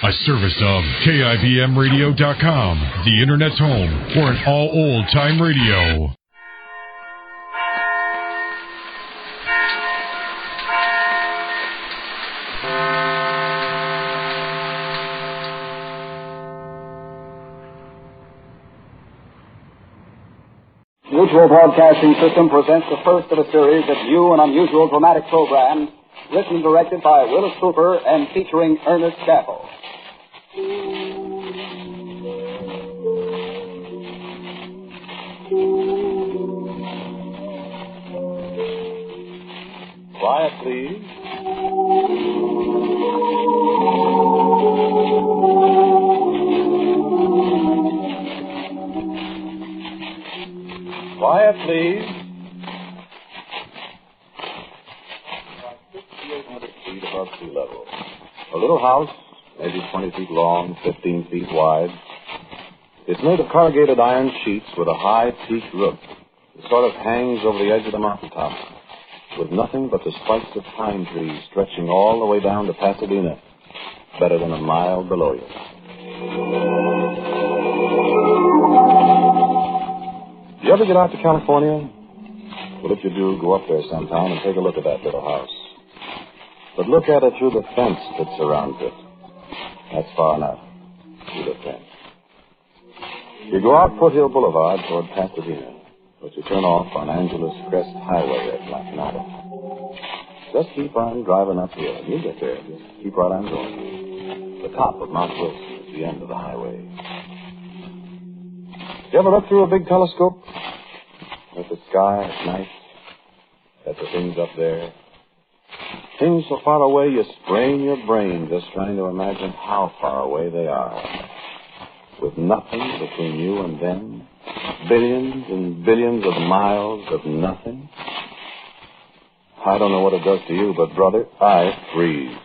A service of KIBMradio.com, the Internet's home for an all-old-time radio. Mutual Broadcasting System presents the first of a series of new and unusual dramatic programs, written and directed by Willis Cooper and featuring Ernest Staffel. Quiet, please. Quiet, please. 6,800 feet above sea level. A little house, maybe 20 feet long, 15 feet wide. It's made of corrugated iron sheets with a high peaked roof. It sort of hangs over the edge of the mountaintop, with nothing but the spikes of pine trees stretching all the way down to Pasadena, better than a mile below you. You ever get out to California? Well, if you do, go up there sometime and take a look at that little house. But look at it through the fence that surrounds it. That's far enough, through the fence. You go out Foothill Boulevard toward Pasadena, but you turn off on Angeles Crest Highway at Black Mountain. Just keep on driving uphill, and you'll get there. Just keep right on going. The top of Mount Wilson is the end of the highway. You ever look through a big telescope at the sky at night, at the things up there? Things so far away you sprain your brain just trying to imagine how far away they are. With nothing between you and them, billions and billions of miles of nothing. I don't know what it does to you, but, brother, I freeze.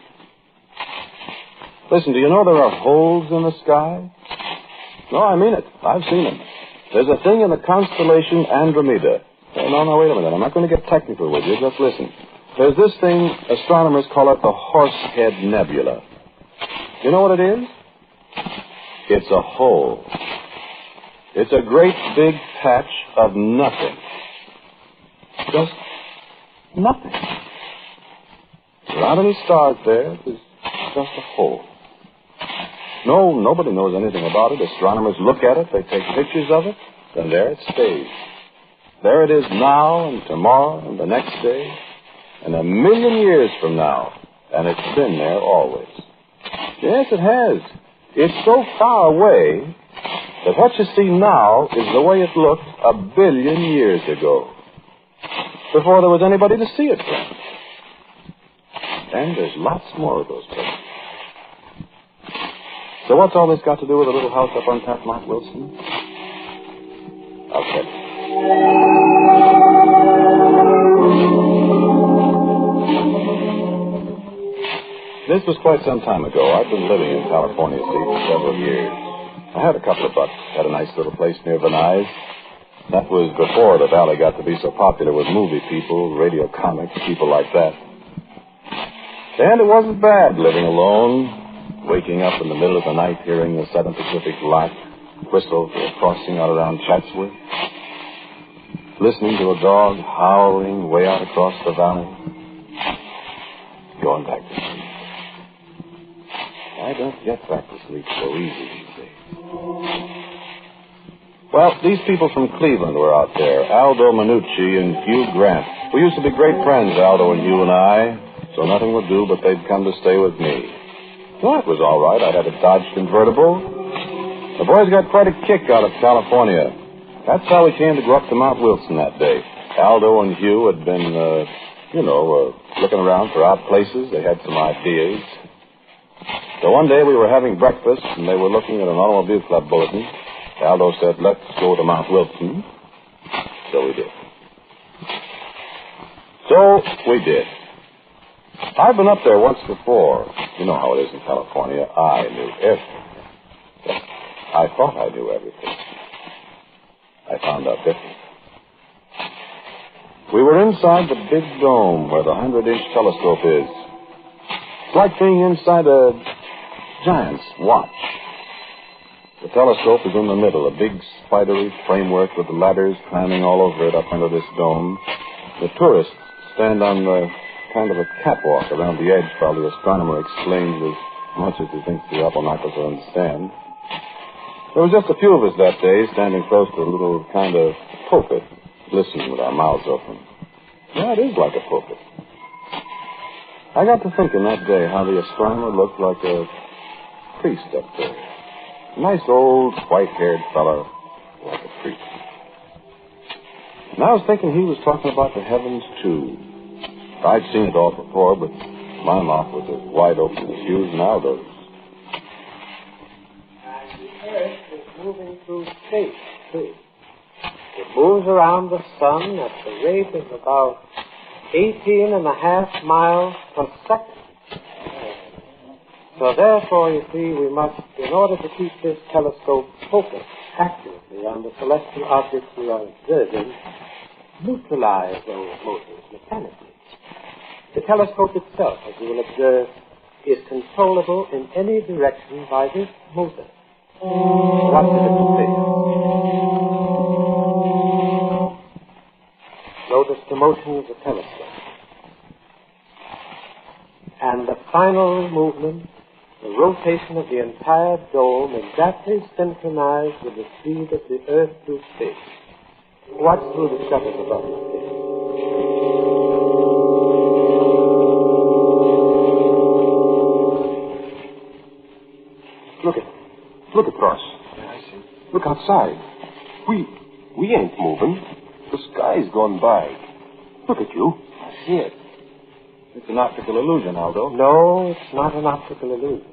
Listen, do you know there are holes in the sky? No, I mean it. I've seen them. There's a thing in the constellation Andromeda. No, wait a minute. I'm not going to get technical with you. Just listen. There's this thing, astronomers call it the Horsehead Nebula. You know what it is? It's a hole. It's a great big patch of nothing. Just nothing. There aren't any stars there. There's just a hole. No, nobody knows anything about it. Astronomers look at it, they take pictures of it, and there it stays. There it is now and tomorrow and the next day and 1,000,000 years from now. And it's been there always. Yes, it has. It's so far away that what you see now is the way it looked 1 billion years ago, before there was anybody to see it from. And there's lots more of those places. So what's all this got to do with a little house up on top of Mount Wilson? I'll tell you. This was quite some time ago. I'd been living in California, see, for several years. I had a couple of bucks, had a nice little place near Venice. That was before the valley got to be so popular with movie people, radio comics, people like that. And it wasn't bad living alone. Waking up in the middle of the night, hearing the Southern Pacific lark whistle for a crossing out around Chatsworth. Listening to a dog howling way out across the valley. Going back to sleep. I don't get back to sleep so easy these days. Well, these people from Cleveland were out there, Aldo Minucci and Hugh Grant. We used to be great friends, Aldo and Hugh and I, so nothing would do but they'd come to stay with me. Well, it was all right. I had a Dodge convertible. The boys got quite a kick out of California. That's how we came to go up to Mount Wilson that day. Aldo and Hugh had been, looking around for odd places. They had some ideas. So one day we were having breakfast, and they were looking at an automobile club bulletin. Aldo said, let's go to Mount Wilson. So we did. I've been up there once before. You know how it is in California. I knew everything. I thought I knew everything. I found out different. We were inside the big dome where the 100-inch telescope is. It's like being inside a giants watch. The telescope is in the middle, a big spidery framework with ladders climbing all over it up under this dome. The tourists stand on the kind of a catwalk around the edge while the astronomer explains as much as he thinks the upper knuckles will understand. There was just a few of us that day standing close to a little kind of pulpit, listening with our mouths open. Yeah, it is like a pulpit. I got to thinking that day how the astronomer looked like a priest up there. A nice old white-haired fellow like a priest. And I was thinking he was talking about the heavens, too. I'd seen it all before, but my mouth was as wide open as Hugh's and Aldo's. And the Earth is moving through space, too. It moves around the sun at the rate of about 18.5 miles per second. So therefore, you see, we must, in order to keep this telescope focused accurately on the celestial objects we are observing, neutralize those motors mechanically. The telescope itself, as you will observe, is controllable in any direction by this motor. Watch it at the face. Notice the motion of the telescope. And the final movement, the rotation of the entire dome, exactly synchronized with the speed of the Earth through space. Watch through the shutters above the space. Look across. Yeah, I see. Look outside. We ain't moving. The sky's gone by. Look at you. I see it. It's an optical illusion, Aldo. No, it's not an optical illusion.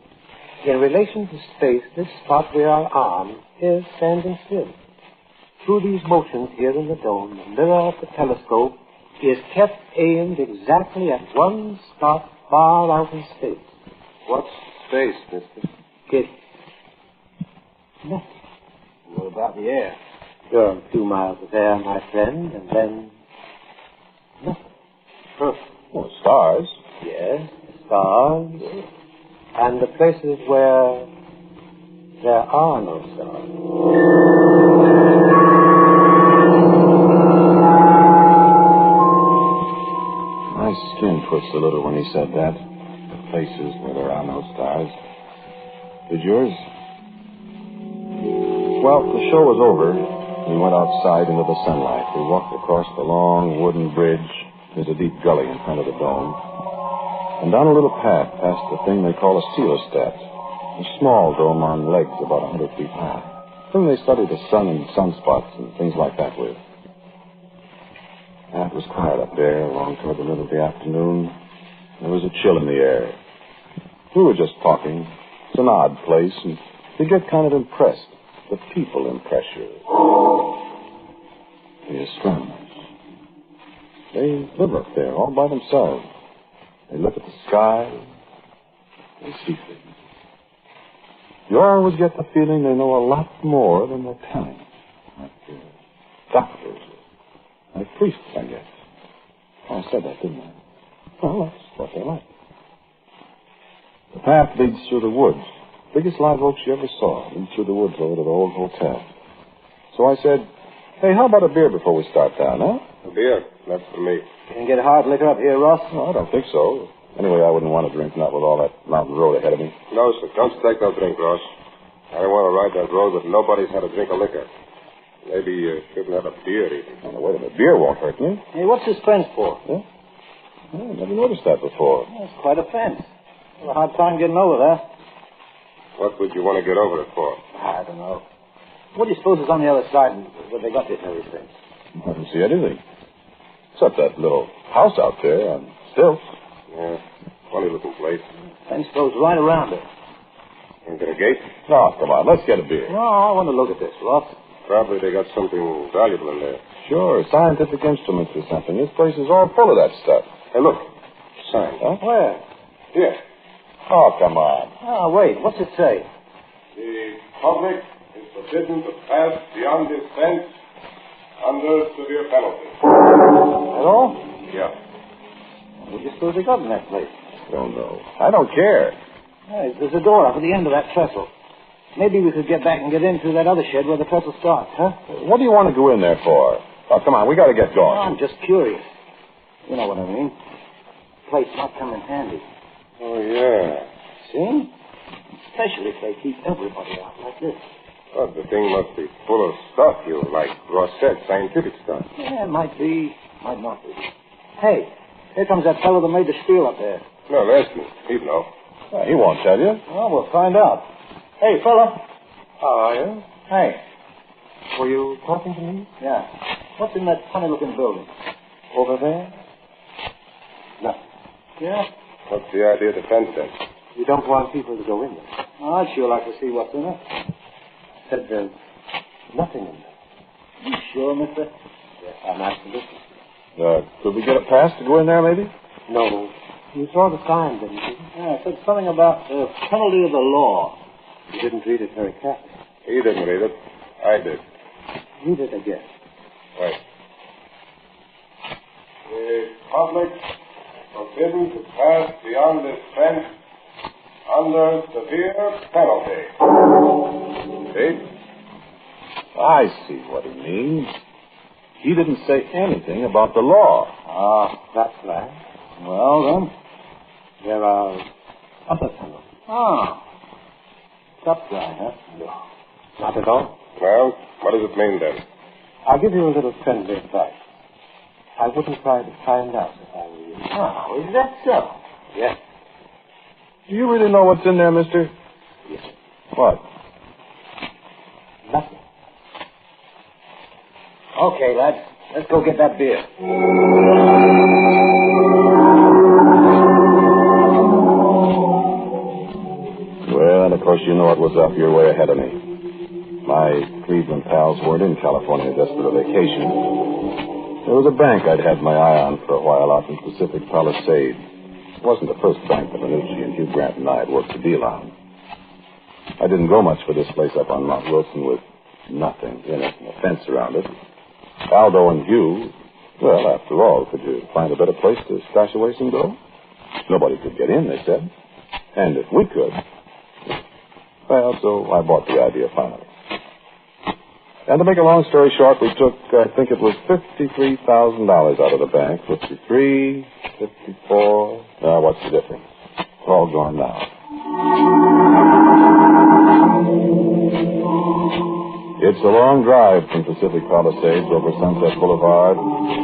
In relation to space, this spot we are on is standing still. Through these motions here in the dome, the mirror of the telescope is kept aimed exactly at one spot far out in space. What's space, mister? It's nothing. What about the air? There are 2 miles of air, my friend, and then nothing. Huh. Well, stars. Yes, stars. And the places where there are no stars. My skin twitched a little when he said that. The places where there are no stars. Did yours? Well, the show was over. We went outside into the sunlight. We walked across the long wooden bridge. There's a deep gully in front of the dome. And down a little path past the thing they call a coelostat. A small dome on legs about 100 feet high. Thing they study the sun and sunspots and things like that with. And it was quiet up there along toward the middle of the afternoon. There was a chill in the air. We were just talking. It's an odd place, and you get kind of impressed. The people impress you. The astronomers. They live up there all by themselves. They look at the sky. They see things. You always get the feeling they know a lot more than they're telling. Like doctors. Like priests, I guess. Oh, I said that, didn't I? Well, that's what they're like. The path leads through the woods. Biggest live oaks you ever saw. Leads through the woods over to the old hotel. So I said, hey, how about a beer before we start down, huh? A beer? That's for me. Can you get hard liquor up here, Ross? No, I don't think so. Anyway, I wouldn't want to drink, not with all that mountain road ahead of me. No, sir. Don't take no drink, Ross. I don't want to ride that road with nobody's had a drink of liquor. Maybe you shouldn't have a beer, even. Oh, wait a minute. Beer won't hurt me. Hey, what's this fence for? Yeah? I never noticed that before. That's quite a fence. Have a hard time getting over that. What would you want to get over it for? I don't know. What do you suppose is on the other side where they got this and everything? I don't see anything. Except that little house out there on stilts. Yeah, funny looking place. Fence goes right around it. Ain't there a gate? No, come on. Let's get a beer. No, I want to look at this, Ross. Probably they got something valuable in there. Sure, scientific instruments or something. This place is all full of that stuff. Hey, look. Sign. Huh? Where? Here. Oh, come on. Oh, wait. What's it say? The public is forbidden to pass beyond this fence under severe penalty. At all? Yeah. What do you suppose they got in that place? Don't know. I don't care. Hey, there's a door up at the end of that trestle. Maybe we could get back and get in through that other shed where the trestle starts, huh? What do you want to go in there for? Oh, come on, we got to get going. I'm just curious. You know what I mean. Place might come in handy. Oh, yeah. See? Especially if they keep everybody out like this. Well, the thing must be full of stuff, like Ross said, scientific stuff. Yeah, it might be, might not be. Hey, here comes that fellow that made the spiel up there. No, ask me. He'd know. Well, he won't tell you. Well, we'll find out. Hey, fella. How are you? Hey. Were you talking to me? Yeah. What's in that funny-looking building? Over there? Nothing. Yeah? What's the idea of the fence, then? You don't want people to go in there. Oh, I'd sure like to see what's in it. Said there's nothing in there. You sure, mister? Yes, I'm absolutely. Could we get a pass to go in there, maybe? No. You saw the sign, didn't you? Yeah, it said something about the penalty of the law. You didn't read it very carefully. He didn't read it. I did. Read it again. Right. The public forbidden to pass beyond this fence under severe penalty. See? I see what he means. He didn't say anything about the law. Ah, that's right. Well, then. There are other penalties. Oh. Tough guy, huh? No. Not at all. Well, what does it mean, then? I'll give you a little friendly advice. I wouldn't try to find out if I were you. Oh, is that so? Yes. Do you really know what's in there, mister? Yes. What? Nothing. Okay, lads. Let's go get that beer. Well, and of course you know it was up. You're way ahead of me. My Cleveland pals weren't in California just for a vacation. There was a bank I'd had my eye on for a while out in Pacific Palisades. It wasn't the first bank that Minucci and Hugh Grant and I had worked a deal on. I didn't go much for this place up on Mount Wilson with nothing in it and a fence around it. Aldo and Hugh, well, after all, could you find a better place to stash away some dough? Nobody could get in, they said. And if we could, well, so I bought the idea finally. And to make a long story short, we took, I think it was $53,000 out of the bank. 53, 54. What's the difference? It's all gone now. It's a long drive from Pacific Palisades over Sunset Boulevard,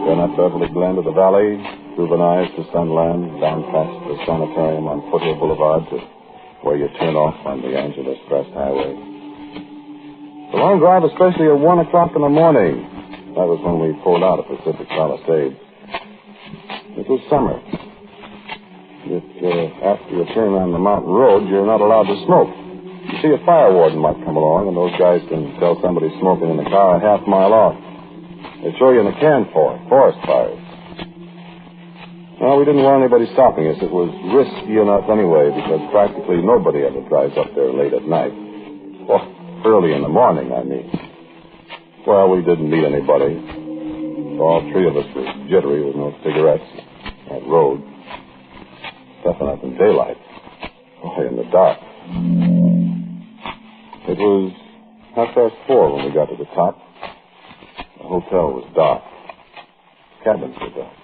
then up Beverly Glen to the valley, through Venice to Sunland, down past the sanitarium on Foothill Boulevard to where you turn off on the Angeles Crest Highway. The long drive, especially at 1 o'clock in the morning. That was when we pulled out of Pacific Palisades. It was summer. After you turn on the mountain road, you're not allowed to smoke. You see, a fire warden might come along, and those guys can tell somebody smoking in the car a half mile off. They throw you in a can for it, forest fires. Well, we didn't want anybody stopping us. It was risky enough anyway, because practically nobody ever drives up there late at night. Well, early in the morning, I mean. Well, we didn't meet anybody. All three of us were jittery with no cigarettes. That road. Stepping up in daylight. Boy, in the dark. It was 4:30 when we got to the top. The hotel was dark. Cabins were dark.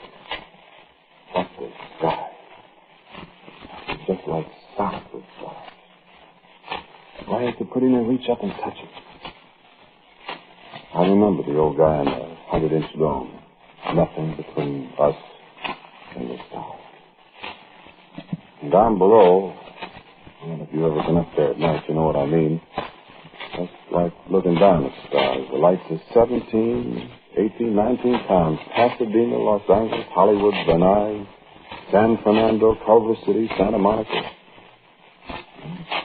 What the sky? It was just like socks with stars. Why I could put in and reach up and touch it. I remember the old guy in the 100-inch dome. Nothing between us and the stars. And down below, well, if you've ever been up there at night, you know what I mean. Just like looking down at the stars. The lights are 17, 18, 19 towns. Pasadena, Los Angeles, Hollywood, Venice, San Fernando, Culver City, Santa Monica.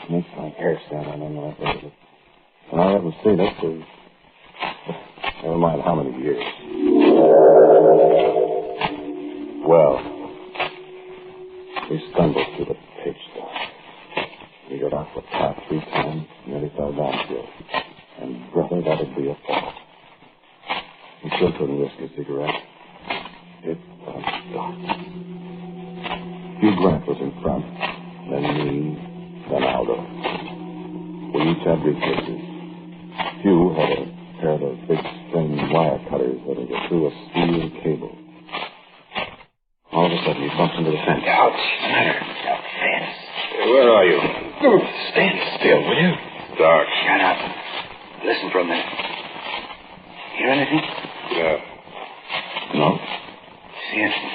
It makes my hair stand on end when I think of it. And I haven't seen it for never mind how many years. Well, we stumbled through the pitch dark. We got off the path 3 times, nearly fell downhill. And, brother, that'd be a fall. We still couldn't risk a cigarette. It was dark. Hugh Grant was in front, then me, then Aldo. We each had briefcases. Hugh had a pair of those big string wire cutters that'll get through a steel cable. All of a sudden, he bumps into the fence. Ouch. What's the matter? The fence. Where are you? Stand still, will you? Dark. Shut up. Listen for a minute. Hear anything? Yeah. No? See anything?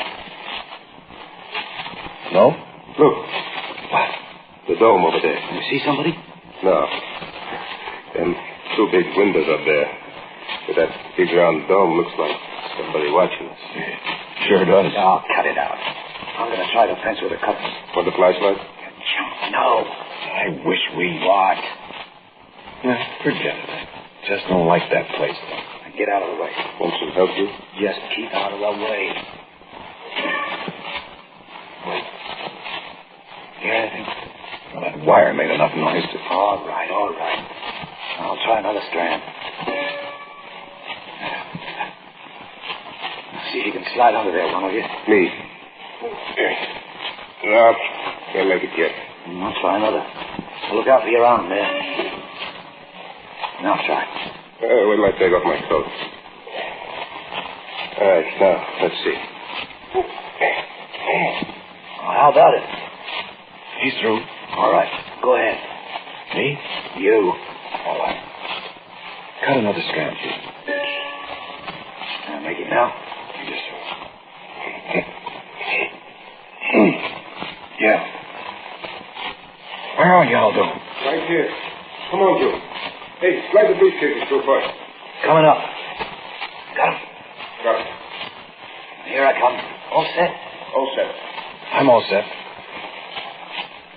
No? Look. What? The dome over there. You see somebody? No. Them two big windows up there. But that big round dome looks like somebody watching us. Sure does. Oh, cut it out. I'm going to try the fence with a cutter. Want the flashlight? No. I wish we... What? Forget it. Just don't like that place. Get out of the way. Want some help, you? Just keep out of the way. Wait. Hear anything? Well, that wire made enough noise to... All right. I'll try another strand. See if you can slide under there, one of you. Me. No, can't make it yet. I'll try another. Look out for your arm there. Now try. Wait till I take off my coat. All right, now, let's see. How about it? He's through. All right, go ahead. Me? You. All right. Cut another strand, Hugh. I'll make it now. Yes, sir. Yeah. Where are you, Aldo? Right here. Come on, Joe. Hey, slide the briefcases through first. Coming up. Got him. Got it. Here I come. All set? All set. I'm all set.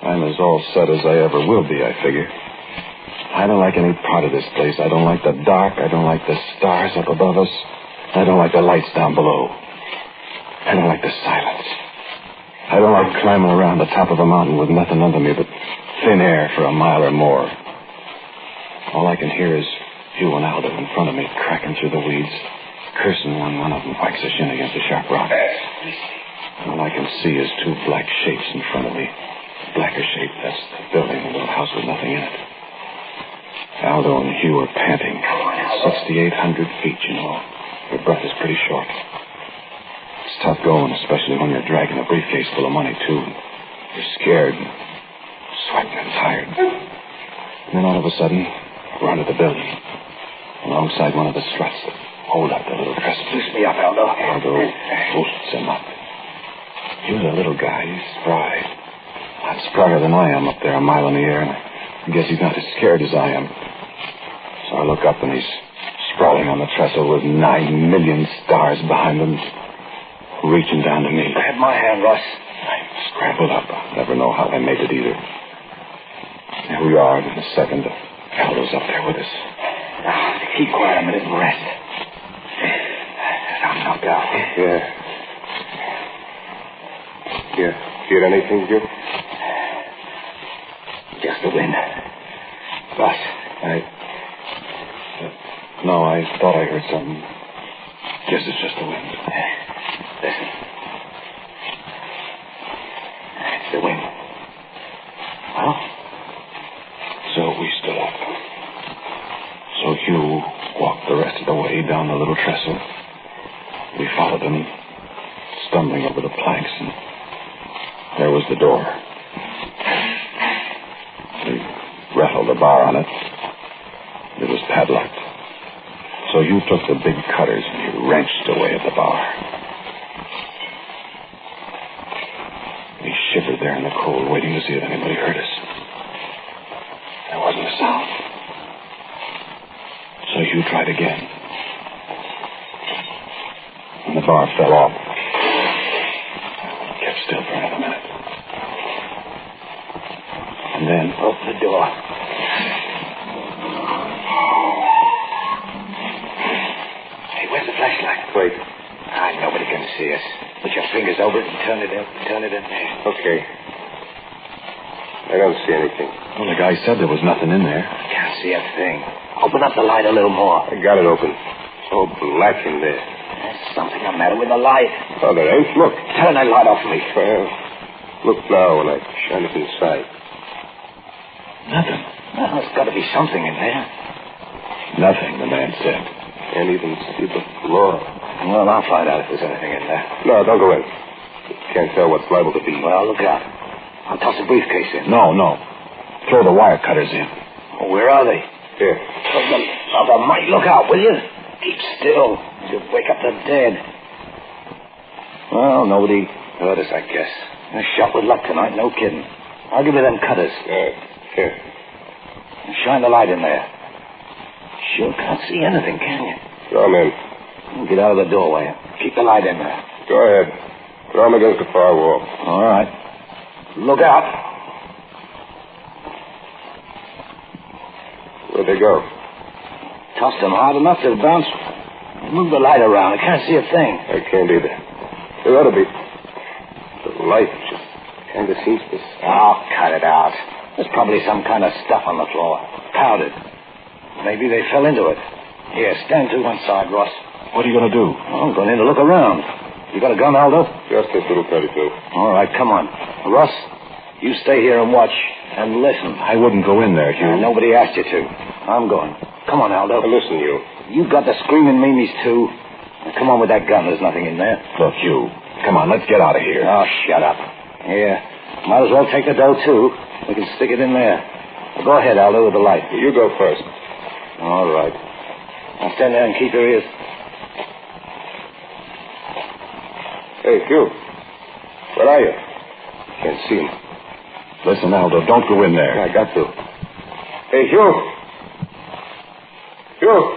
I'm as all set as I ever will be, I figure. I don't like any part of this place. I don't like the dark. I don't like the stars up above us. I don't like the lights down below. I don't like the silence. I don't like climbing around the top of a mountain with nothing under me but thin air for a mile or more. All I can hear is Hugh and Aldo in front of me, cracking through the weeds, cursing when one of them whacks a shin against a sharp rock. All I can see is two black shapes in front of me. Blacker shape, that's the building, the little house with nothing in it. Aldo and Hugh are panting. 6,800 feet, you know. Your breath is pretty short. It's tough going, especially when you're dragging a briefcase full of money, too. You're scared and sweating and tired. And then all of a sudden, we're under the building, alongside one of the struts that hold up the little trestle. Loose me up, Aldo. Aldo boosts him up. He was a little guy. He's spry. Lots sprier than I am up there a mile in the air, and I guess he's not as scared as I am. So I look up, and he's sprawling on the trestle with 9 million stars behind him, reaching down to me. Grab my hand, Russ. I scrambled up. I'll never know how I made it either. Here we are in a second. Aldo's up there with us. Now, keep quiet a minute and rest. I'm knocked out. Yeah. Hear anything, Joe? Just the wind. Russ. No, I thought I heard something. Guess it's just the wind. Listen. It's the wind. Well? So we stood up. So Hugh walked the rest of the way down the little trestle. We followed him, stumbling over the planks, and there was the door. We rattled the bar on it. It was padlocked. So Hugh took the big cutters and he wrenched away at the bar. We shivered there in the cold, waiting to see if anybody heard us. There wasn't a sound. So Hugh tried again. And the bar fell off. We kept still for another minute. And then... Open the door. Hey, where's the flashlight? Wait. Nobody can see us. Put your fingers over it and turn it in there. Okay. I don't see anything. Well, the guy said there was nothing in there. Can't see a thing. Open up the light a little more. I got it open. So black in there. There's something the matter with the light. Oh, there ain't. Look. Turn that light off me. Well, look now when I shine it inside. Nothing. Well, there's got to be something in there. Nothing, the man said. Can't even see the floor. Well, I'll find out if there's anything in there. No, don't go in. Can't tell what's liable to be. Well, look out. I'll toss a briefcase in. No. Throw the wire cutters in. Oh, where are they? Here. Of the might, look out, will you? Keep still. You'll wake up the dead. Well, nobody heard us, I guess. A shot with luck tonight, no kidding. I'll give you them cutters. Here. Shine the light in there. Sure can't see anything, can you? Throw him in. Get out of the doorway. Keep the light in there. Go ahead. Throw him against the far wall. All right. Look out. Where'd they go? Tossed them hard enough to bounce. Move the light around. I can't see a thing. I can't either. There ought to be. The light just kind of seems to... Oh, cut it out. There's probably some kind of stuff on the floor. Powdered. Maybe they fell into it. Here, stand to one side, Ross. What are you going to do? I'm going in to look around. You got a gun, Aldo? Just this little 32. All right, come on. Russ, you stay here and watch and listen. I wouldn't go in there, Hugh. Nobody asked you to. I'm going. Come on, Aldo. Now listen, you. You've got the screaming meanies, too. Now, come on with that gun. There's nothing in there. Look, Hugh. Come on, let's get out of here. Oh, shut up. Here. Might as well take the dough, too. We can stick it in there. Well, go ahead, Aldo, with the light. You go first. All right. Now stand there and keep your ears. Hey, Hugh. Where are you? Can't see him. Listen, Aldo, don't go in there. I got to. Hey, Hugh. Hugh.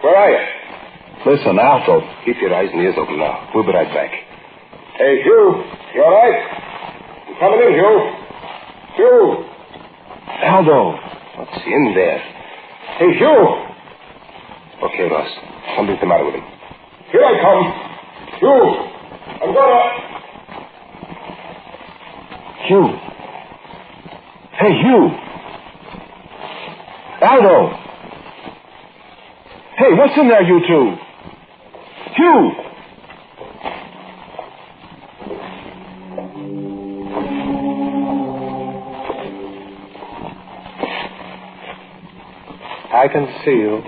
Where are you? Listen, Aldo. Keep your eyes and ears open now. We'll be right back. Hey, Hugh. You all right? You coming in, Hugh? Hugh. Aldo. What's in there? Hey, Hugh. Okay, Ross. Something's the matter with him. Here I come. Hugh. I'm gonna... Hugh. Hey, Hugh. Aldo. Hey, what's in there, you two? Hugh. I can see you.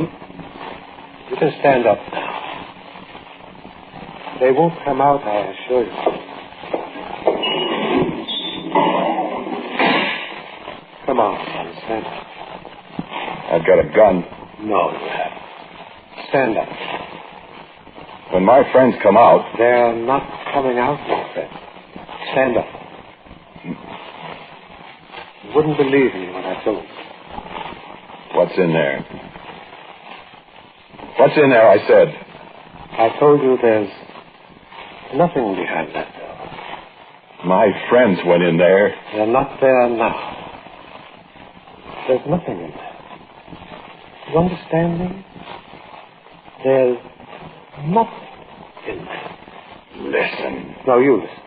You can stand up now. They won't come out, I assure you. Come on, stand up. I've got a gun. No, you haven't. Stand up. When my friends come out... They're not coming out, my friend. Stand up. You wouldn't believe me when I told you. What's in there? What's in there, I said? I told you there's nothing behind that door. My friends went in there. They're not there now. There's nothing in there. You understand me? There's nothing in there. Listen. No, you listen.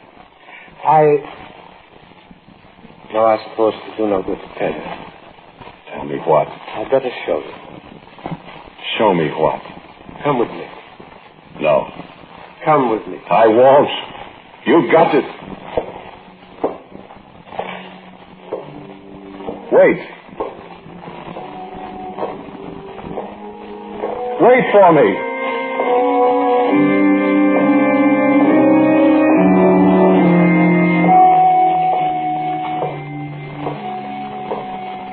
No, I suppose to do no good to tell you. Tell me what? I'd better show you. Show me what? Come with me. No. Come with me. I won't. You got it. Wait. Wait for me.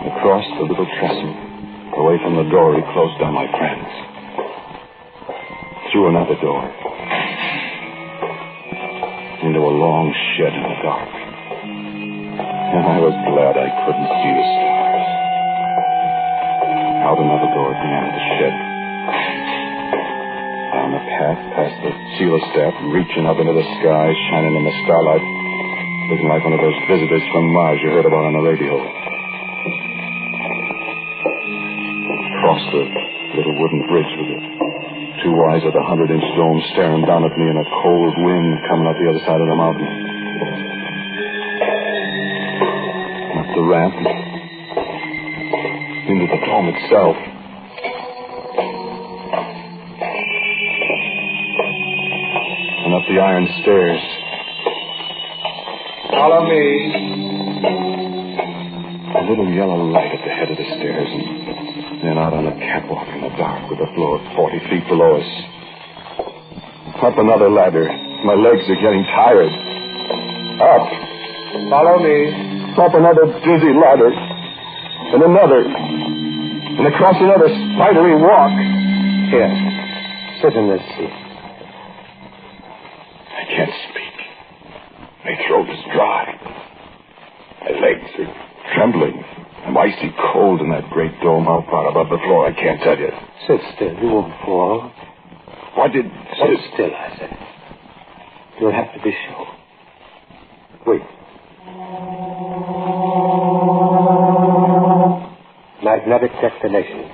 Across the little trestle, away from the door, he closed on my friends. Through another door. Into a long shed in the dark. And I was glad I couldn't see the stars. Out another door at the end of the shed. Down the path past the staff, reaching up into the sky, shining in the starlight, looking like one of those visitors from Mars you heard about on the radio. Across the little wooden bridge with the two eyes of the 100-inch dome staring down at me in a cold wind coming up the other side of the mountain. Up the ramp, into the dome itself. And up the iron stairs. Follow me. A little yellow light at the head of the stairs, and then out on the catwalk in the dark with the floor 40 feet below us. Up another ladder. My legs are getting tired. Up. Follow me. Up another dizzy ladder. And another. And across another spidery walk. Here. Sit in this seat. I can't speak. My throat is dry. My legs are trembling. I'm icy cold in that great dome out far above the floor. I can't tell you. Sit still. You won't fall. Sit still, I said. You'll have to be sure. Wait. Magnetic declination.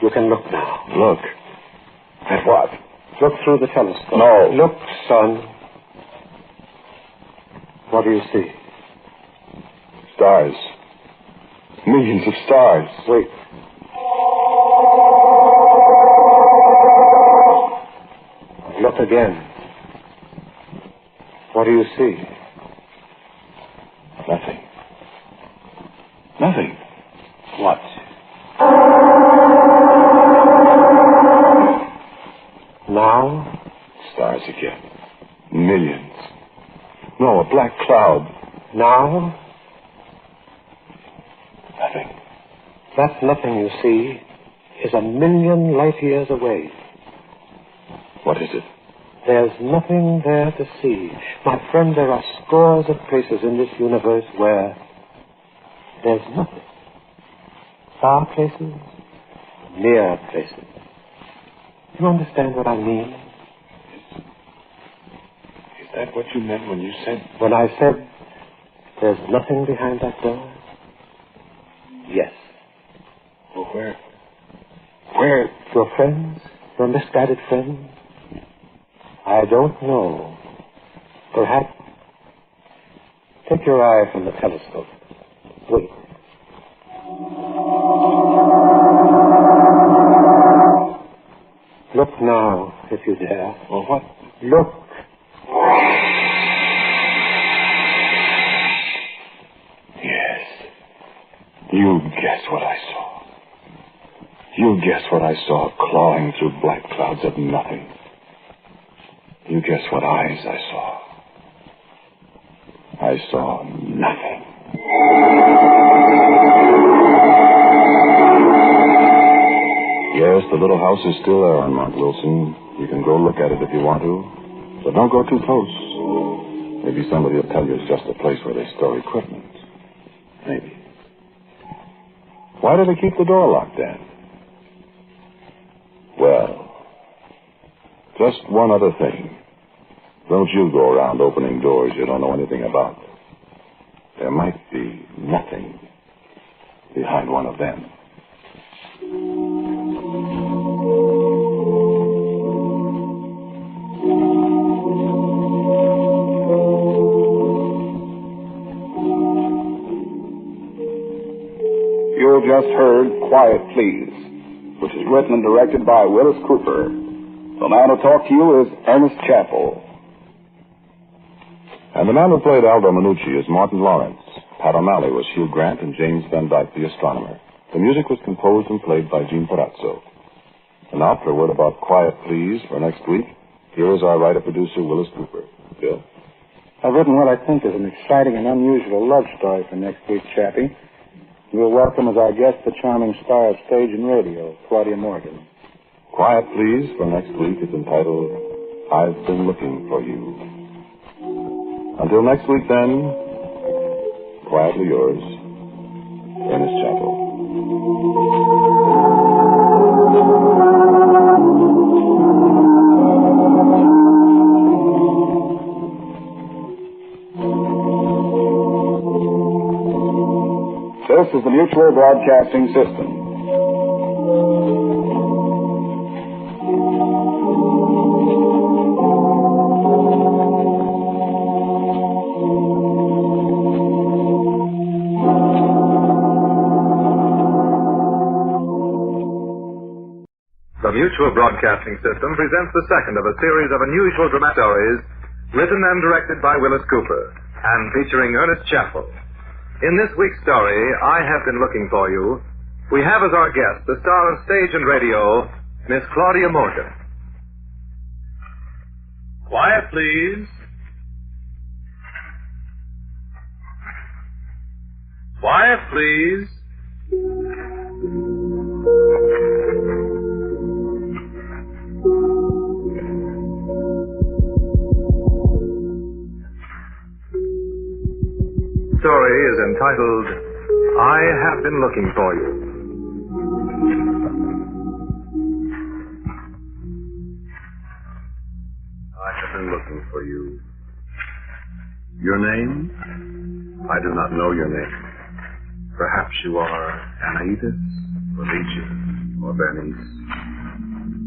You can look now. Look. At what? Look through the telescope. No. Look, son. What do you see? Stars. Millions of stars. Wait. Look again. What do you see? Nothing. Nothing. What? Now? Stars again. Millions. No, a black cloud. Now? Nothing. That nothing you see is 1,000,000 light years away. What is it? There's nothing there to see. My friend, there are scores of places in this universe where there's nothing. Far places, near places. Do you understand what I mean? Is that what you meant when you said... When I said there's nothing behind that door? Yes. Well, where? Your friends? Your misguided friends? I don't know. Perhaps. Take your eye from the telescope. Wait. Look now, if you dare. Well, what? Look. Yes. You guess what I saw. You guess what I saw clawing through black clouds of nothing. You guess what eyes I saw. I saw nothing. Yes, the little house is still there on Mount Wilson. You can go look at it if you want to. But don't go too close. Maybe somebody will tell you it's just a place where they store equipment. Maybe. Why do they keep the door locked then? Well, just one other thing. Don't you go around opening doors you don't know anything about. There might be nothing behind one of them. You just heard Quiet Please, which is written and directed by Willis Cooper. The man who talked to you is Ernest Chappell. And the man who played Aldo Minucci is Martin Lawrence. Pat O'Malley was Hugh Grant and James Van Dyke, the astronomer. The music was composed and played by Gene Palazzo. And now for a word about Quiet Please for next week, here is our writer-producer, Willis Cooper. Bill? I've written what I think is an exciting and unusual love story for next week, Chappie. We'll welcome as our guest the charming star of stage and radio, Claudia Morgan. Quiet Please for next week is entitled, I've Been Looking for You. Until next week, then, quietly yours, Ernest Chappell. This is the Mutual Broadcasting System. The Mutual Broadcasting System presents the second of a series of unusual dramatic stories written and directed by Willis Cooper. and featuring Ernest Chappell. In this week's story, I Have Been Looking for You, we have as our guest the star of stage and radio, Miss Claudia Morgan. Quiet, please. Quiet, please. Story is entitled, I Have Been Looking for You. I have been looking for you. Your name? I do not know your name. Perhaps you are Anna Edith, or Legion, or Bernice.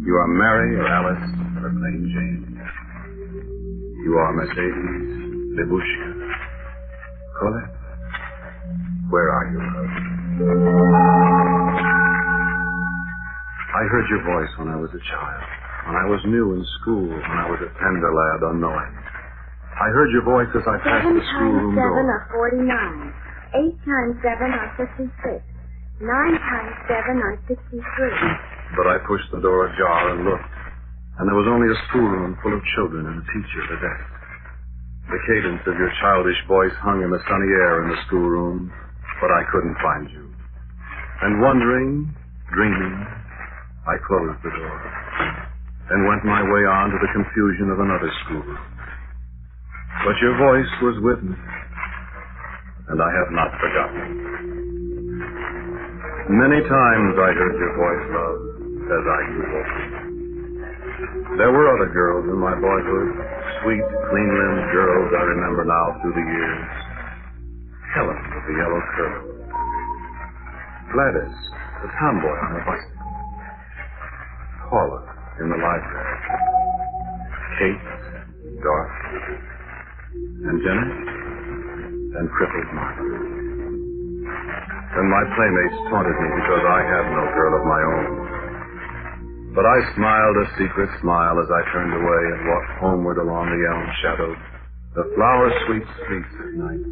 You are Mary, or Alice, or plain Jane. You are Mercedes, Libushka, Colette. Where are you, love? I heard your voice when I was a child, when I was new in school, when I was a tender lad unknowing. I heard your voice as I passed the schoolroom door. 7 times 7 are 49. 8 times 7 are 56. 9 times 7 are 63. But I pushed the door ajar and looked, and there was only a schoolroom full of children and a teacher at a desk. The cadence of your childish voice hung in the sunny air in the schoolroom, but I couldn't find you. And wondering, dreaming, I closed the door and went my way on to the confusion of another schoolroom. But your voice was with me, and I have not forgotten. Many times I heard your voice, love, as I grew older. There were other girls in my boyhood, sweet, clean-limbed girls I remember now through the years. Helen with the yellow curl. Gladys, the tomboy on her bicycle. Paula in the library. Kate, Dorothy, and Jenny, and crippled Margaret. And my playmates taunted me because I had no girl of my own. But I smiled a secret smile as I turned away and walked homeward along the elm-shadowed, the flower-sweet streets at night.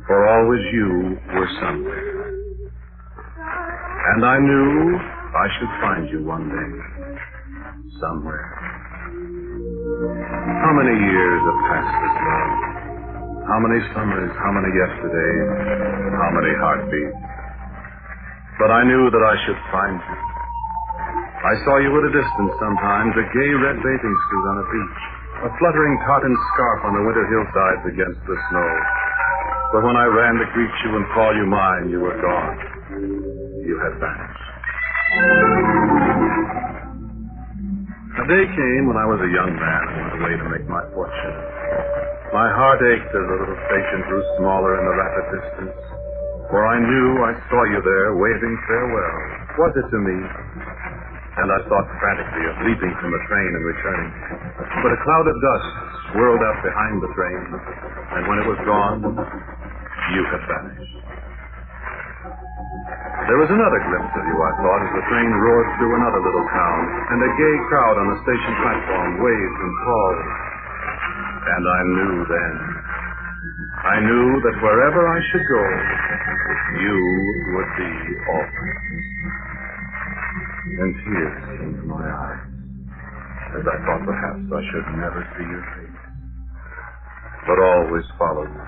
For always you were somewhere. And I knew I should find you one day. Somewhere. How many years have passed this love? How many summers, how many yesterdays, how many heartbeats? But I knew that I should find you. I saw you at a distance sometimes, a gay red bathing suit on a beach, a fluttering cotton scarf on the winter hillsides against the snow. But when I ran to greet you and call you mine, you were gone. You had vanished. A day came when I was a young man and went away to make my fortune. My heart ached as the little station grew smaller in the rapid distance, for I knew I saw you there waving farewell. Was it to me? And I thought frantically of leaping from the train and returning. But a cloud of dust swirled up behind the train, and when it was gone, you had vanished. There was another glimpse of you, I thought, as the train roared through another little town, and a gay crowd on the station platform waved and called. And I knew then. I knew that wherever I should go, you would be always. And tears came to my eyes, as I thought perhaps I should never see your face, but always follow you,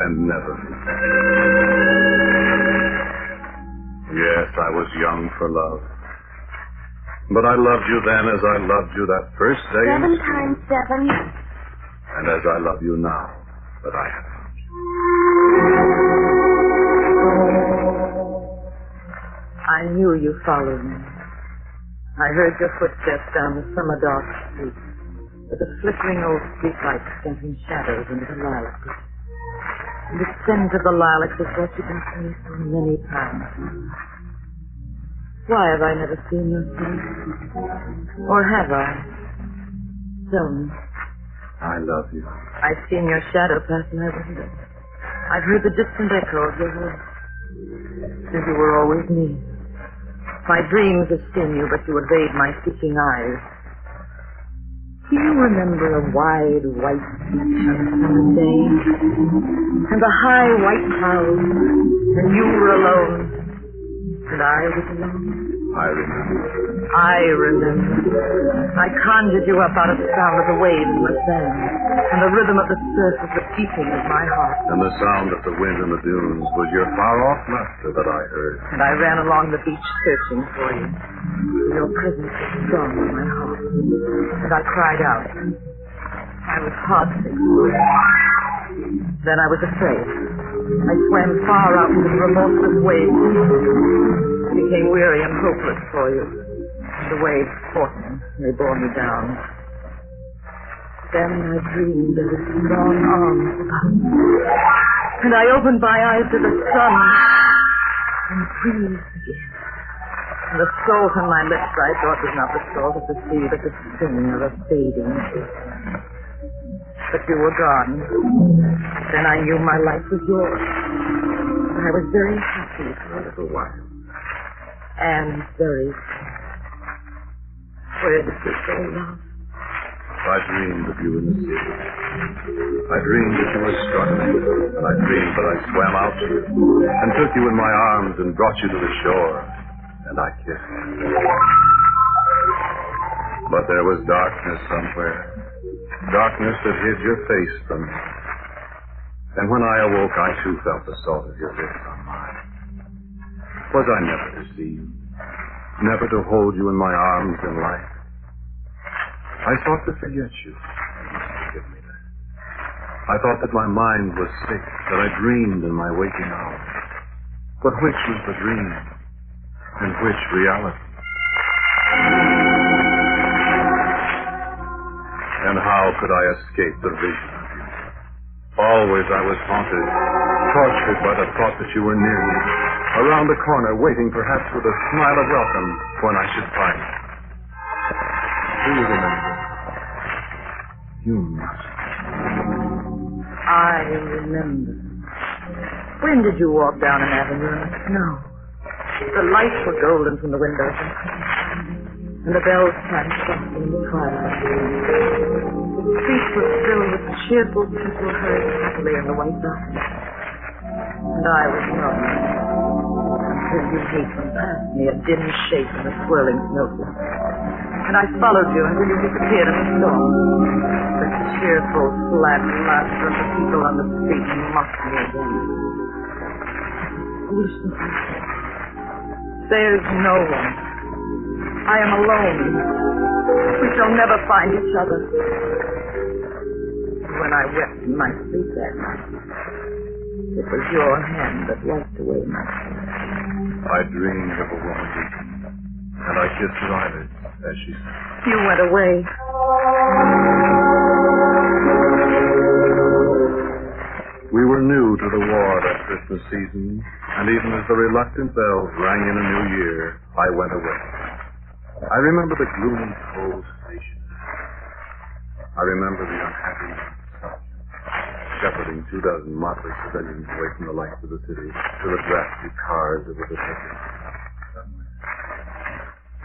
and never leave. Yes, I was young for love, but I loved you then as I loved you that first day in school. 7 times 7. And as I love you now that I have found you. I knew you followed me. I heard your footsteps down the summer dark street, with the flickering old streetlights casting shadows into the lilac bush. And the scent of the lilacs is what you've been saying so many times. Why have I never seen your face? Or have I? Tell me. I love you. I've seen your shadow pass my window. I've heard the distant echo of your voice. Since you were always near. My dreams have seen you, but you evade my seeking eyes. Do you remember a wide white beach on a summer day? And the high white clouds, and you were alone, and I was alone? I remember. I remember. I conjured you up out of the sound of the waves in the sand, and the rhythm of the surf was the beating of my heart. And the sound of the wind in the dunes was your far-off laughter that I heard. And I ran along the beach searching for you. Your presence was strong in my heart. And I cried out. I was heartsick. Then I was afraid. I swam far out into the remorseless waves. I became weary and hopeless for you. The waves fought me. They bore me down. Then I dreamed there were strong arms about me. And I opened my eyes to the sun and breathed again. And the salt on my lips I thought was not the salt of the sea, but the sting of a fading kiss. But you were gone. Then I knew my life was yours. And I was very happy for a little while. And very sad. Where did you go, love? I dreamed of you in the sea. I dreamed that you were struggling, and I dreamed that I swam out to you, and took you in my arms and brought you to the shore, and I kissed you. But there was darkness somewhere, darkness that hid your face from me. And when I awoke, I too felt the salt of your lips on mine. Was I never to see you, never to hold you in my arms in life? I thought to forget you. You must forgive me that. I thought that my mind was sick, that I dreamed in my waking hours. But which was the dream, and which reality? And how could I escape the vision of you? Always I was haunted, tortured by the thought that you were near me, around the corner, waiting perhaps with a smile of welcome when I should find you. Do you remember? You must. I remember. When did you walk down an avenue in the snow? The lights were golden from the windows, and the bells chimed softly in the twilight. The streets were filled with cheerful people hurrying happily in the white darkness. And I was alone. Until you hastened past me, a dim shape in the swirling snowflakes. And I followed you until you disappeared in the storm. The cheerful, flat laughter of the people on the street mocked me again. Foolishness. There's no one. I am alone. We shall never find each other. When I wept in my sleep that night, it was your hand that wiped away my tears. I dreamed of a woman weeping, and I kissed her eyelids as she said, You went away. We were new to the war that Christmas season, and even as the reluctant bells rang in a new year, I went away. I remember the gloomy, cold station. I remember the unhappy sergeant shepherding 24 motley civilians away from the lights of the city to the drafty cars that were taken somewhere.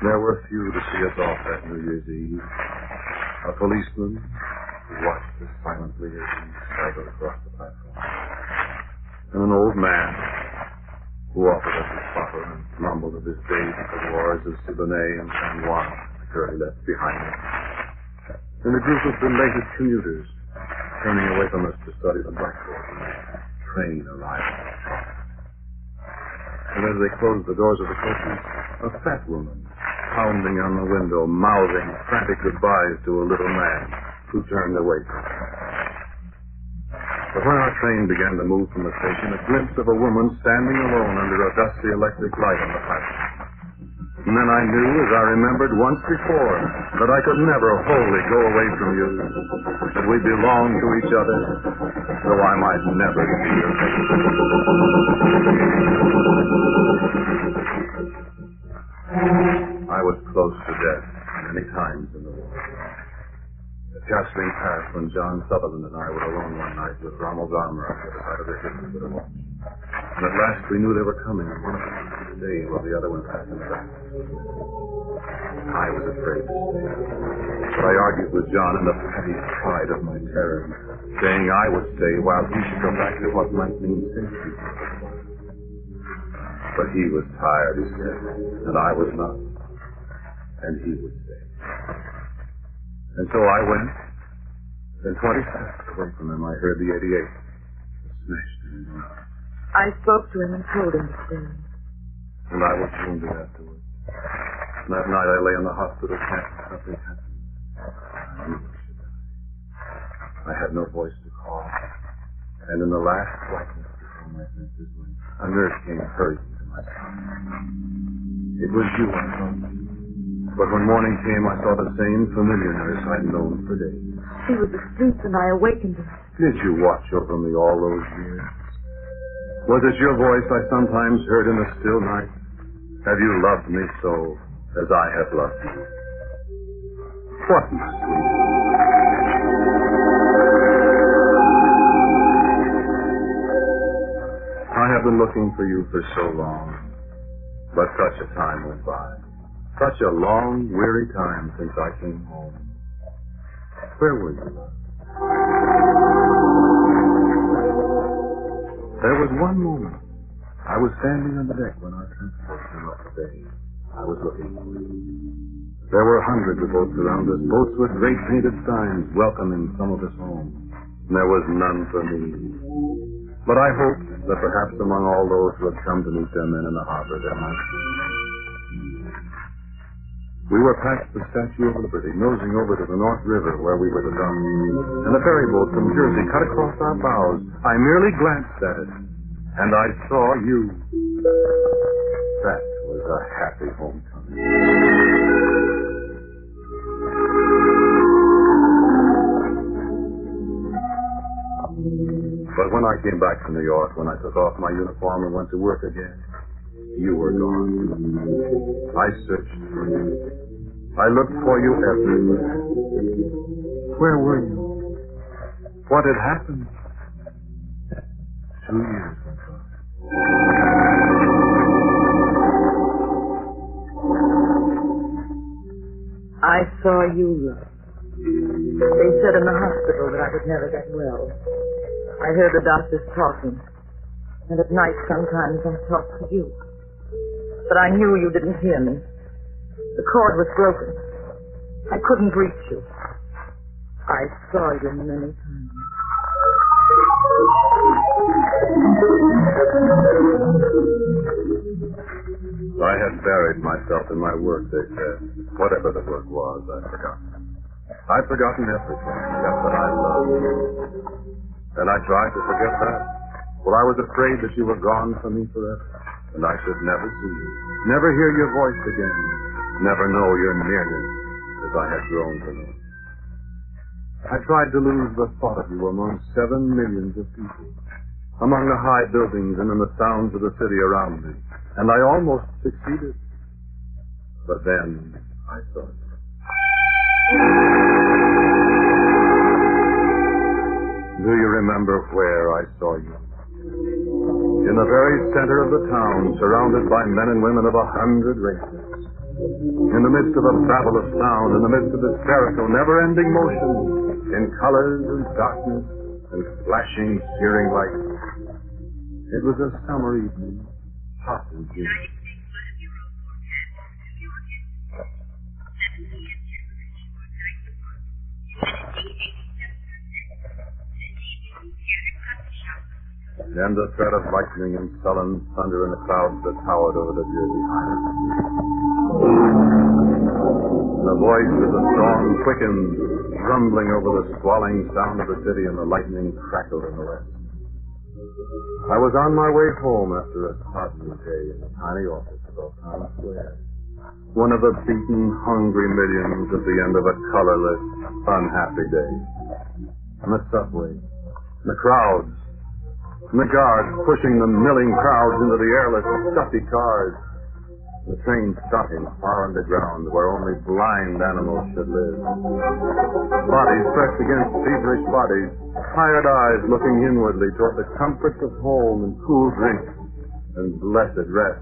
There were few to see us off that New Year's Eve. A policeman who watched us silently as we staggered across the platform. And an old man who offered us his supper and mumbled of his days at the wars of Siboney and San Juan, the girl he left behind him. And a group of belated commuters turning away from us to study the blackboard when the train arrived. And as they closed the doors of the coaches, a fat woman pounding on the window, mouthing frantic goodbyes to a little man who turned away from her. But when our train began to move from the station, a glimpse of a woman standing alone under a dusty electric light on the platform. And then I knew, as I remembered once before, that I could never wholly go away from you, that we belonged to each other, though I might never see your face. I was close to death many times in the war. At Gasoline Pass, when John Sutherland and I were alone one night with Rommel's armor on the other side of the hill with a watch. And at last we knew they were coming, and one of us stayed while the other one passed in the back. I was afraid to stay. So But I argued with John in the petty pride of my terror, saying I would stay while he should go back to what might mean safety. But he was tired, he said, and I was not. And he would stay. And so I went. Then 20 steps away from him, I heard the 88. Smashed in his mouth. I spoke to him and told him to stay. And I was wounded afterwards. And that night I lay in the hospital tent and something happened. I knew I should die. I had no voice to call. And in the last blackness before my senses went, a nurse came hurrying to my side. It was you I thought. But when morning came, I saw the same familiar nurse I'd known for days. He was asleep and I awakened him. Did you watch over me all those years? Was it your voice I sometimes heard in the still night? Have you loved me so as I have loved you? What must we do? I have been looking for you for so long, but such a time went by. Such a long, weary time since I came home. Where were you? There was one moment. I was standing on the deck when our transport came up the bay. I was looking for you. There were hundreds of boats around us, boats with great painted signs welcoming some of us home. And there was none for me. But I hoped that perhaps among all those who had come to meet their men in the harbor, there might be. We were past the Statue of Liberty, nosing over to the North River where we were to dock. And a ferry boat from Jersey cut across our bows. I merely glanced at it, and I saw you. That was a happy homecoming. But when I came back to New York, when I took off my uniform and went to work again, you were gone. I searched for you. I looked for you everywhere. Where were you? What had happened? 2 years went by. I saw you, love. They said in the hospital that I would never get well. I heard the doctors talking. And at night sometimes I talked to you. But I knew you didn't hear me. The cord was broken. I couldn't reach you. I saw you many times. I had buried myself in my work, they said. Whatever the work was, I'd forgotten. I'd forgotten everything except that I loved you. And I tried to forget that. For I was afraid that you were gone from me forever. And I should never see you. Never hear your voice again. Never know your nearness as I had grown to know. I tried to lose the thought of you among 7 millions of people. Among the high buildings and in the sounds of the city around me. And I almost succeeded. But then I saw you. Do you remember where I saw you? In the very center of the town, surrounded by men and women of 100 races. In the midst of a babble of sound, in the midst of hysterical, never-ending motion, in colors and darkness and flashing, searing lights. It was a summer evening, hot and humid. And a threat of lightning and sullen thunder in the clouds that towered over the Jersey Highlands. The voice of the storm quickened, rumbling over the squalling sound of the city, and the lightning crackled in the west. I was on my way home after a sodden day in the tiny office of Town Square. One of the beaten, hungry millions at the end of a colorless, unhappy day. And the subway, the crowds, and the guards pushing the milling crowds into the airless, stuffy cars. The train stopping far underground where only blind animals should live. Bodies pressed against feverish bodies, tired eyes looking inwardly toward the comforts of home and cool drinks and blessed rest.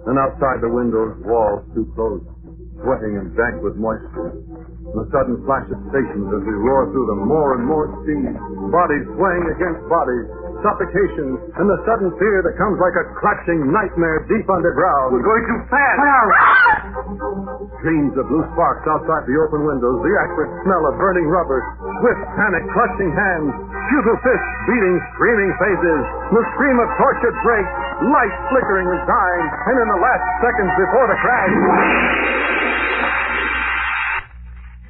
And outside the windows, walls too close, sweating and dank with moisture. The sudden flash of stations as we roar through them, more and more speed, bodies swaying against bodies, suffocation, and the sudden fear that comes like a clutching nightmare deep underground. We're going too fast. Streams of blue sparks outside the open windows, the acrid smell of burning rubber, swift panic, clutching hands, futile fists beating screaming faces, the scream of tortured brakes, lights flickering and dying, and in the last seconds before the crash...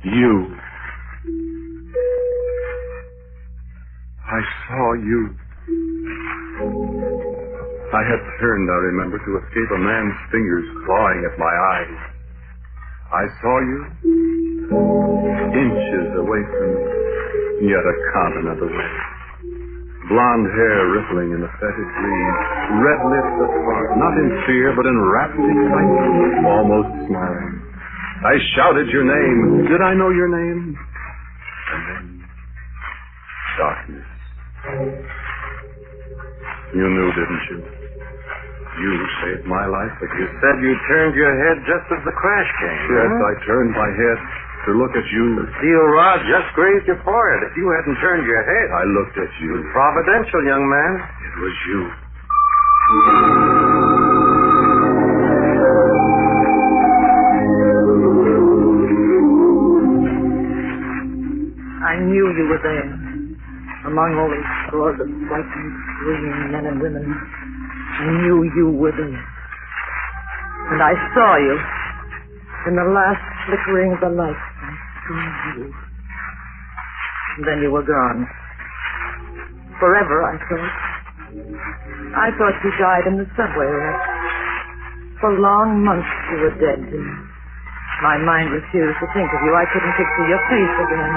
You. I saw you. I had turned, I remember, to escape a man's fingers clawing at my eyes. I saw you, inches away from me, yet a continent away. Blonde hair rippling in the fetid breeze, red lips apart, not in fear, but in rapt excitement, almost smiling. I shouted your name. Did I know your name? And then, darkness. You knew, didn't you? You saved my life, but you said you turned your head just as the crash came. Yes, I turned my head to look at you. The steel rod just grazed your forehead. If you hadn't turned your head... I looked at you. Providential, young man. It was you. I knew you were there, among all these scores of frightened, screaming men and women. I knew you were there. And I saw you. In the last flickering of the light, I saw you. And then you were gone. Forever, I thought. I thought you died in the subway wreck. For long months you were dead to me. My mind refused to think of you. I couldn't picture your face again.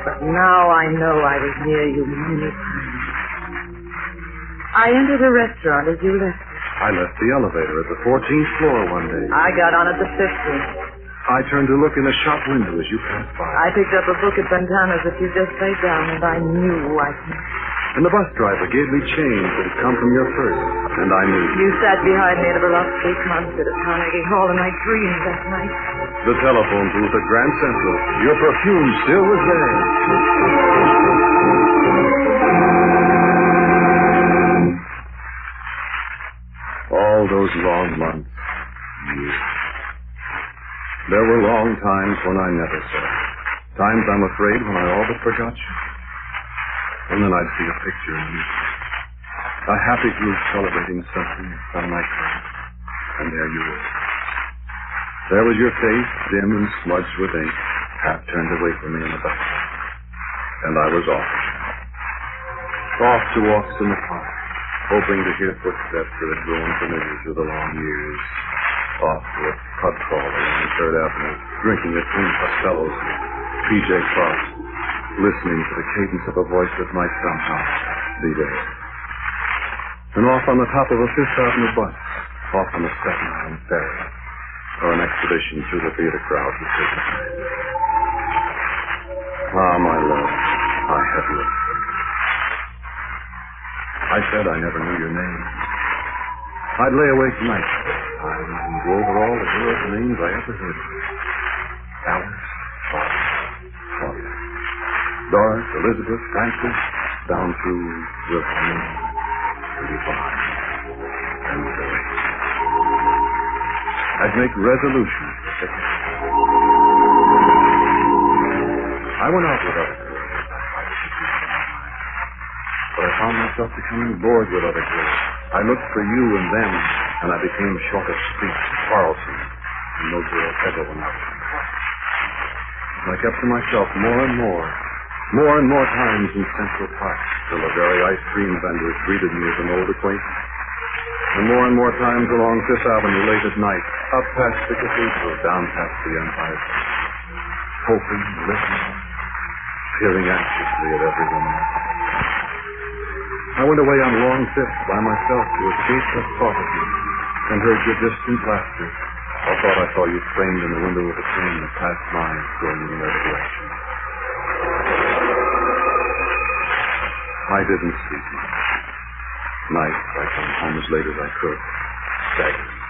But now I know I was near you many times. I entered a restaurant as you left. I left the elevator at the 14th floor one day. I got on at the 15th. I turned to look in the shop window as you passed by. I picked up a book at Bentana's that you just laid down, and I knew I could. And the bus driver gave me change that had come from your purse, and I knew. You sat behind me at a Velocity concert at Carnegie Hall, and I dreamed that night. The telephone booth at Grand Central. Your perfume still was there. All those long months, years. There were long times when I never saw. Times, I'm afraid, when I all but forgot you. And then I'd see a picture of you. A happy group celebrating something some night time. And there you were. There was your face, dim and smudged with ink, half turned away from me in the back. And I was off. Off to walks in the park, hoping to hear footsteps that had grown familiar through the long years. Off to a pub crawler on 3rd Avenue, drinking a tin Costello's, P.J. Cross, listening to the cadence of a voice that might somehow be there. And off on the top of a 5th Avenue bus, off on the Staten Island ferry, or an expedition through the theater crowd to take a time. Ah, my love, I have looked. I said I never knew your name. I'd lay awake nights and go over all the girls' names I ever heard of. Alice, Claudia, Doris, Elizabeth, Frances, down through Wilhelmina, Divine, and Zoe. I'd make resolutions to pick it. I went out with other girls. But I found myself becoming bored with other girls. I looked for you and them, and I became short of speech, quarrelsome, and no girl ever went out. I kept to myself more and more times in Central Park, till the very ice cream vendors greeted me as an old acquaintance. And more times along 5th Avenue late at night, up past the cathedral, down past the Empire State, hoping, listening, peering anxiously at every woman. I went away on long trips by myself to escape the thought of you, and heard your distant laughter. I thought I saw you framed in the window of a train that passed mine, going in the other direction. I didn't sleep much. Nights, I came home as late as I could, staggering.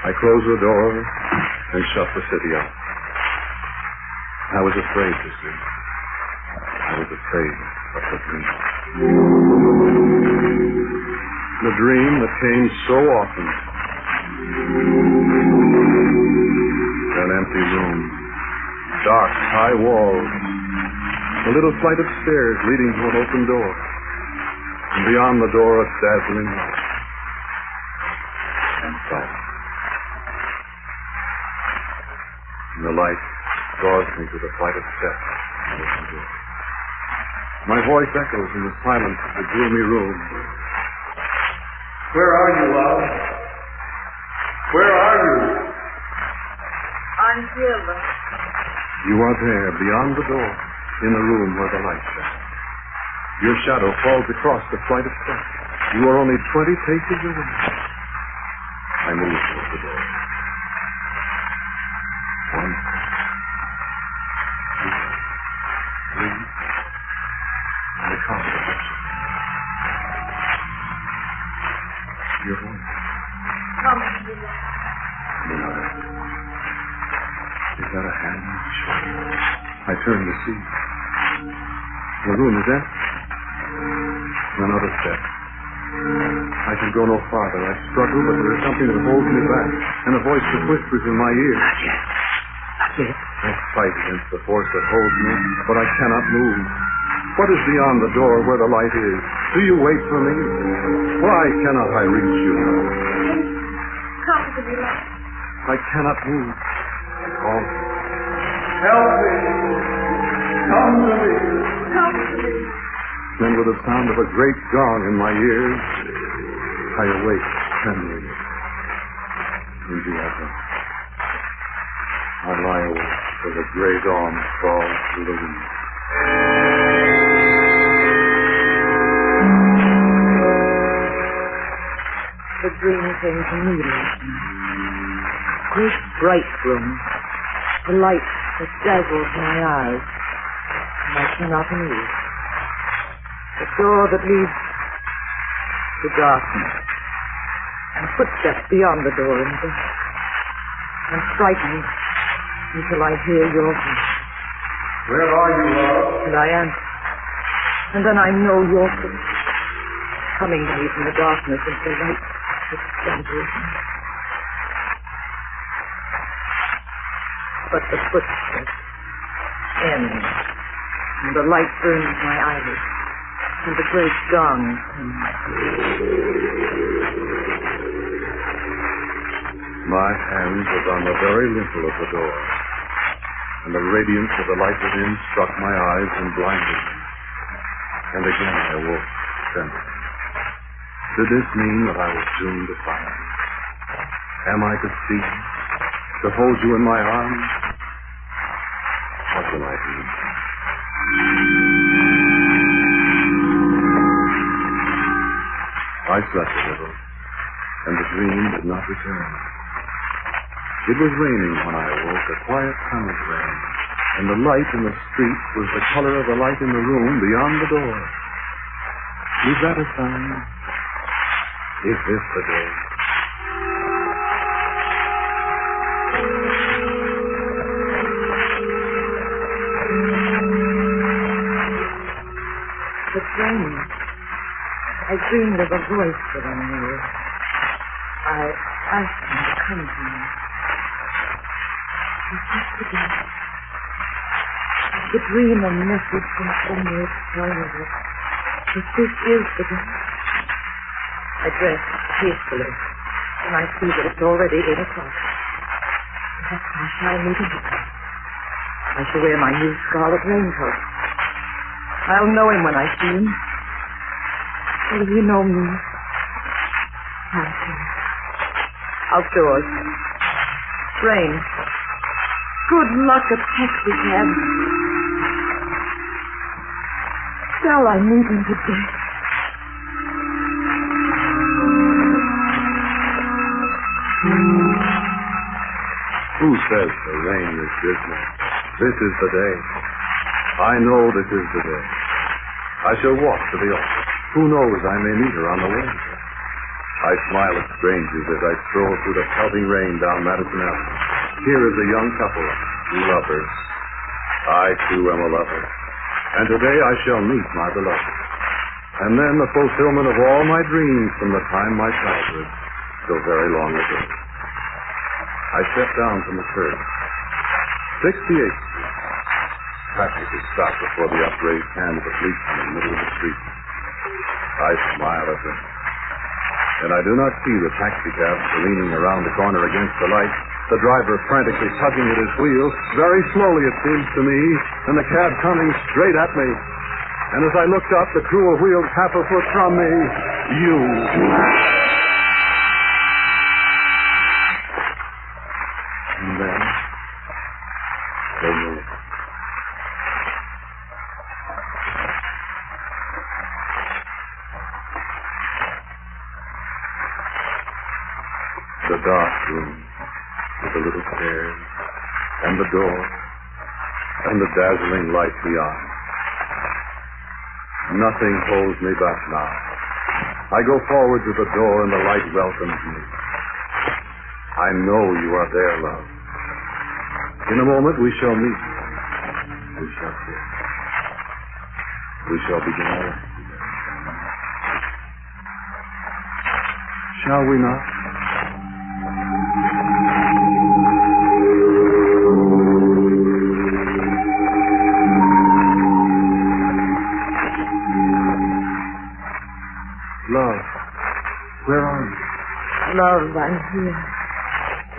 I closed the door and shut the city out. I was afraid to sleep. I was afraid of the dream. The dream that came so often. An empty room. Dark, high walls. A little flight of stairs leading to an open door. And beyond the door, a dazzling light. And silence. And the light draws me to the flight of steps and the open door. My voice echoes in the silence of the gloomy room. Where are you, love? Where are you? I'm here, love. You are there, beyond the door, in the room where the light shines. Your shadow falls across the flight of steps. You are only 20 paces away. I move toward the door. 1, 2, 3. And the carpet touches. Your voice. Come to me, love. Another. Is that a hand on my shoulder? I turn to see. The room is empty. Another step. I can go no farther. I struggle, but there is something that holds me back, and a voice that whispers in my ear. Not yet. Not yet. I fight against the force that holds me, but I cannot move. What is beyond the door where the light is? Do you wait for me? Why cannot I reach you? Come to me, love. I cannot move. I call. Help me! Come to me! Come to me. Then with the sound of a great gong in my ears, I awake trembling into heaven. I lie awake till the gray dawn crawls through the window. The dream came to me last night. Great bright room. The light that dazzles my eyes. And I cannot move. The door that leads to darkness. And footsteps beyond the door in the dark. I'm frightened until I hear your voice. Where are you, love? And I answer. And then I know your voice. Coming to me from the darkness into the light that dazzles me. But the footsteps end. And the light burns my eyelids. And the great gong comes. My hand was on the very lintel of the door, and the radiance of the light within struck my eyes and blinded me. And again I awoke, trembling. Did this mean that I was doomed to find you? Am I to see you? To hold you in my arms? What can I do? I slept a little, and the dream did not return. It was raining when I awoke, a quiet summer's rain, and the light in the street was the color of the light in the room beyond the door. Is that a sign? Is this the day? It's raining. I dreamed of a voice that I knew. I asked him to come to me. Is this the day? The dream a message from somewhere telling me that this is the day. I dress hastily, and I see that it's already 8 o'clock. Perhaps I shall meet him. I shall wear my new scarlet raincoat. I'll know him when I see him. Will he know me? I'll see. Outdoors. Rain. Good luck, a taxi cab. Shall I meet him today? Who says the rain is dismal? This is the day. I know this is the day. I shall walk to the office. Who knows, I may meet her on the way. I smile at strangers as I stroll through the pelting rain down Madison Avenue. Here is a young couple, lovers. I, too, am a lover. And today I shall meet my beloved. And then the fulfillment of all my dreams from the time my childhood, so very long ago. I step down from the curb. 68th Street. Traffic is stopped before the upraised hand of a policeman in the middle of the street. I smile at them. And I do not see the taxicab careening around the corner against the light, the driver frantically tugging at his wheels, very slowly it seems to me, and the cab coming straight at me. And as I looked up, the cruel wheels half a foot from me, you. And then, they moved. The dark room, with the little stairs, and the door, and the dazzling light beyond. Nothing holds me back now. I go forward to the door, and the light welcomes me. I know you are there, love. In a moment we shall meet. We shall kiss. We shall begin our life together. Shall we not? Love, where are you? Love, I'm here.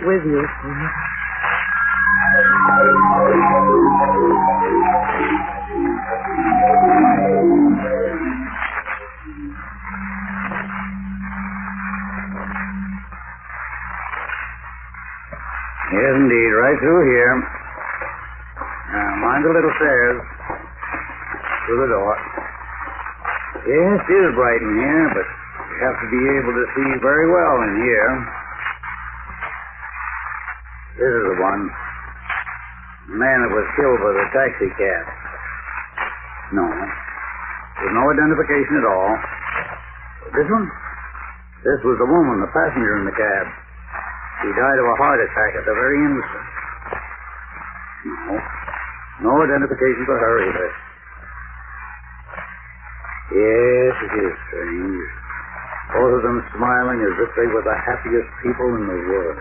With you, Cornelia. Yes, indeed, right through here. Now, mind the little stairs. Through the door. Yes, it is bright in here, but you have to be able to see very well in here. This is the one. The man that was killed by the taxi cab. No. There's no identification at all. This one? This was the woman, the passenger in the cab. She died of a heart attack at the very instant. No. No identification for her either. Yes, it is strange. Both of them smiling as if they were the happiest people in the world.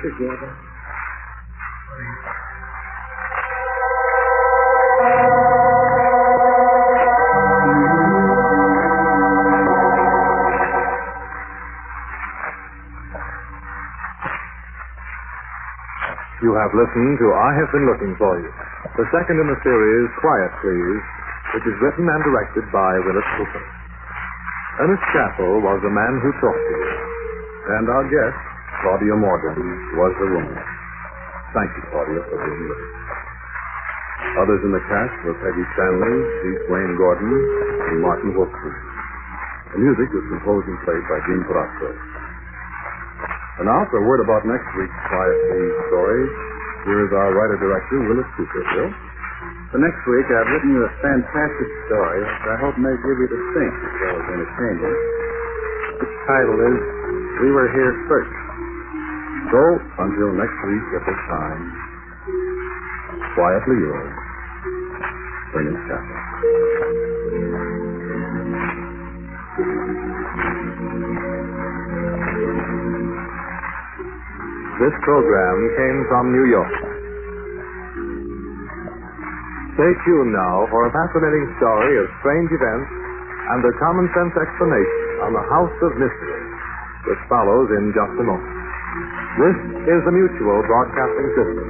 Together. You have listened to I Have Been Looking For You, the second in the series, Quiet Please, which is written and directed by Willis Cooper. Ernest Chappell was the man who talked to you, and our guest, Claudia Morgan, was the woman. Thank you, Claudia, for being with us. Others in the cast were Peggy Stanley, C. Wayne Gordon, and Martin Wolfson. The music was composed and played by Gene Palazzo. And now for a word about next week's Quiet Please story, here is our writer-director, Willis Cooper. Bill? For next week, I've written you a fantastic story that I hope may give you to think as well as entertainment. Its title is We Were Here First. So, until next week at this time, quietly yours, Ernest Chappell. This program came from New York. Stay tuned now for a fascinating story of strange events and a common-sense explanation on the House of Mystery, which follows in just a moment. This is the Mutual Broadcasting System.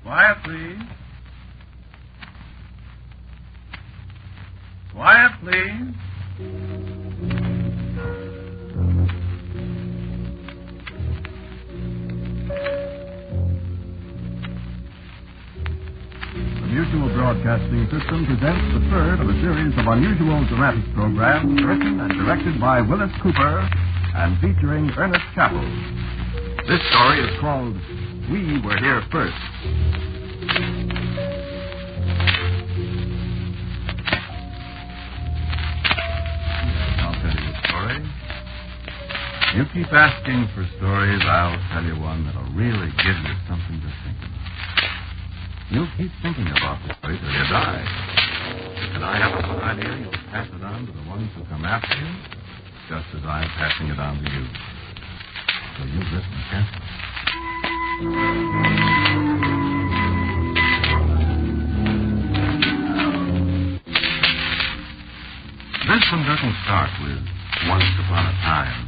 Quiet, please. Quiet, please. The Mutual Broadcasting System presents the third of a series of unusual dramatic programs written and directed by Willis Cooper and featuring Ernest Chappell. This story is called We Were Here First. I'll tell you a story. You keep asking for stories, I'll tell you one that'll really give you something to think about. You'll keep thinking about this story till you die. And I have a good idea you'll pass it on to the ones who come after you, just as I'm passing it on to you. So you listen carefully. This one doesn't start with once upon a time.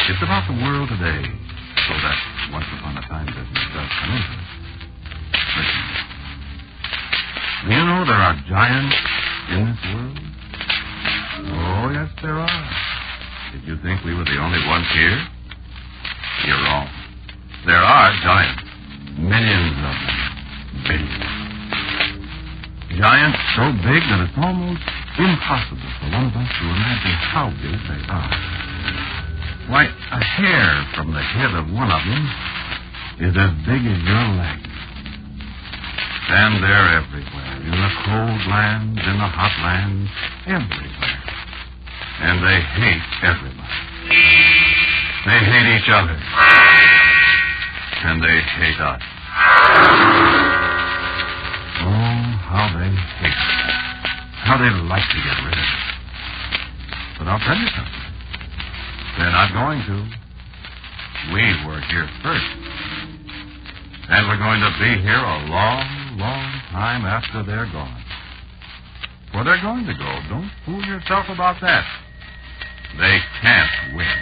It's about the world today, so that once upon a time business does come into it. Listen. Do you know there are giants in this world? Oh, yes, there are. Did you think we were the only ones here? You're wrong. There are giants. Millions of them. Billions. Giants so big that it's almost impossible for one of us to imagine how big they are. Why, a hair from the head of one of them is as big as your leg. And they're everywhere, in the cold lands, in the hot lands, everywhere. And they hate everybody. They hate each other. And they hate us. Oh, how they hate us. How they'd like to get rid of us. But I'll tell you something. They're not going to. We were here first. And we're going to be here a long, long time after they're gone. Where they're going to go, don't fool yourself about that. They can't win.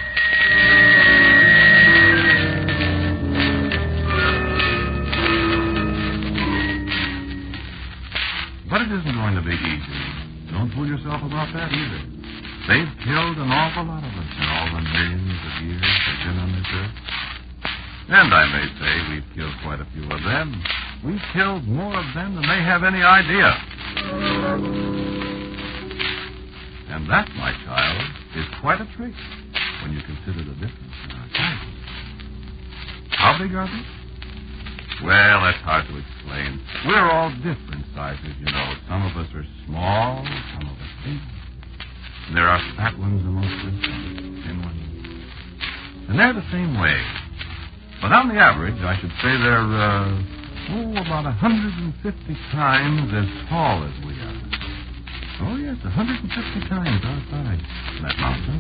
But it isn't going to be easy. Don't fool yourself about that either. They've killed an awful lot of us in all the millions of years they've been on this earth. And I may say we've killed quite a few of them. We've killed more of them than they have any idea. And that, my child, is quite a trick when you consider the difference in our sizes. How big are they? Well, that's hard to explain. We're all different sizes, you know. Some of us are small, some of us big. There are fat ones amongst us, thin ones. And they're the same way. But on the average, I should say they're, about 150 times as tall as we are. Oh, yes, 150 times our size. That mountain.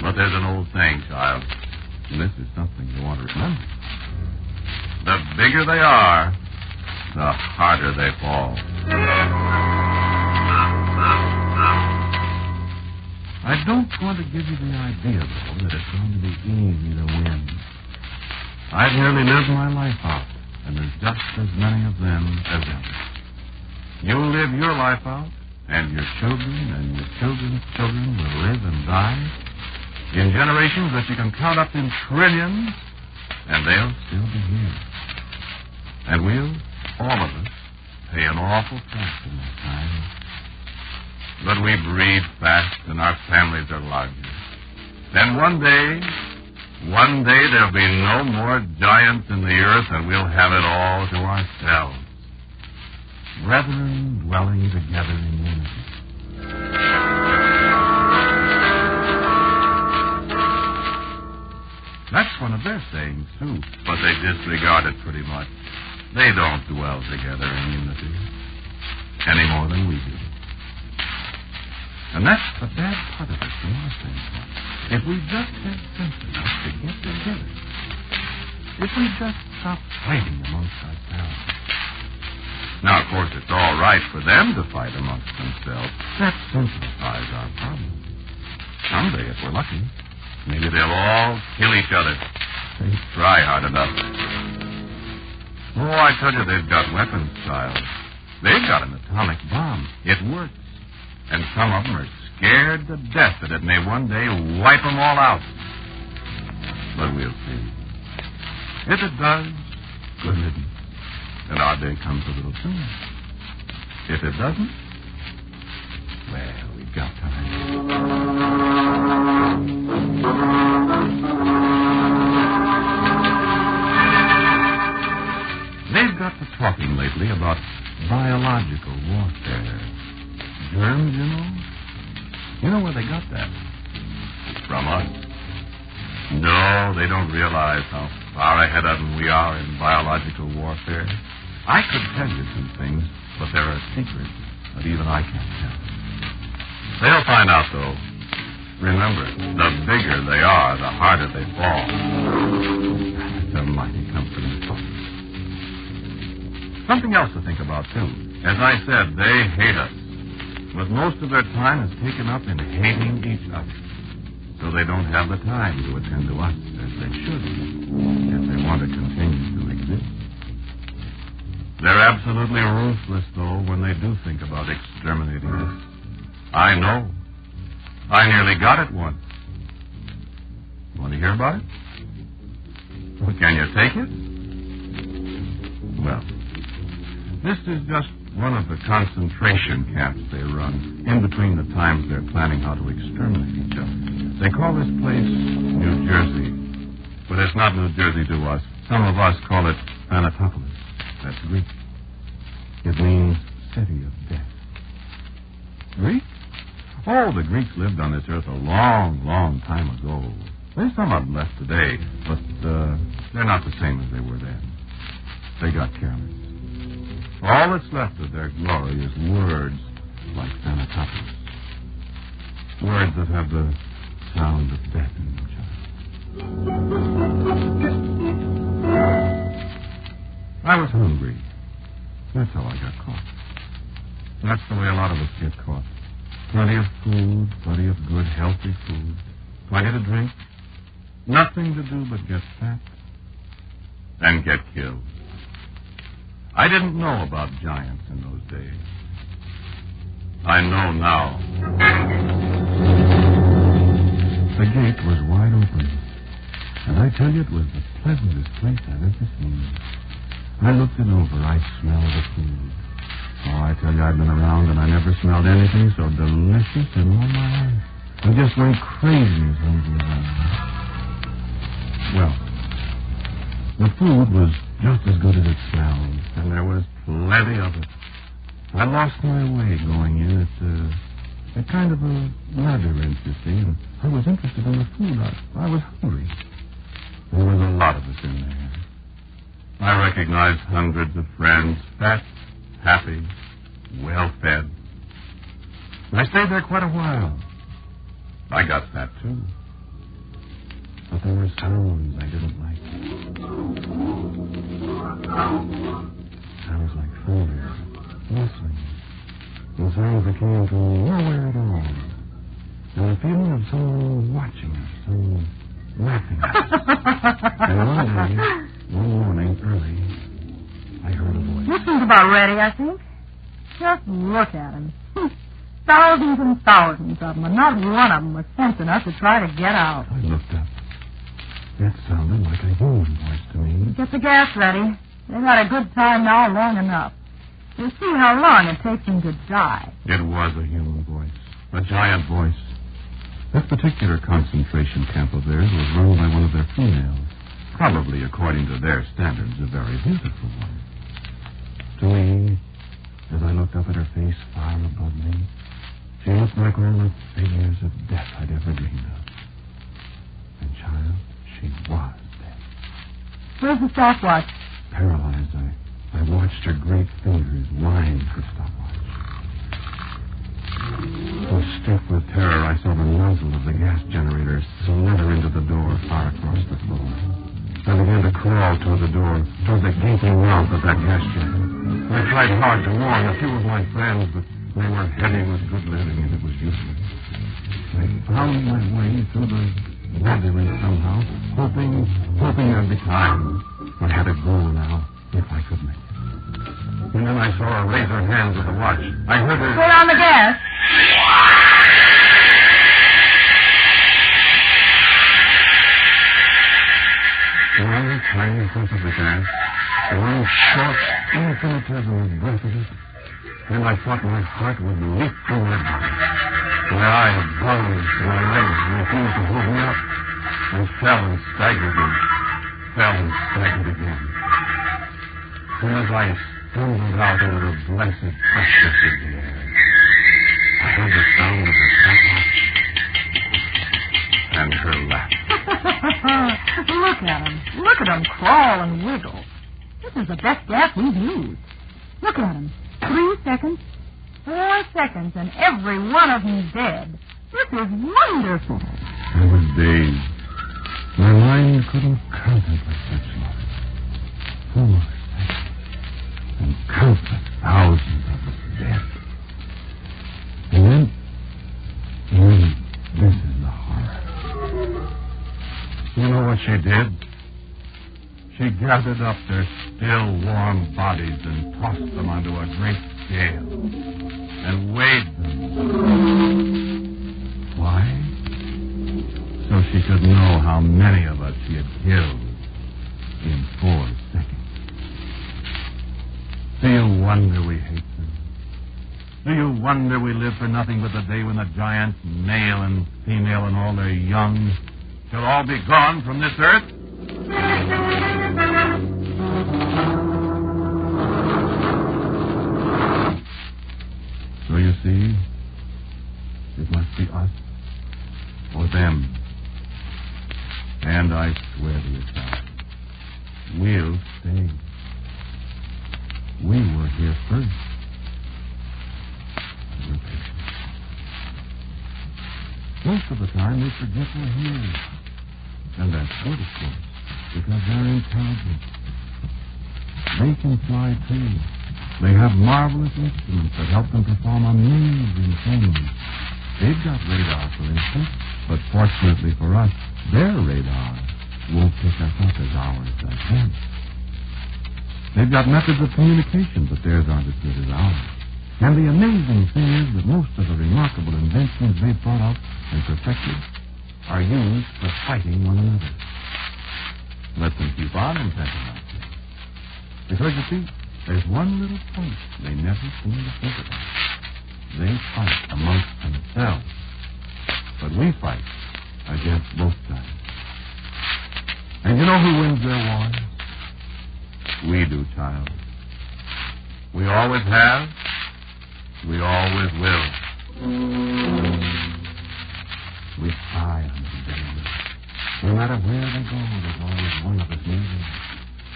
But there's an old saying, child, and this is something you want to remember. The bigger they are, the harder they fall. I don't want to give you the idea, though, that it's going to be easy to win. I've nearly lived my life out, and there's just as many of them as ever. You'll live your life out, and your children and your children's children will live and die in generations that you can count up in trillions, and they'll still be here. And we'll, all of us, pay an awful price in that time. But we breathe fast, and our families are larger. Then one day there'll be no more giants in the earth, and we'll have it all to ourselves. Brethren dwelling together in unity. That's one of their sayings, too, but they disregard it pretty much. They don't dwell together in unity any more than we do. And that's the bad part of it from our standpoint. If we just had sense enough to get together, if we just stopped fighting amongst ourselves. Now, of course, it's all right for them to fight amongst themselves. That simplifies our problem. Someday, if we're lucky, maybe they'll all kill each other. They try hard enough. Oh, I tell you, they've got weapons, child. They've got an atomic bomb. It works. And some of them are scared to death that it may one day wipe them all out. But we'll see. If it does, good riddance. And our day comes a little sooner. If it doesn't, well, we've got time. They've got to talking lately about biological warfare. Germs, you know? You know where they got that? From us. No, they don't realize how far ahead of them we are in biological warfare. I could tell you some things, but there are secrets that even I can't tell. They'll find out, though. Remember, the bigger they are, the harder they fall. It's a mighty comforting thought. Something else to think about, too. As I said, they hate us. But most of their time is taken up in hating each other. So they don't have the time to attend to us as they should if they want to continue to exist. They're absolutely ruthless, though, when they do think about exterminating us. I know. I nearly got it once. Want to hear about it? Well, can you take it? Well, this is just one of the concentration camps they run in between the times they're planning how to exterminate each other. They call this place New Jersey. But it's not New Jersey to us. Some of us call it Thanatopolis. That's Greek. It means city of death. Greek? Oh, the Greeks lived on this earth a long, long time ago. There's some of them left today, but they're not the same as they were then. They got careless. All that's left of their glory is words like Thanatopolis. Words that have the sound of death in them, child. I was hungry. That's how I got caught. That's the way a lot of us get caught. Plenty of food, plenty of good, healthy food. Plenty to drink. Nothing to do but get fat and get killed. I didn't know about giants in those days. I know now. The gate was wide open, and I tell you, it was the pleasantest place I've ever seen. I looked it over. I smelled the food. Oh, I tell you, I've been around, and I never smelled anything so delicious in all my life. I just went crazy as hungry as I was. Well, the food was just as good as it smelled, and there was plenty of it. I lost my way going in. It's a kind of a labyrinth, you see, and I was interested in the food. I was hungry. There was a lot of us in there. I recognized hundreds of friends, fat, happy, well-fed. I stayed there quite a while. I got fat, too. But there were sounds I didn't like. Sounds like thunder, whistling, and sounds that came from nowhere at all. And the feeling of someone watching us, someone laughing at us. And one morning, early, I heard a voice. This one's about ready, I think. Just look at him. Thousands and thousands of them, and not one of them was sense enough to try to get out. I looked up. It sounded like a human voice to me. Get the gas ready. They've had a good time now long enough. You'll see how long it takes them to die. It was a human voice. A giant voice. This particular concentration camp of theirs was run by one of their females. Probably, according to their standards, a very beautiful one. To me, as I looked up at her face far above me, she looked like all the figures of death I'd ever dreamed of. And, child, she was dead. Where's the stopwatch? Paralyzed, I watched her great fingers wind the stopwatch. So stiff with terror, I saw the nozzle of the gas generator slither into the door far across the floor. I began to crawl toward the door, toward the gaping mouth of that gas jet. I tried hard to warn a few of my friends, but they were heavy with good living, and it was useless. I found my way through the labyrinth somehow, hoping there'd be time. I had to go now, if I could make it. And then I saw her raise her hand to the watch. I heard her... Put on the gas. One tiny whiff of the gas, one short, infinitesimal breath of it, and I thought my heart would leap through my body. My eye had bulged, and my legs refused to hold me up. I fell and staggered again. And as I stumbled out into the blessed freshness of the air, I heard the sound of her papa and her laugh. Look at him crawl and wiggle. This is the best gas we've used. Look at him. 3 seconds, 4 seconds, and every one of them dead. This is wonderful. I was dazed. My mind couldn't contemplate such love. 4 seconds, and countless thousands of us dead. And then, this is the horror. You know what she did? She gathered up their still warm bodies and tossed them onto a great scale and weighed them. Why? So she could know how many of us she had killed in 4 seconds. Do you wonder we hate them? Do you wonder we live for nothing but the day when the giants, male and female and all their young, shall all be gone from this earth? So you see, it must be us or them. And I swear to you, Tom, we'll stay. We were here first. We're patient. Most of the time, we forget we're here. And that's good, of course, because they're intelligent. They can fly, too. They have marvelous instruments that help them perform amazing things. They've got radar, for instance, but fortunately for us, their radar won't pick us up as ours does them. They've got methods of communication, but theirs aren't as good as ours. And the amazing thing is that most of the remarkable inventions they've thought up and perfected are used for fighting one another. Let them keep on inventing like this. Because, you see, there's one little point they never seem to think about. They fight amongst themselves. But we fight against both sides. And you know who wins their wars? We do, child. We always have. We always will. We spy on them, baby. No matter where they go, there's always one of us near them.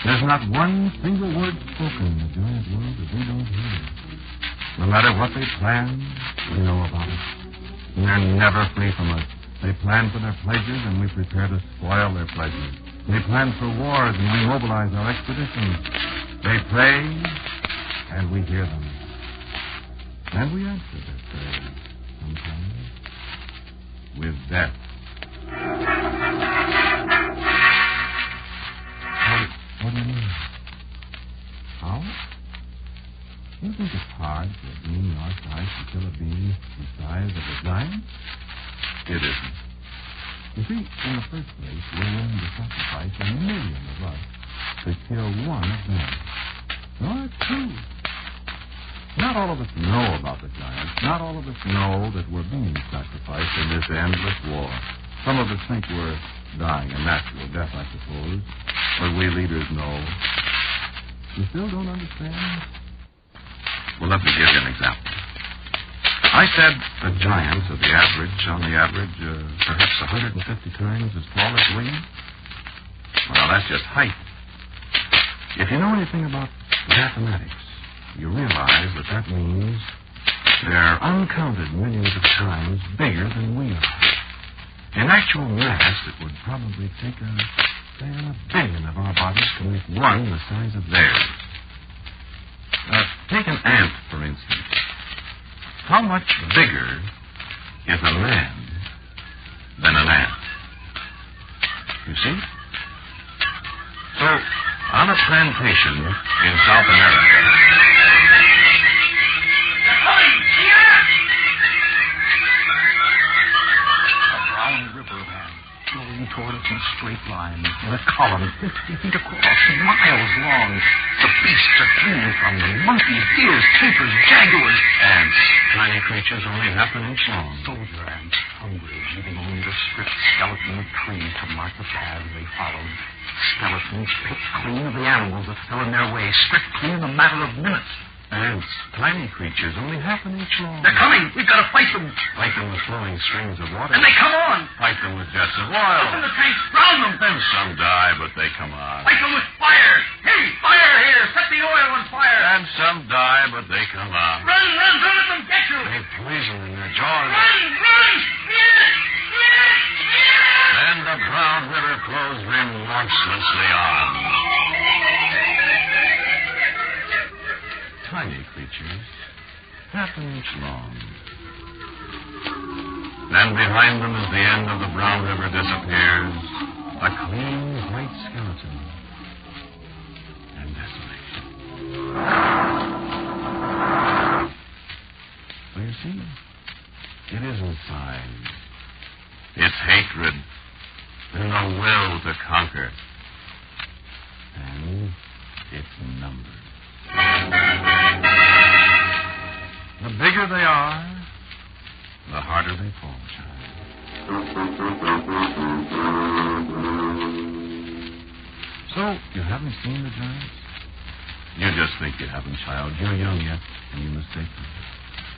There's not one single word spoken in the giant world that we don't hear. No matter what they plan, we know about it. And they're never free from us. They plan for their pleasures, and we prepare to spoil their pleasures. They plan for wars, and we mobilize our expeditions. They pray, and we hear them. And we answer their prayers sometimes with death. What do you mean? How? You think it's hard for a being our size to kill a being the size of a giant? It isn't. You see, in the first place, we're willing to sacrifice 1,000,000 of us to kill one of them. No, it's true. Not all of us know about the giants. Not all of us know that we're being sacrificed in this endless war. Some of us think we're dying a natural death, I suppose. But we leaders know. You still don't understand? Well, let me give you an example. I said the giants are on the average, perhaps 150 times as tall as we. Well, that's just height. If you know anything about mathematics, you realize that means they're uncounted millions of times bigger than we are. In actual mass, it would probably take a billion of our bodies to make one the size of theirs. Take an ant, for instance. How much bigger is a man than an ant? You see? So, on a plantation in South America... toward us in a straight line, in a column 50 feet across, miles long. The beasts are fleeing from them. Monkeys, deers, tapirs, jaguars. Ants. Tiny creatures only half an inch long. Soldier ants, hungry, leaving only the stripped skeleton of trees to mark the paths they followed. Skeletons picked clean of the animals that fell in their way, stripped clean in a matter of minutes. Ants. Tiny creatures only half an inch long. They're coming. We've got to fight them. Fight them with flowing strings of water. And they come on. Fight them with jets of oil. Open the tanks. Drown them. Then some die, but they come on. Fight them with fire. Hey, fire here. Set the oil on fire. And some die, but they come on. Run, run. Don't let them get you. They poison in their jaws. Run. Then the brown river flows remorselessly on. Tiny creatures, half an inch long. Then behind them, as the end of the brown river disappears, a clean white skeleton and desolation. So you see, it isn't size. It's hatred and the will to conquer. And it's numbers. The bigger they are, the harder they fall, child. So, you haven't seen the giants? You just think you haven't, child. You're young yet, and you mistake them.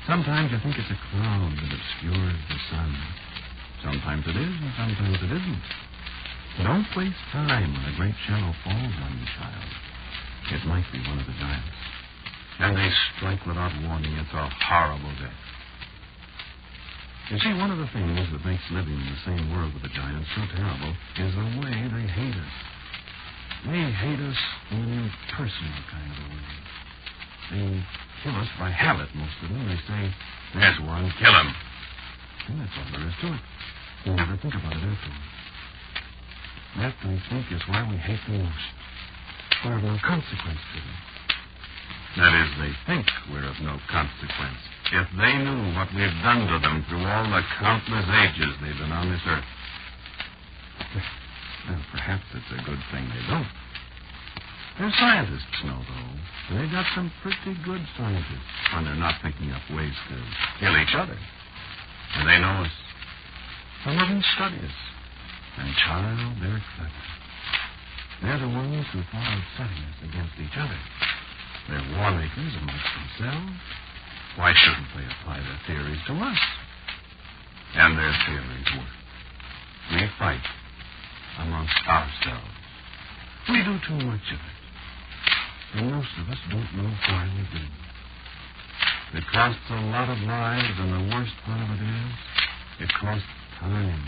Sometimes you think it's a cloud that obscures the sun. Sometimes it is, and sometimes it isn't. Don't waste time when a great shadow falls on you, child. It might be one of the giants. And they strike without warning. It's a horrible death. You see, one of the things that makes living in the same world with the giants so terrible is the way they hate us. They hate us in an impersonal kind of a way. They kill us by habit, most of them. They say, "There's one, kill him." And that's all there is to it. You never think about it afterwards. That, we think, is why we hate them most. We're of no consequence to them. That is, they think we're of no consequence. If they knew what we've done to them through all the countless ages they've been on this earth. Well, perhaps it's a good thing they don't. Their scientists know, though. And they've got some pretty good scientists when they're not thinking up ways to kill each other. And they know us. Some of them study us. And, child, they're clever. They're the ones who thought of setting us against each other. They're war makers amongst themselves. Why shouldn't they apply their theories to us? And their theories work. We fight amongst ourselves. We do too much of it. And most of us don't know why we do. It costs a lot of lives, and the worst part of it is, it costs time.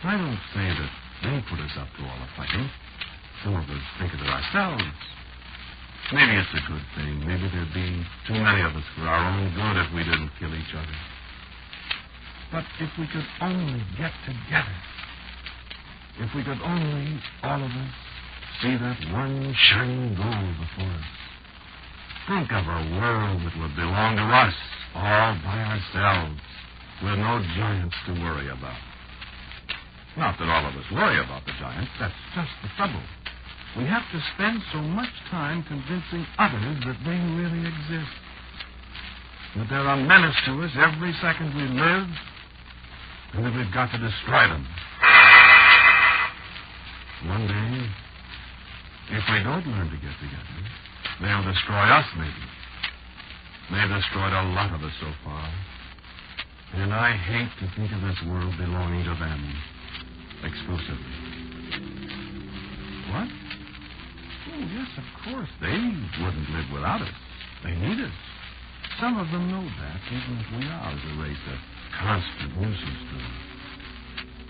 I don't say that they put us up to all the fighting. Some of us think of it ourselves. Maybe it's a good thing. Maybe there'd be too many of us for our own good if we didn't kill each other. But if we could only get together, if we could only, all of us, see that one shining goal before us, think of a world that would belong to us, all by ourselves, with no giants to worry about. Not that all of us worry about the giants. That's just the trouble. We have to spend so much time convincing others that they really exist. That they're a menace to us every second we live, and that we've got to destroy them. One day, if we don't learn to get together, they'll destroy us, maybe. They've destroyed a lot of us so far. And I hate to think of this world belonging to them exclusively. What? Oh, yes, of course. They wouldn't live without us. They need us. Some of them know that, even if we are, as a race, a constant nuisance to them.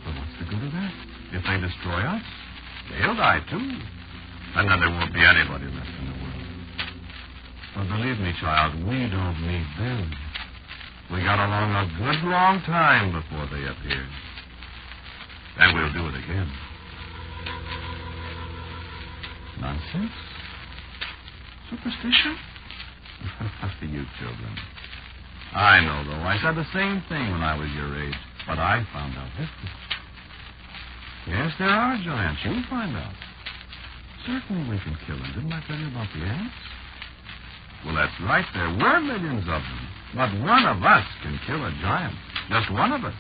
But what's the good of that? If they destroy us, they'll die, too. And then there won't be anybody left in the world. But believe me, child, we don't need them. We got along a good long time before they appeared. And we'll do it again. Nonsense? Superstition? You children. I know, though. I said the same thing when I was your age. But I found out this. Yes, there are giants. You'll find out. Certainly we can kill them. Didn't I tell you about the ants? Well, that's right. There were millions of them. But one of us can kill a giant. Just one of us.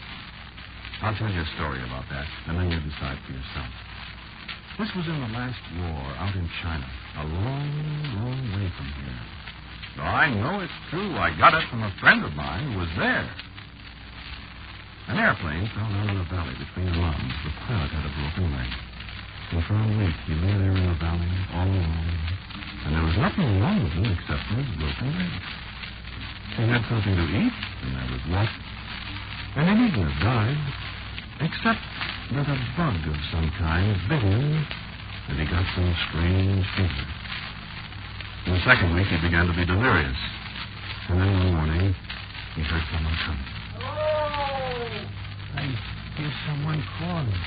I'll tell you a story about that, and then you decide for yourself. This was in the last war out in China, a long, long way from here. So I know it's true. I got it from a friend of mine who was there. An airplane fell down in a valley between the mountains. The pilot had a broken leg. And for a week, he lay there in the valley all alone. And there was nothing wrong with him except for his broken leg. He had something to eat, and there was water. And he needn't have died, except that a bug of some kind bit him, and he got some strange fever. In the second week, he began to be delirious. And then one morning, he heard someone coming. Hello! I hear someone calling.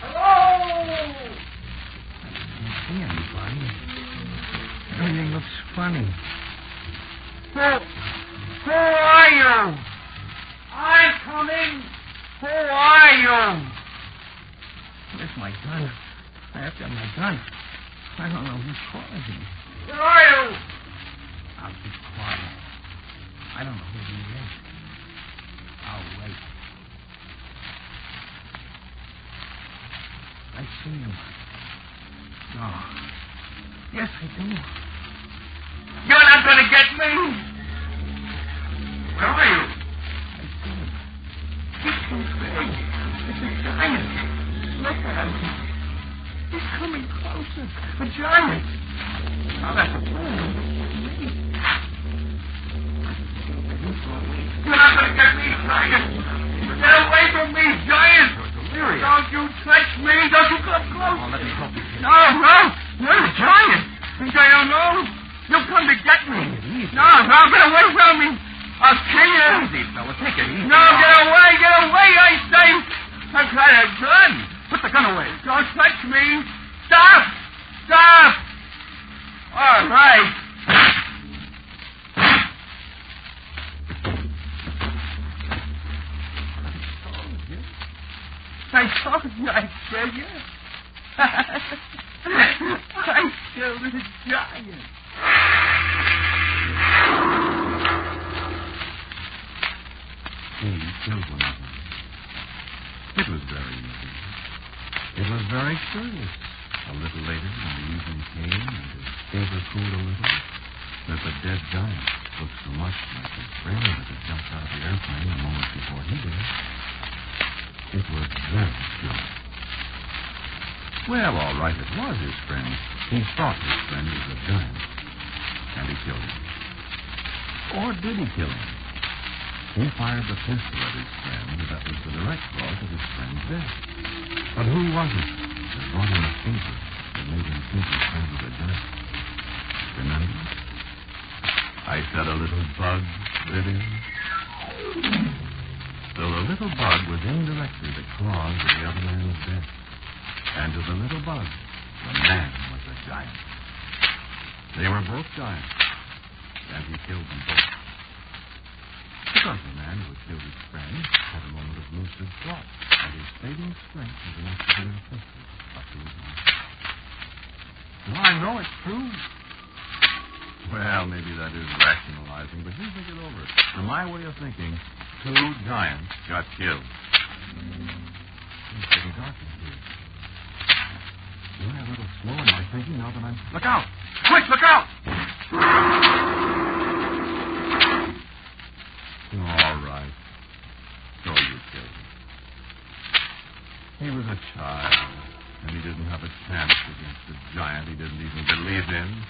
Hello! I don't see anybody. Everything looks funny. Who are you? I'm coming. Who are you? Where's my gun? I have to have my gun. I don't know who's calling me. Who are you? I'll be quiet. I don't know who he is. I'll wait. I see him. No. Yes, I do. You're not going to get me. Where are you? I see him. He's too big. It's a giant. Look at him. He's coming closer. A giant. Now that's a fool. You're not going to get me, giant. Get away from me, giant. Don't you touch me. Don't you come close. Oh, let me help you. No. You're a giant. Think I don't know? You'll come to get me. No, get away from me. I'll kill you. Easy, fella. Take it easy. No, get away, I say. I've got a gun. Put the gun away. Don't touch me. Stop. All right. I told you I'd kill you. I killed a giant. He killed one of them. It was very easy. It was very curious. A little later, when the evening came and his fever cooled a little, that the dead giant looked so much like his friend that had jumped out of the airplane a moment before he did. It was very curious. Well, all right, it was his friend. He thought his friend was a giant, and he killed him. Or did he kill him? He fired the pistol at his friend that was the direct cause of his friend's death. But who was it that brought him a fever that made him think his friend was a giant? Remember? I said a little bug bit him. So the little bug was indirectly the cause of the other man's death. And to the little bug, the man was a giant. They were both giants, and he killed them both. Because the man who had killed his friend had a moment of lucid thought, and his fading strength was enough to get him twisted up to his heart. Well, I know it's true. Well, maybe that is rationalizing, but you think it over. From my way of thinking, 2 giants got killed. It's getting dark in here. Am I a little slow in my thinking now that I'm... Look out! Quick, look out! All right. So you killed him. He was a child, and he didn't have a chance against a giant he didn't even believe in.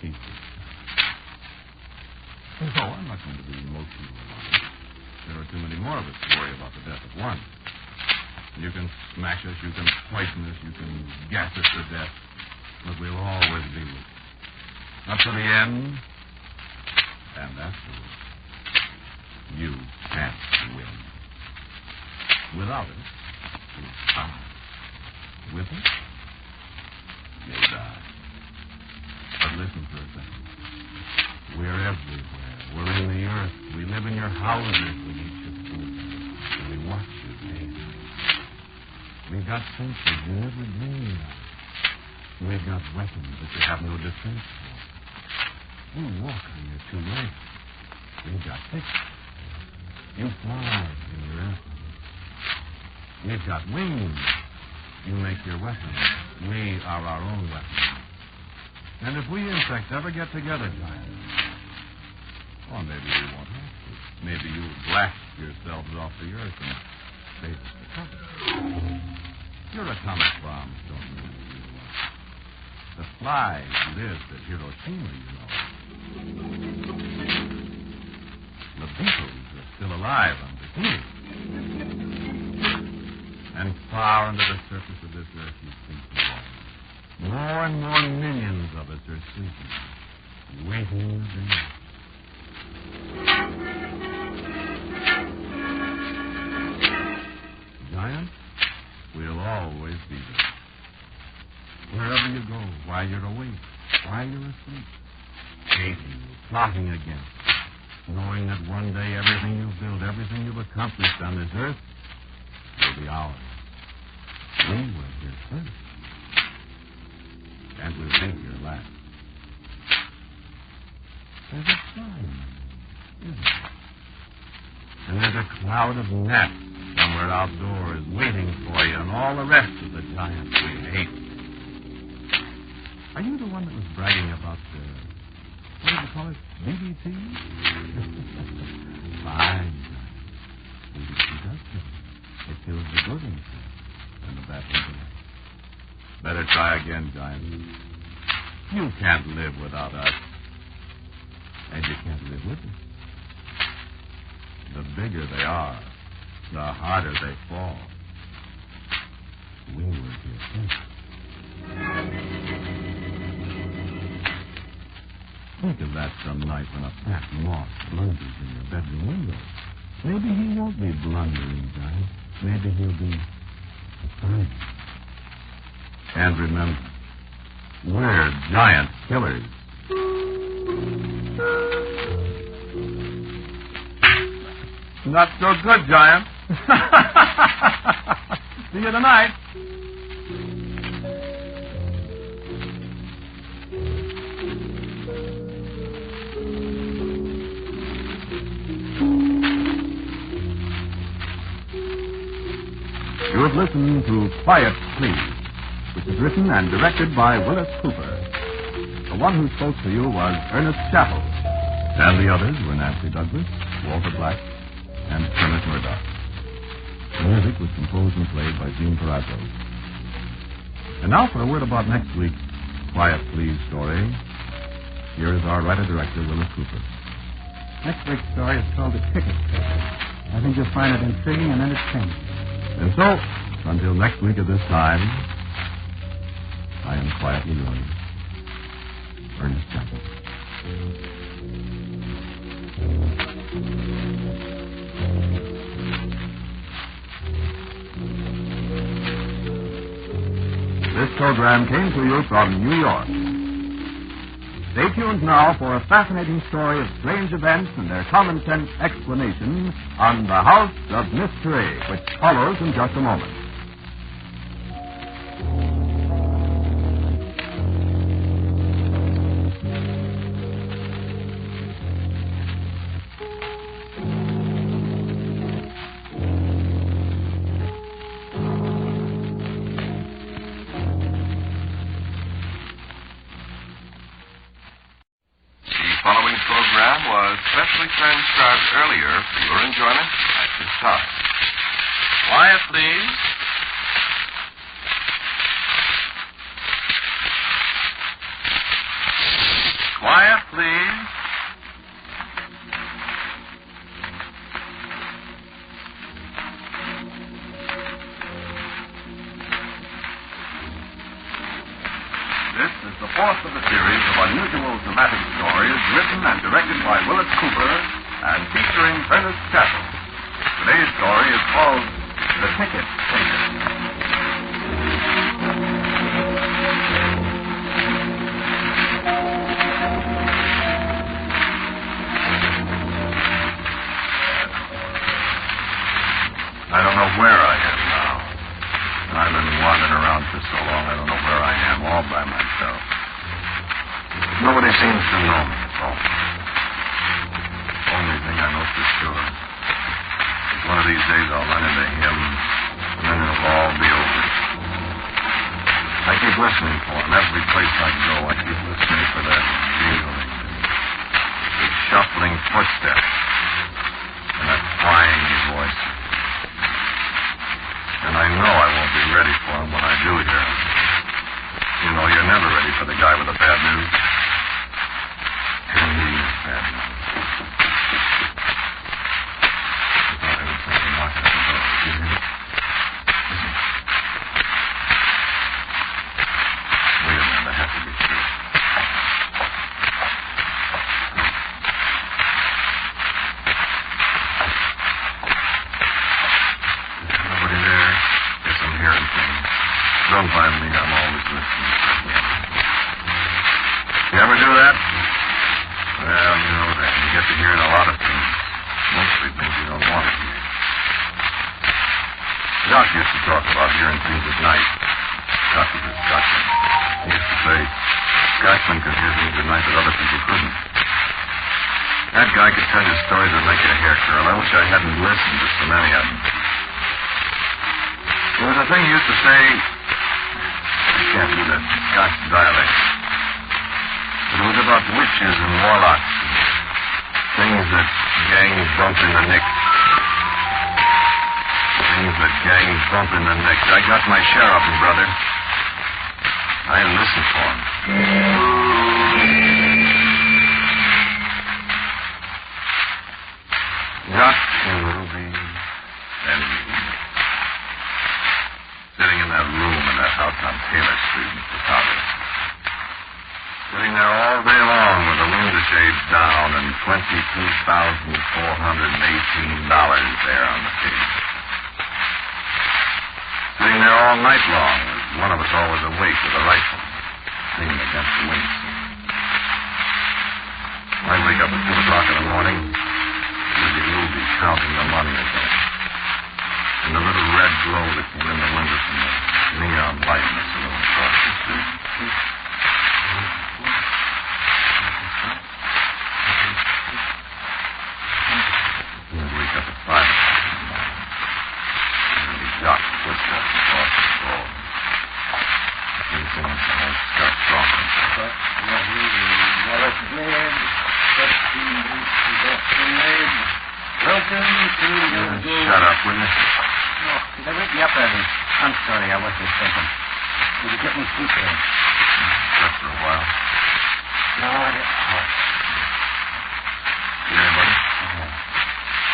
He did. No, I'm not going to be emotional about it. There are too many more of us to worry about the death of one. You can smash us, you can poison us, you can gas us to death, but we'll always be with you. Up to the end, and afterwards, you can't win. Without it, you'll die. With it, you'll die. But listen for a second. We're everywhere. We're in the earth. We live in your houses. We eat your food. And we watch you day and night. got senses you never dreamed of. We've got weapons that you have no defense for. You walk on your two legs. We've got picks. You fly in your airplane. We've got wings. You make your weapons. We are our own weapons. And if we insects ever get together, Giant, or maybe you won't have to. Maybe you'll blast yourselves off the earth and save us the trouble. Your atomic bombs don't mean you know. The flies lived at Hiroshima, you know. The beetles are still alive under here. And far under the surface of this earth you think you are. More and more millions of us are sleeping, waiting to die. Giant, we'll always be there. Wherever you go, while you're awake, while you're asleep, chasing you, plotting against you, knowing that one day everything you build, everything you've accomplished on this earth will be ours. We were here first, and we'll be here last. There's a sign, isn't there? And there's a cloud of gnats somewhere outdoors waiting for you and all the rest of the giants we hate. Are you the one that was bragging about the, what did you call it, DDT? Fine, giant. DDT does kill. It kills the good insects and the bad ones. Better try again, giant. You can't live without us. And you can't live with us. The bigger they are, the harder they fall. We were here first. Think of that some night when a fat moth blunders in your bedroom window. Maybe he won't be blundering, Giant. Maybe he'll be fine. And remember, we're giant killers. Not so good, Giant. See you tonight. You have listened to Quiet Please, which is written and directed by Willis Cooper. The one who spoke to you was Ernest Chappell, and the others were Nancy Douglas, Walter Black, and Kermit Murdoch. The music was composed and played by Gene Perazzo. And now for a word about next week's Quiet Please story. Here is our writer-director, Willis Cooper. Next week's story is called The Ticket Taker. I think you'll find it intriguing and entertaining. And so, until next week at this time, I am quietly yours, Ernest Chappell. This program came to you from New York. Stay tuned now for a fascinating story of strange events and their common sense explanation on The House of Mystery, which follows in just a moment. Transcribed earlier for your enjoyment at this time. Quiet, please. Quiet, please. This is the fourth of a series of unusual dramatic stories written and directed by Willis Cooper and featuring Ernest Chappell. Today's story is called The Ticket Taker. I don't know where I am now. I'm in I'm all by myself. Nobody seems to know me at all. Only thing I know for sure is one of these days I'll run into him, and then it'll all be over. I keep listening for him. Every place I go, I keep listening for that jingling, the shuffling footsteps, and that crying voice. And I know I won't be ready for him when I do hear him. You know, you're never ready for the guy with the bad news. And he is bad news. I thought I would take a knock at the door. Did you hear it? Listen. Wait a minute, I have to be sure. There's nobody there. Guess I'm hearing things. Don't mind me, I'm always listening. You ever do that? Well, you know that. You get to hearing a lot of things. Mostly things you don't want to hear. Doc used to talk about hearing things at night. Doc was a Scotchman. He used to say Scotchmen could hear things at night that other people couldn't. That guy could tell you stories that make your hair curl. I wish I hadn't listened to so many of them. There was a thing he used to say. I can't do that Scotch dialect. But it was about witches and warlocks. Things that gangs bump in the nick. Things that gangs bump in the nick. I got my share of them, brother. I listened for them. Doc and Ruby and sitting in that room in that house on Taylor Street in Chicago. Sitting there all day long with the window shades down and $22,418 there on the table. Sitting there all night long with one of us always awake with a rifle, leaning against the window. I wake up at 2 o'clock in the morning, with Ruby counting the money again. And the little red glow that came in the window from the neon light in the saloon across the street. He'd wake up at 5 o'clock in the morning. And he'd Doc footsteps across the floor. Things in his house start talking. Shut up, will you? Oh, they wake me up early. I'm sorry, I wasn't thinking. Did you get me sleep there? Just for a while. No, that's hot. See anybody?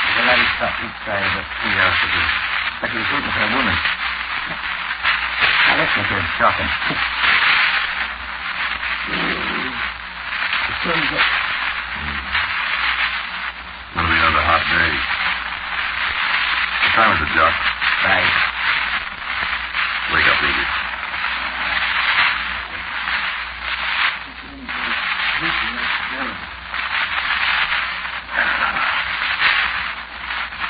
There's a lady stopped each side of the 3 hours ago. But he was waiting for a woman. Now listen to him talking. The sun's up. Gonna be another hot day. What time is it, Jock? 5. Wake up, Ruby.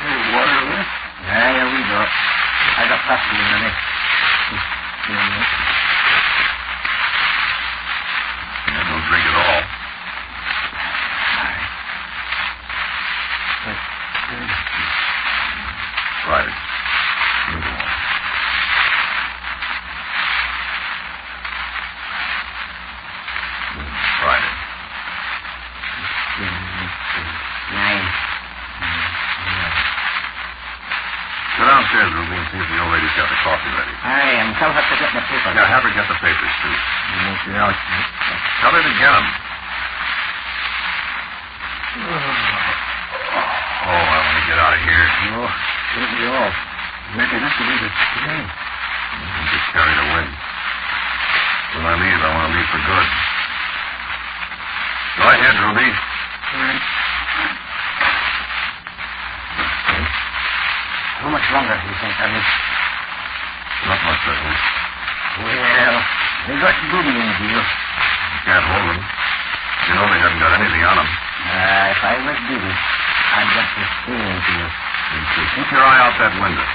Hey, water left? Yeah, here we go. I got coffee in the neck. Yeah, don't drink at all. Friday. Friday. 9. Go downstairs, Ruby, and see if the old lady's got the coffee ready. I am. Tell her to get the paper. Yeah, have her get the papers, too. Tell her to get them. Oh, I want to get out of here. Oh, it'll be off. Maybe not to leave it today. I'm just carried away. When I leave, I want to leave for good. Go ahead, Ruby. All right. How much longer do you think I live? Not much, I hope. Well, they got Ruby in the deal. You can't hold them. You know they haven't got anything on them. If I was Diddy, I'd get the steering deal. Keep your eye out that window.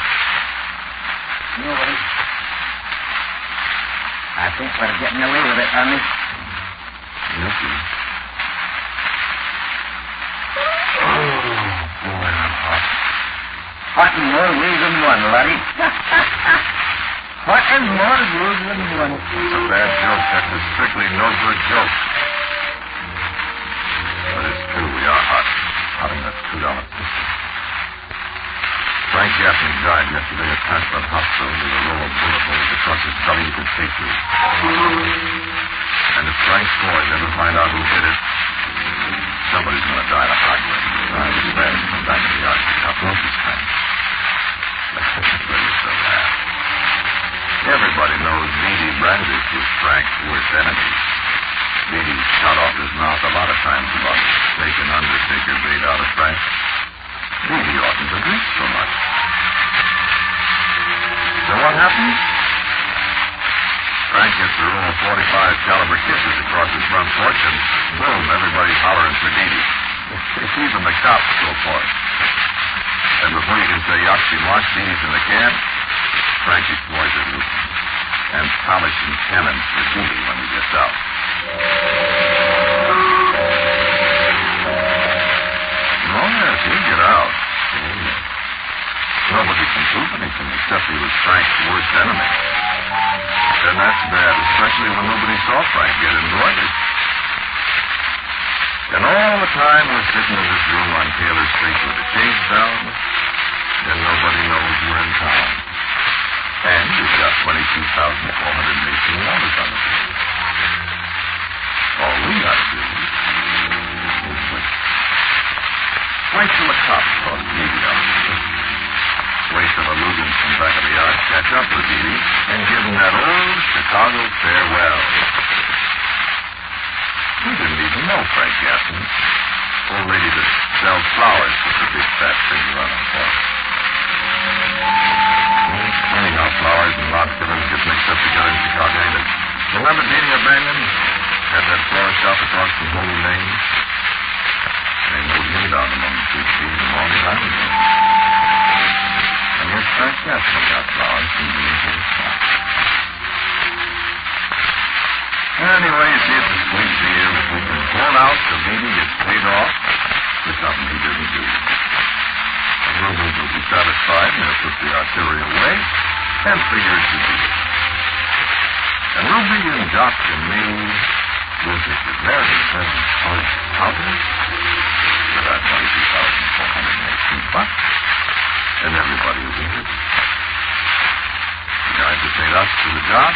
No worries. I think we're getting away with it, aren't we? Okay. Oh, boy, I'm hot. Hot in more ways than one, laddie. Hot in more ways than one. It's a bad joke. That's a strictly no good joke. But it's true. We are hot. Hot in that $2 pistol. Frank Gaffney died yesterday at Transplant Hospital with a row of bullet holes across his belly you could see through. And if Frank's boys ever find out who did it, somebody's going to die the hard way. I was glad to come back to the yard. Now, don't you, Frank? Ready to laugh. Everybody knows Dee Brandish was Frank's worst enemy. Dee shot off his mouth a lot of times about taking undertaker bait out of Frank. Dee oughtn't to drink so much. So what happened? Frank gets a row of 45 caliber kisses across his front porch, and boom, everybody's hollering for Dee. Even the cops go for it. And before you can say yuck, she marched Dee's in the cab. Frankie's boys are loose and polishing cannons for Dee when he gets out. Oh, yes, he'll get out. Nobody can prove anything except he was Frank's worst enemy. And that's bad, especially when nobody saw Frank get embroidered. And all the time we're sitting in this room on Taylor Street with the shades down, and nobody knows we're in town. And we've got $22,418 on the table. All we gotta do is wait. Wait till the cops call Dee out. Wait till the Lugans from back of the yard catch up with Dee and give him that old Chicago farewell. We didn't even know Frank Gaffney. Old lady that sells flowers with the big fat finger on her fork. Anyhow, flowers and lot fillers get mixed up together in Chicago, ain't it? Remember Dee O'Banion? Had that flower shop across from Holy Lane? They moved me down among the two trees a long time ago. And yes, Frank Gaffney got flowers from Dee's old shop. Anyway, you see, it's a sweet deal. If we can pull out till Dee gets paid off for something he didn't do. The Rubens will be satisfied, and they'll put the artillery away and figure it's a deal. And Ruby and Doc and me will just declare themselves confident for that $22,418, and everybody will be good. The guys who paid us for the job,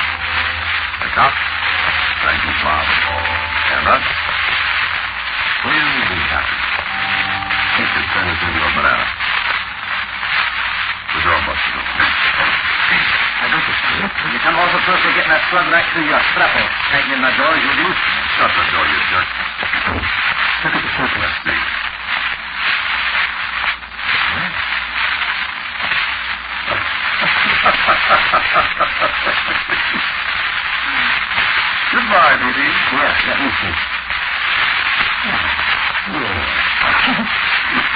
the cops, thank you, Bob. And us, we'll be happy. He could turn us into a banana. The door must go. I don't see. You come awful close to getting that slug right through your strapper. Hanging in my door, you do. Shut the door, you jerk. Look at the circle. Let's see. Goodbye, baby. Yes, let me see.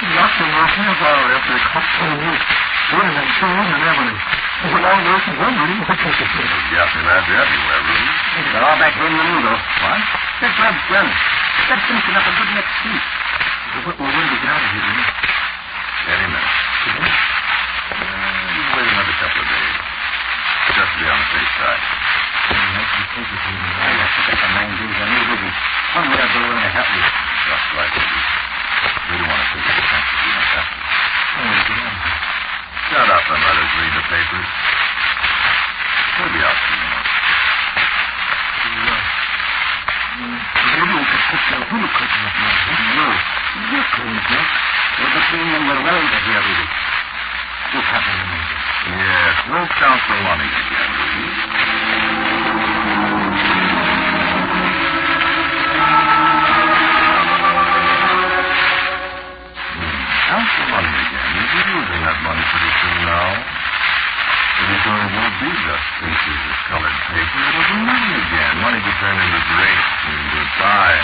Lots of more hands are after the cops told me. One and so on and everything. There's a long list of one reading the pictures. Gaffney lads everywhere, Ruby. They're all back here in the noodle. What? That blood's done. That's finishing up a good next week. What will we get out of here, Ruby? Any minute. You wait another couple of days. Just to be on the safe side. I took up for 9 days. I knew Ruby. One way I'll be willing to help you. Just right, Ruby. We don't want to take any chances we don't have to. Shut up and let us read the papers. We'll be out soon enough. Maybe we could put some hula cooking up now. No. You're cool, Jack. We're between them. We're well over here, Ruby. Just have a minute. Yes, we'll count the money again, Ruby. Count the money again. You'll be using that money pretty soon now. Pretty soon it won't be just pieces of colored paper. It'll be money again. Money to turn into grapes and goodbye.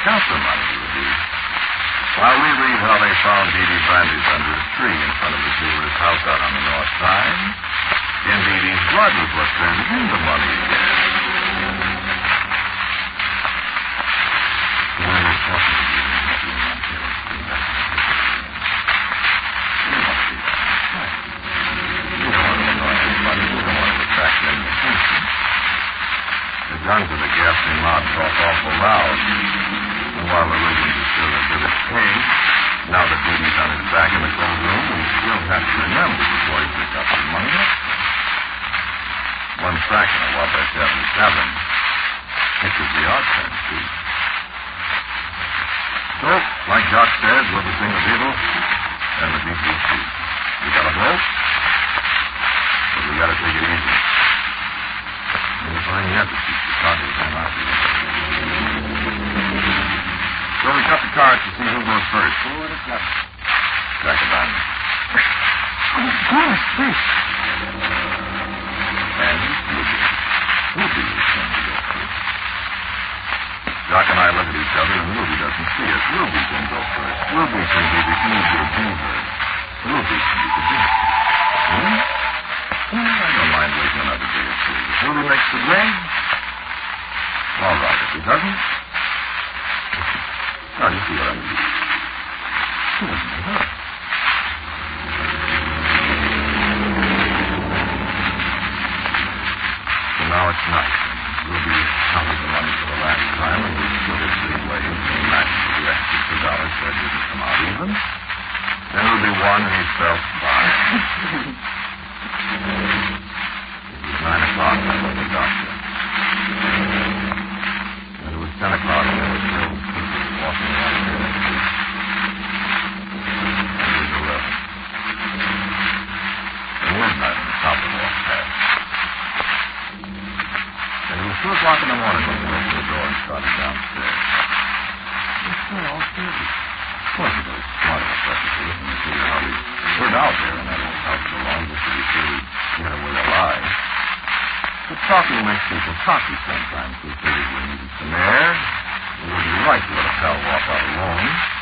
Count the money, Ruby. While we read how they found Dee Brandish under a tree in front of the jeweler's house out on the north side, and Dee's blood was what turned into money again. guns of the gasping mob talk awful loud. And while the Ruben is still a bit of pain, now that Ruben's on his back in the cold room, he still has to remember before he picks up some money. One fraction of what they're 77. It could be our turn, too. So, like Doc said, we'll be seeing the people and the people will see. We got a vote, but we got to take it easy. We'll find the empty seats to Congress and out here. So we cut the cards to see who goes first. Who would have cut? Jack and Diamond. Oh, gosh, please. And Ruby is going to go first. Doc and I look at each other, and Ruby doesn't see us. Ruby can go first. Ruby can be the Gingerbread. Ruby can be the Gingerbread. I don't mind waiting another day or two. If Ruby makes the grade, all right. If he doesn't, now you see what I mean. He doesn't make up. So now it's night. Ruby counted the money for the last time, and we split it 3 ways and matched the extra $2 so it didn't come out even. Then Ruby won, and he felt fine. It was 9 o'clock when I went to the doctor. And it was 10 o'clock when there were still people walking around here next week. And it was 11. And midnight on top of all past. And it was 2 o'clock in the morning when we opened the door and started downstairs. It's still all dirty. Wasn't very smart of us to listen to see how we stood out there in that old house so long just to be sure we'd get away alive. But talking makes people talky sometimes. We figured we needed some air. It wouldn't be right to let a pal walk out alone.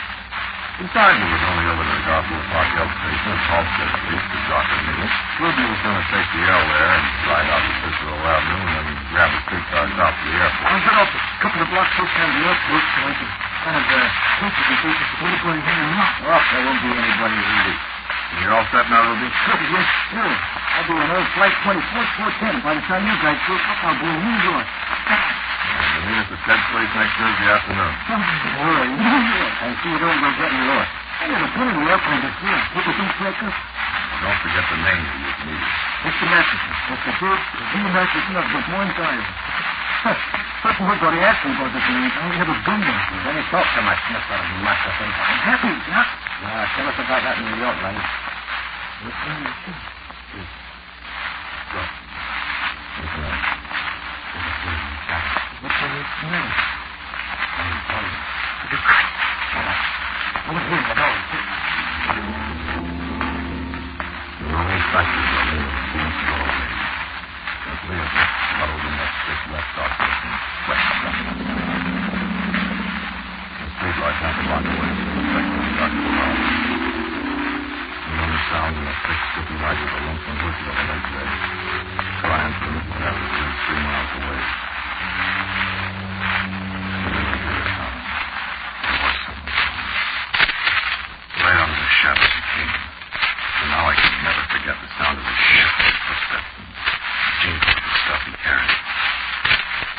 Besides, it was only over to the Garfield Park Health Station at Halstead Street to Doc and me. Ruby was going to take the L there and ride out to Cicero Avenue and then grab a streetcar south to the airport. I'll get off a couple of blocks outside the airport so I can have pictures and pictures of anybody hanging out. Well, there won't be anybody really. You're all set now, Ruby? Yes, sir. I'll be on old flight 24-410. By the time you guys show up, I'll be in New York. And meet us at Ted's place next Thursday afternoon. All right. I see you don't go getting lost. I never been in the airplane before. Look at these breakers. Don't forget the names of your comedians. Mr. Masterson. Mr. Burke. The Masterson of Des Moines, Iowa. First of all, Buddy asked me about this name. I only have a gun there. Then he talked to my Smith out of Masterson. I'm happy, Doc. Tell us about that in New York, man. What's wrong with you? What's wrong with you? I was hearing the dog. The only factors are in the seems to go away. The three of us huddled in that thick left darkness and sweat. The streetlights half a block away from the section of Dr. Brown. The only sound in the thick, sticky light was a lonesome whistle of an exit, crying for Mrs. Anderson 3 miles away. Right out of the shadows it came. And now I can never forget the sound of his shifting footsteps and the jingle of the stuff he carried.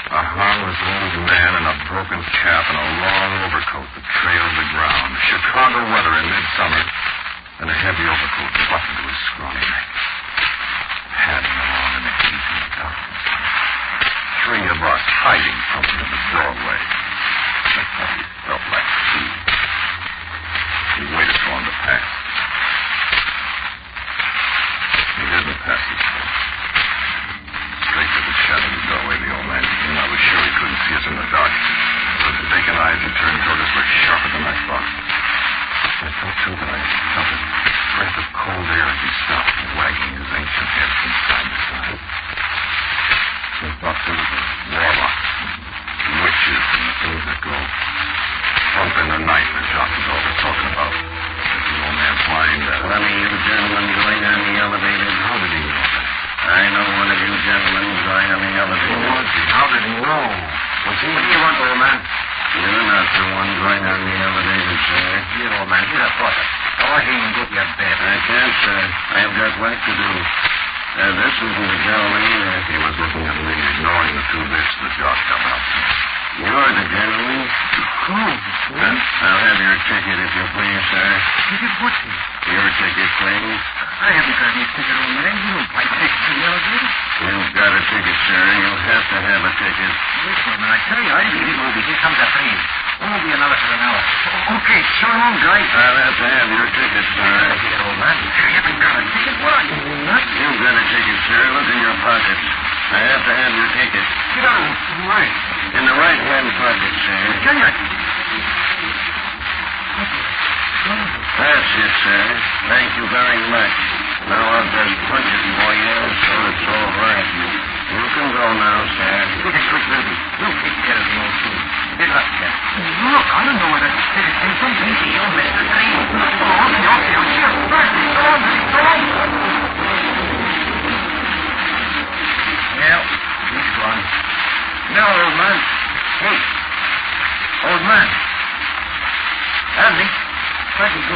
A harmless old man in a broken cap and a long overcoat that trailed the ground. Chicago weather in midsummer, and a heavy overcoat buttoned to his scrawny neck. Padding along in the heat and the darkness. 3 of us hiding from him in the doorway. That's how he felt like too. He waited for him to pass. He didn't pass his way. Straight to the shadow of the doorway the old man came. I was sure he couldn't see us in the dark. Those vacant eyes he turned toward us were sharper than I thought. I felt, too, that I felt a breath of cold air as he stopped, wagging his ancient head from side to side. I thought there was warlocks and witches and the things that go bump in the night that Jock was always talking about. There's the old man flying there. One of you gentlemen going on the elevator. How did he know that? I know one of you gentlemen going on the elevator. Who was he? How did he know? Was he with you, old man? You're not the one going on the elevator, sir. Here, old man. Get up, Porter. Go ahead and get your bed. I can't, sir. I've got work to do. This isn't the gentleman. He was looking at me, ignoring the two bits that Jock come up. You're the gentleman? I'll have your ticket, if you please, sir. Ticket what? Your ticket, please. I haven't got any ticket on there. You don't buy tickets in the elevator. You've got a ticket, sir. You'll have to have a ticket. Wait a minute. I tell you, I didn't leave Ruby. Here comes the train. Won't be another for an hour. Okay, so long, guys. I'll have to have your ticket, sir. Ticket, old man. I haven't got a ticket. What? You've got a ticket, sir. Look in your pockets. I have to have your ticket. Get on. Right. In the right-hand pocket, sir. Can you? That's it, sir. Thank you very much. Now I'll just punch it for you so it's all right. You can go now, sir. Quick, Ruby. You'll take care of the old fool. Good luck, sir. Look, I don't know where that ticket came from. Maybe you'll miss the train. Okay. Cheers. So long. Well, he's gone. Now, old man. Hey. Old man. Andy. Where'd he go?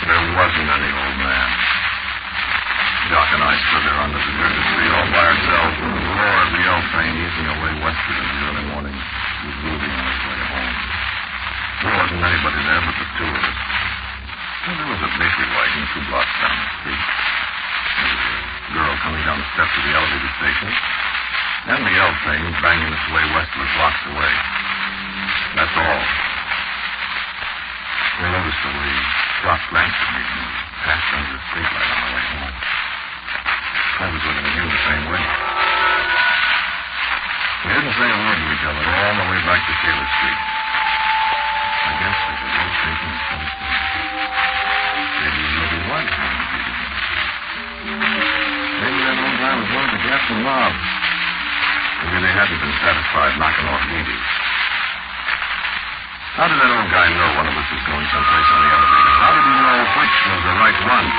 There wasn't any old man. Doc and I stood there under the deserted street all by ourselves with the roar of the L train easing away westward in the early morning with Ruby on his way home. There wasn't anybody there but the two of us. And there was a bakery wagon 2 blocks down the street. There was a girl coming down the steps of the elevator station. And the L train banging its way westward blocks away. That's all. We noticed the way Doc glanced at me and passed under the streetlight on the way home. I was looking at him the same way. We didn't say a word to each other all the way back to Taylor Street. I guess we were both thinking the same thing. Maybe he really was trying to beat him. Maybe that old guy was one of the Jackson mob. Maybe they hadn't been satisfied knocking off Needy. How did that old guy know one of us was going someplace on the elevator? How did he know which was the right one?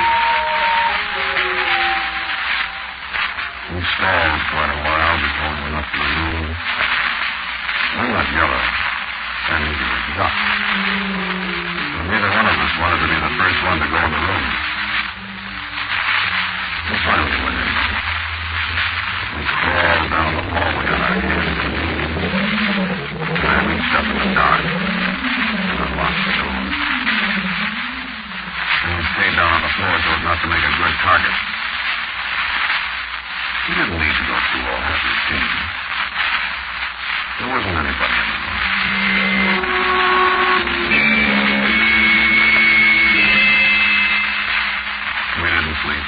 We stalled quite a while before we went up to the room. I'm not yellow. And neither was Doc. But neither one of us wanted to be the first one to go in the room. We finally went in. We crawled down the hallway on our heads. I reached up in the dark and unlocked the door. And we stayed down on the floor so as not to make a good target. We didn't need to go through all that routine. There wasn't anybody in the room. We didn't sleep.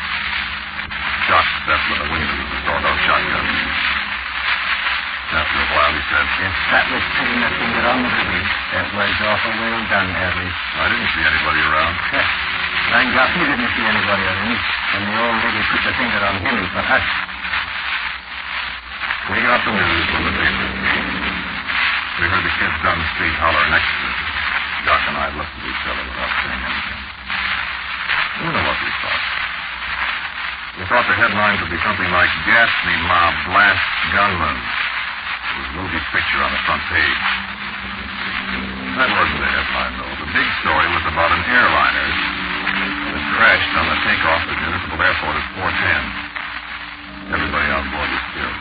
Doc stepped with a wing of his sawed-off shotgun. After a while, he said, Yes, that was pretty much in your own Ruby. That was awful well done, Harry. I didn't see anybody around. Thank God he didn't see anybody around. And the old lady put the finger on him for us. We got the news from the papers. We heard the kids down the street holler next to us. Doc and I looked at each other without saying anything. You know what we thought. We thought the headlines would be something like Ghastly Mob Blasts Gunman. It was Ruby's picture on the front page. That wasn't the headline, though. The big story was about an airliner that crashed on the takeoff at Municipal Airport at 4:10. Everybody on board was killed.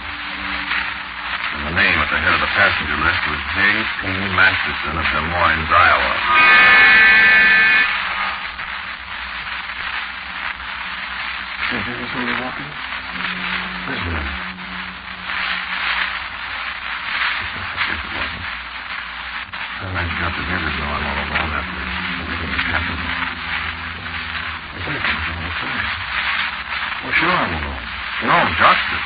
And the name at the head of the passenger list was J.P. Masterson of Des Moines, Iowa. Is there somebody walking? There's none. It wasn't. Well, I got the neighbors know I'm all alone after everything that's happened. I think it's all okay. Well, sure I'm alone. No, Doc did.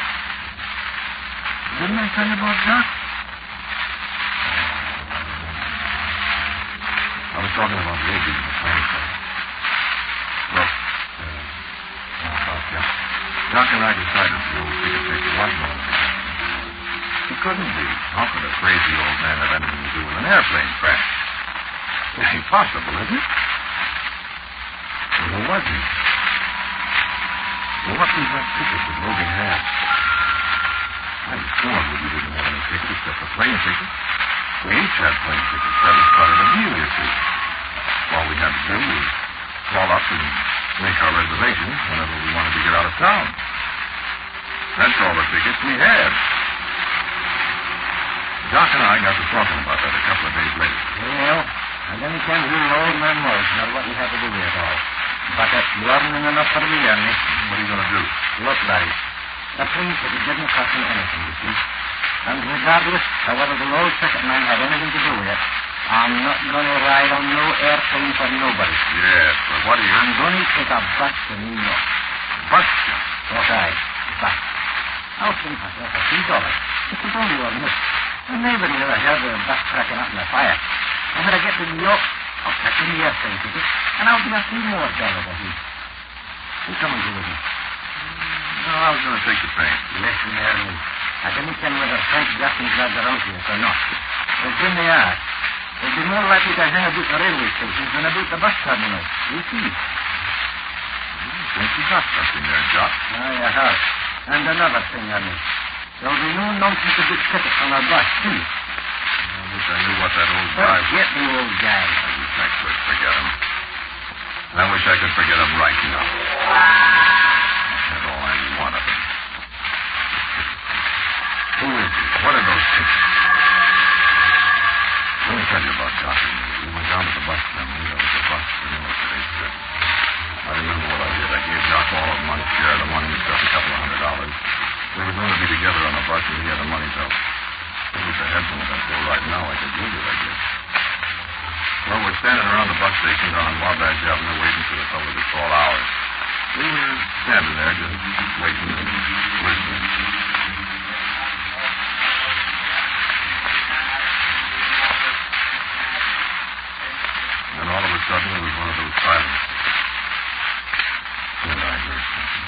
Didn't I tell you about Doc? I was talking about Ruby and the phone call. Look, Doc and I decided the old ticket taker wasn't on the ground. He couldn't be. How could a crazy old man have anything to do with an airplane crash? It ain't possible, is it? Well, who was he? Well, what was that ticket that Ruby had? I'm sure Ruby didn't have any tickets except a plane ticket. We each had plane tickets. That was part of the deal, you see. All we had have to do was call up and make our reservations whenever we wanted to get out of town. That's all the tickets we had. Doc and I got to talking about that a couple of days later. Well, and then he came to who the old man was, not what he had to do with it all. But that wasn't enough for me, Ernie. What are you going to do? Look, Larry, the police said it didn't cost me anything, you see. And regardless of whether the old ticket man had anything to do with it, I'm not going to ride on no airplane for nobody. Yes, but what are you... I'm going to take a bus to New York. Bus? What bus. I'll pay myself a $3. It's a only one, look. And nobody ever heard of a bus cracking up in the fire. And when I get to New York, I'll catch an airplane ticket, and I'll give a few more dollars a week. Who's coming to with me? No, I was going to take the train. Listen, Ernie. I didn't tell whether Frank Justin's got around to us or not. But when they are, they'll be more likely to hang about the railway stations than about the bus terminal. You see. Think you got something there, Jock? I have. And another thing, Ernie. There'll be no nonsense about tickets on our bus, too. I wish I knew what that old guy... Forget the old guy. I wish I could forget him. I wish I could forget him right now. That's all I want of him. Who is he? What are those tickets? Let me tell you about Doc and me. We went down to the bus terminal. There was a bus for New York City. I remember what I did. I gave Doc all of my share of the money and stuff, $200. We were going to be together on the bus, and he had the money belt. I wish I had some of that bill right now. I could use it, I guess. Well, we're standing around the bus station down on Wabash Avenue waiting for the fellow to call ours. We were standing there just waiting and listening. And all of a sudden, it was one of those silences. And I heard something.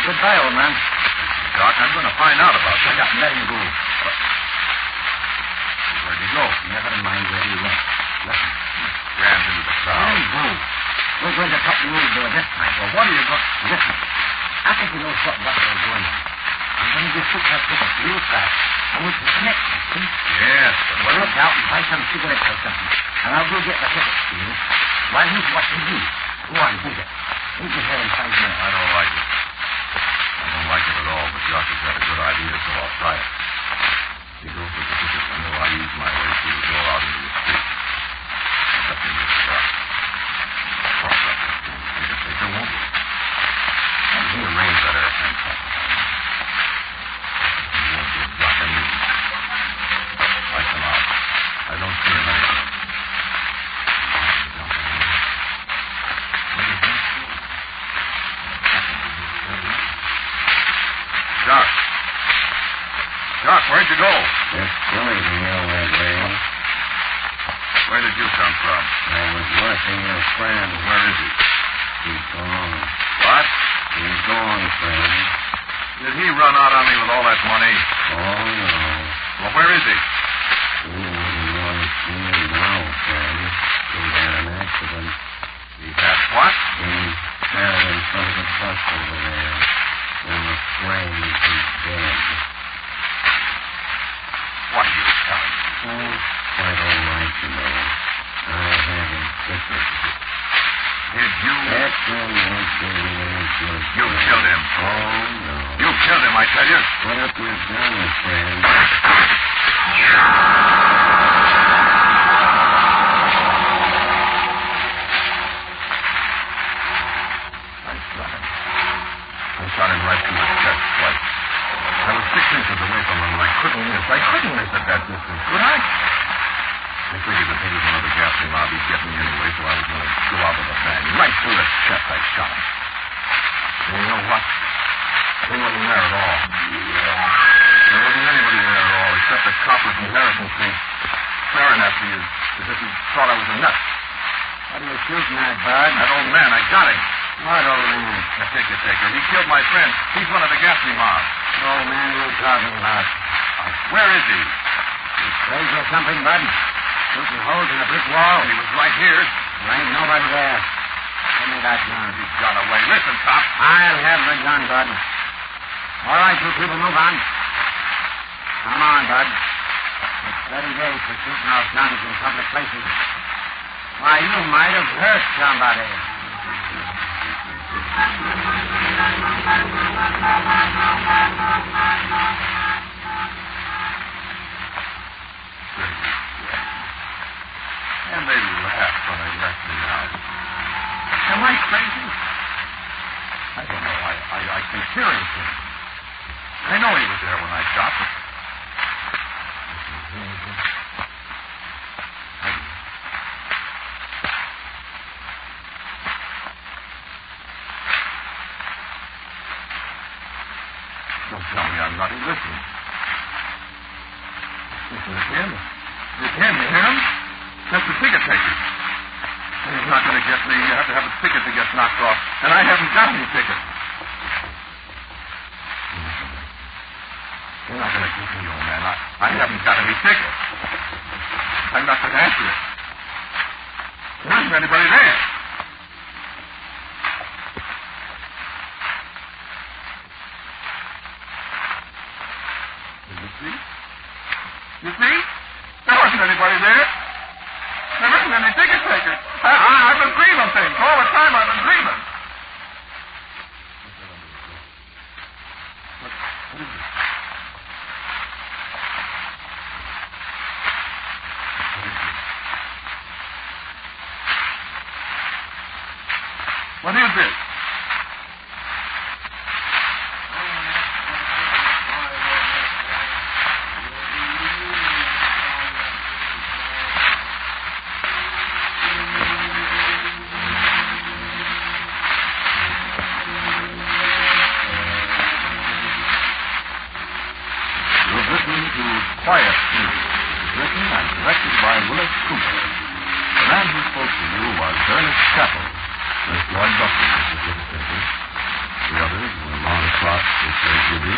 Goodbye, old man. Doc, I'm going to find out about that. Let him go. Where'd he go? Never mind where he went. Listen. Rammed into the crowd. Let him go. We're going to top the old door this time. Well, what are you going... Listen. I think you know what we're going on. I'm going to get put that ticket real fast. I want to connect them, see? Yes, but what... Look out and buy some cigarettes or something. And I'll go get the tickets for you. While he's watching you. Go on, take it. Leave your head in 5 minutes. I don't like it. I don't like it at all, but Jock has got a good idea, so I'll try it. He goes with the tickets. I know I use my way through the door out into the street. Let me get Jock. Cross up the ticket taker, won't we? And he arranged that airplane top. He won't give Jock any reason. Like him out. I don't see him anywhere. Doc. Doc, where'd you go? Just going to know that way. Where did you come from? I was working your friend. Where is he? He's gone. What? He's gone, friend. Did he run out on me with all that money? Oh, no. Well, where is he? You wouldn't want to see him now, friend. He had an accident. He had what? He fell in front of the bus over there. In the flames, he's dead. What are you telling me? Oh, quite all right, you know. I have him fitted. Did you? That's all right, baby. You killed him. Oh, no. You killed him, I tell you. Put up your gun, friend. I shot him right through the chest twice. I was 6 inches away from him, and I couldn't miss. I couldn't miss at that distance, could I? I figured if he was one of the ghastly mob, he'd get me anyway, I was a nut. What are you shooting at, Bud? That old man, I got him. What old man? The ticket taker. He killed my friend. He's one of the Gaffney mob. What old man are you talking about? Where is he? He's crazy or something, Bud? Shooting holes in the brick wall? He was right here. There ain't nobody there. Give me that gun. He's gone away. Listen, cop. I'll have the gun, Bud. All right, you people, move on. Come on, Bud. It's 30 days for shooting off guns in public places. Why, you might have hurt somebody. And they laughed when they let me out. Am I crazy? I don't know. I think seriously. I know he was there when I shot him. Don't tell me I'm not listening. Listen, it's him. It's him, you hear him? That's the ticket taker. He's not going to get me. You have to have a ticket to get knocked off. And I haven't got any ticket. You're not going to keep me, old man. I haven't got any ticket. I'm not going to answer it. There isn't anybody there. You see? You see? There wasn't anybody there. There isn't any ticket taker. I've been dreaming things. All the time I've been dreaming. What is it? What is it? Quiet Street. Written and directed by Willis Cooper. The man who spoke to you was Ernest Chappell. Miss Lloyd Buckner was the dictator. The others were Lon Clark, who played Gibby,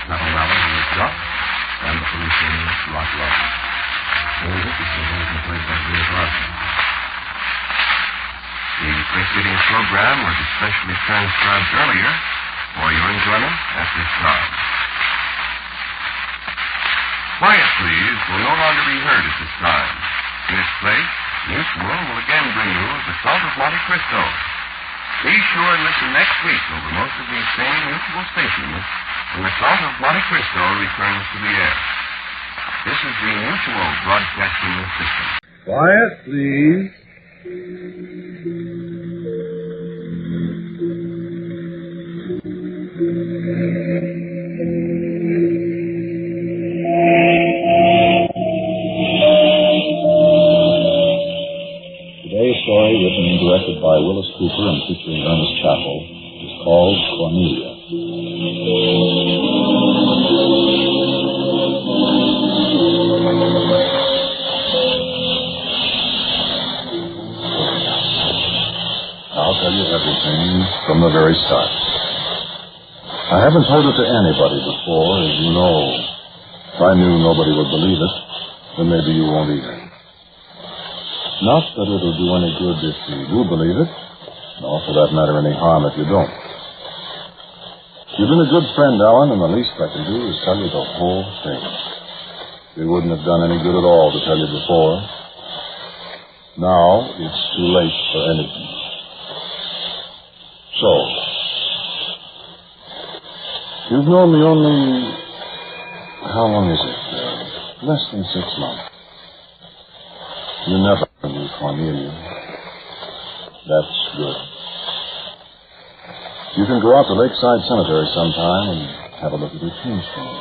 Neville Mallon, who was Duck, and the policeman, Rock Lawson. This is the version played by Willis Larson. The preceding program was especially transcribed earlier for your enjoyment at this time. Quiet, please, will no longer be heard at this time. In its place, Mutual will again bring you The Salt of Monte Cristo. Be sure and listen next week over most of these same Mutual stations when The Salt of Monte Cristo returns to the air. This is the Mutual Broadcasting System. Quiet, please. Today's story, written and directed by Willis Cooper and featuring Ernest Chappell, is called Cornelia. I'll tell you everything from the very start. I haven't told it to anybody before, as you know. If I knew nobody would believe it, then maybe you won't either. Not that it'll do any good if you do believe it, nor for that matter any harm if you don't. You've been a good friend, Alan, and the least I can do is tell you the whole thing. It wouldn't have done any good at all to tell you before. Now it's too late for anything. So, you've known me only, how long is it? Less than 6 months. You never knew Cornelia. That's good. You can go out to Lakeside Cemetery sometime and have a look at her tombstone.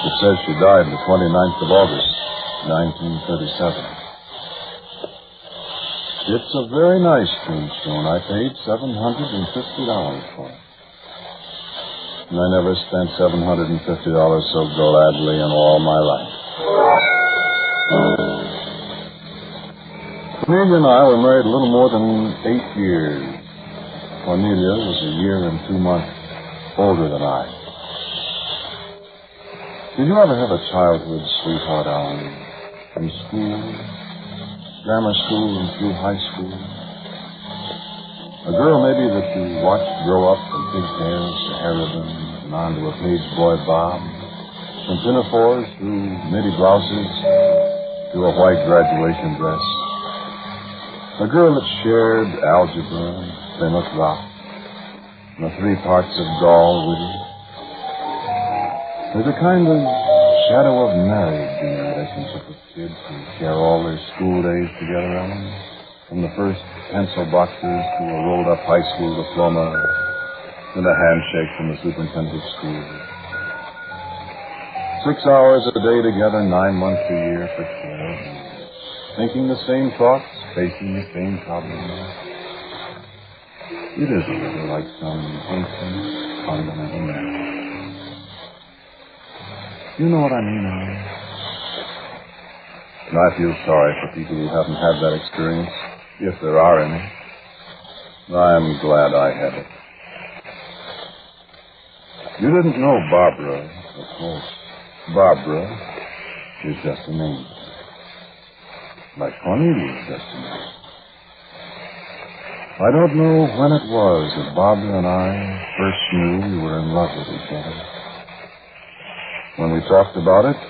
It says she died the 29th of August, 1937. It's a very nice tombstone. I paid $750 for it. And I never spent $750 so gladly in all my life. Cornelia and I were married a little more than 8 years. Cornelia was a year and 2 months older than I. Did you ever have a childhood sweetheart, Alan? From school, grammar school, and through high school? A girl maybe that you watched grow up from pigtails to hair ribbons and on to a page boy bob, from pinafores through midi blouses to a white graduation dress. A girl that shared algebra, Plymouth Rock, and the 3 parts of Gaul with you. There's a kind of shadow of marriage in your relationship with kids who share all their school days together, Ellen. From the first pencil boxes to a rolled-up high school diploma and a handshake from the superintendent of schools. 6 hours a day together, 9 months a year for 12 years. Thinking the same thoughts, facing the same problems. It is a little like some ancient fundamental marriage. You know what I mean, Alan? And I feel sorry for people who haven't had that experience, if there are any. I'm glad I had it. You didn't know Barbara, of course. Barbara is just a name. Like Cornelia is just a name. I don't know when it was that Barbara and I first knew we were in love with each other. When we talked about it,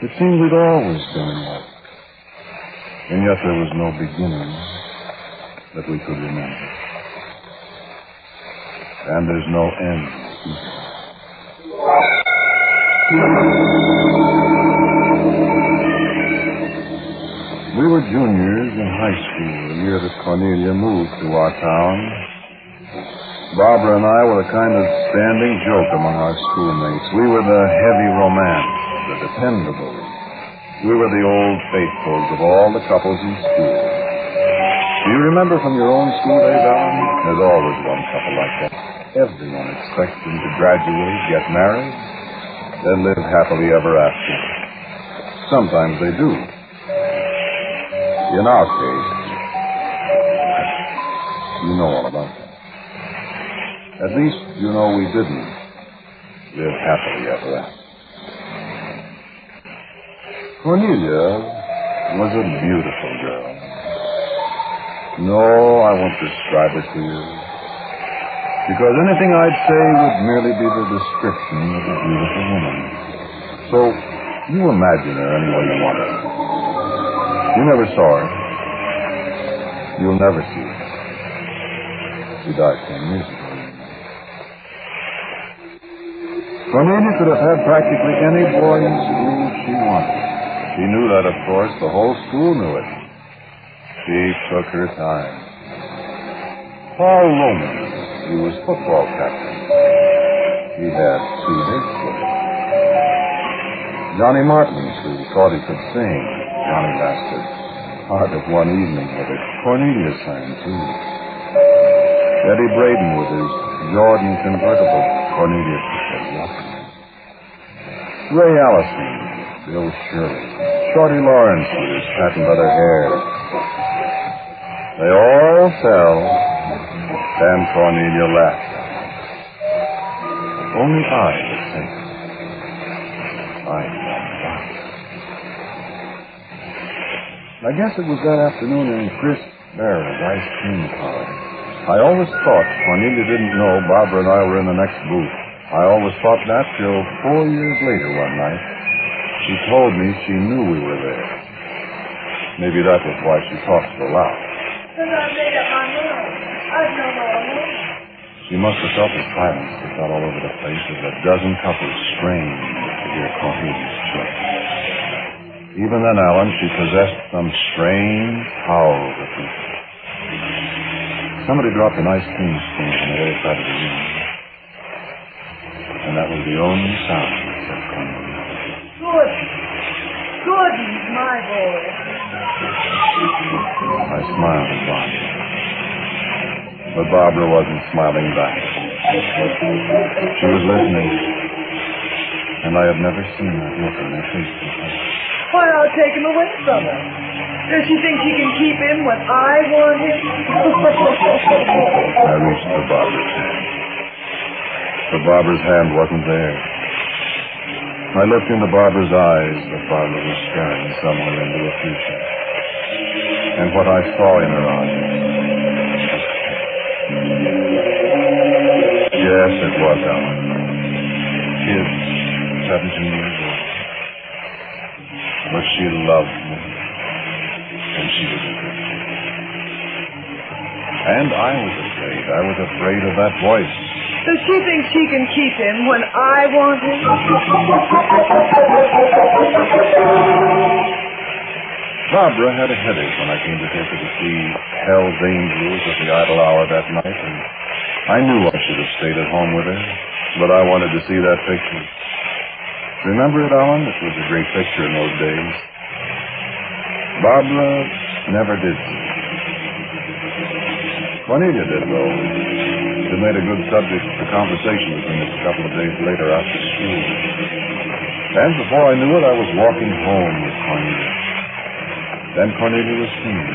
it seemed we'd always been in love. And yet there was no beginning that we could remember. And there's no end either. We were juniors in high school the year that Cornelia moved to our town. Barbara and I were a kind of standing joke among our schoolmates. We were the heavy romance, the dependables. We were the old faithfuls of all the couples in school. Do you remember from your own school days, Alan? There's always one couple like that. Everyone expects them to graduate, get married, then live happily ever after. Sometimes they do. In our case, you know all about that. At least, you know we didn't live happily ever after. Cornelia was a beautiful girl. No, I won't describe her to you, because anything I'd say would merely be the description of a beautiful woman. So, you imagine her any way you want her. You never saw her. You'll never see her. She died 10 years ago. Cornelia could have had practically any boy in school she wanted. She knew that, of course. The whole school knew it. She took her time. Paul Loman, he was football captain. He had 2 dates with her. Johnny Martin, who thought he could sing. Johnny lasted part of one evening with her. Cornelia sang, too. Eddie Braden with his Jordan convertible. Cornelia said nothing. Ray Allison, Bill Shirley, Shorty Lawrence with his patent leather hair. They all fell, and Cornelia laughed. Only I was thinking. I guess it was that afternoon in Chris Barrett's ice cream parlor. I always thought Cornelia didn't know Barbara and I were in the next booth. I always thought that till 4 years later one night. She told me she knew we were there. Maybe that was why she talked so loud. Because I made up my mind. I'd known all along. She must have felt the silence that got all over the place as a dozen couples strained to hear Cornelia's choice. Even then, Alan, she possessed some strange power over people. Somebody dropped an ice cream spoon on the other side of the room. And that was the only sound that Cornelia. Gordon's my boy. I smiled at Barbara. But Barbara wasn't smiling back. She was listening. And I had never seen that look on her face before. Why, I'll take him away from her. Does she think she can keep him when I want him? I reached for Barbara's hand. But Barbara's hand wasn't there. I looked into Barbara's eyes that Barbara was staring somewhere into the future. And what I saw in her eyes. Yes, it was Ellen. Kid, 17 years old. But she loved me. And she was a good kid. And I was afraid. I was afraid of that voice. Does she think she can keep him when I want him? Barbara had a headache when I came to take her to see Hell's Angels at the Idle Hour that night, and I knew I should have stayed at home with her, but I wanted to see that picture. Remember it, Alan? It was a great picture in those days. Barbara never did see it. Cornelia did, though. It made a good subject for conversation between us a couple of days later after school. And before I knew it, I was walking home with Cornelia. Then Cornelia was singing.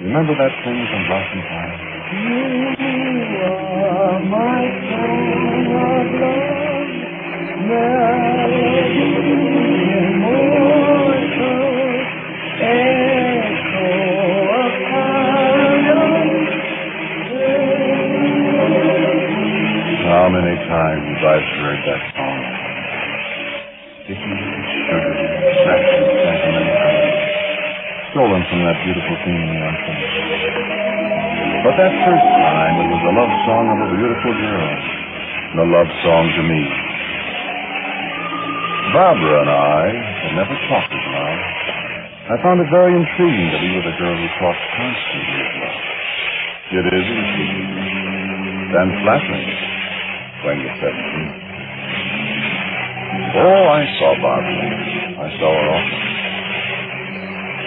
Remember that thing from Blossom Time? You are my song of love, melody immortal, echo of paradise. How many times I've heard that song. Sticky, sugary, sassy, sentimental. Stolen from that beautiful theme in the unfinished. But that first time, it was a love song of a beautiful girl. And a love song to me. Barbara and I had never talked of love. I found it very intriguing to be with a girl who talked constantly of love. It is intriguing. And flattering when you're 17. Oh, I saw Barbara. I saw her often.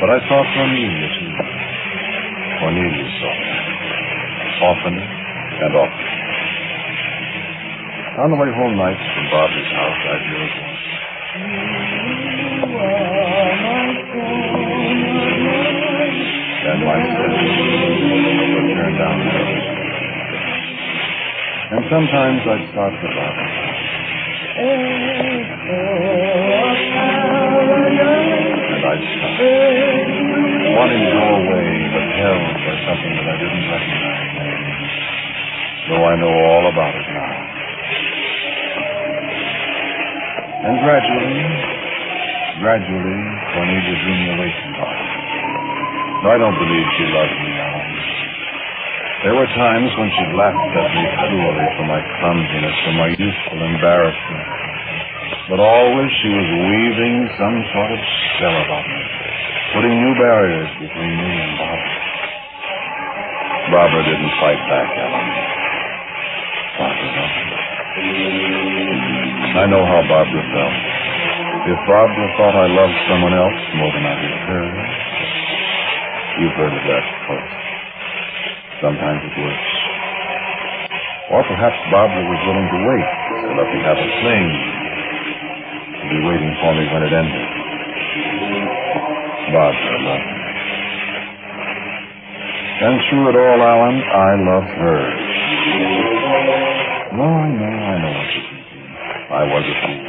But I saw Cornelia, too. Cornelia saw her. Oftener and oftener. On the way home nights from Barbara's house, I'd hear her voice. And my senses would turn down the road. And sometimes I'd start for Barbara's house. And I'd stop, wanting to go away, but held by something that I didn't recognize. Though I know all about it now. And gradually, Cornelia drew me away from Barbara. I don't believe she loved me now. There were times when she laughed at me cruelly for my clumsiness, for my youthful embarrassment. But always she was weaving some sort of spell about me, putting new barriers between me and Barbara. Barbara didn't fight back, Ellen. Barbara loved me. I know how Barbara felt. If Barbara thought I loved someone else more than I did her, you've heard of that, of course. Sometimes it works. Or perhaps Barbara was willing to wait to let me have a fling, to be waiting for me when it ended. Barbara loved me. And through it all, Alan, I loved her. No, I know what you're thinking. I was a fool.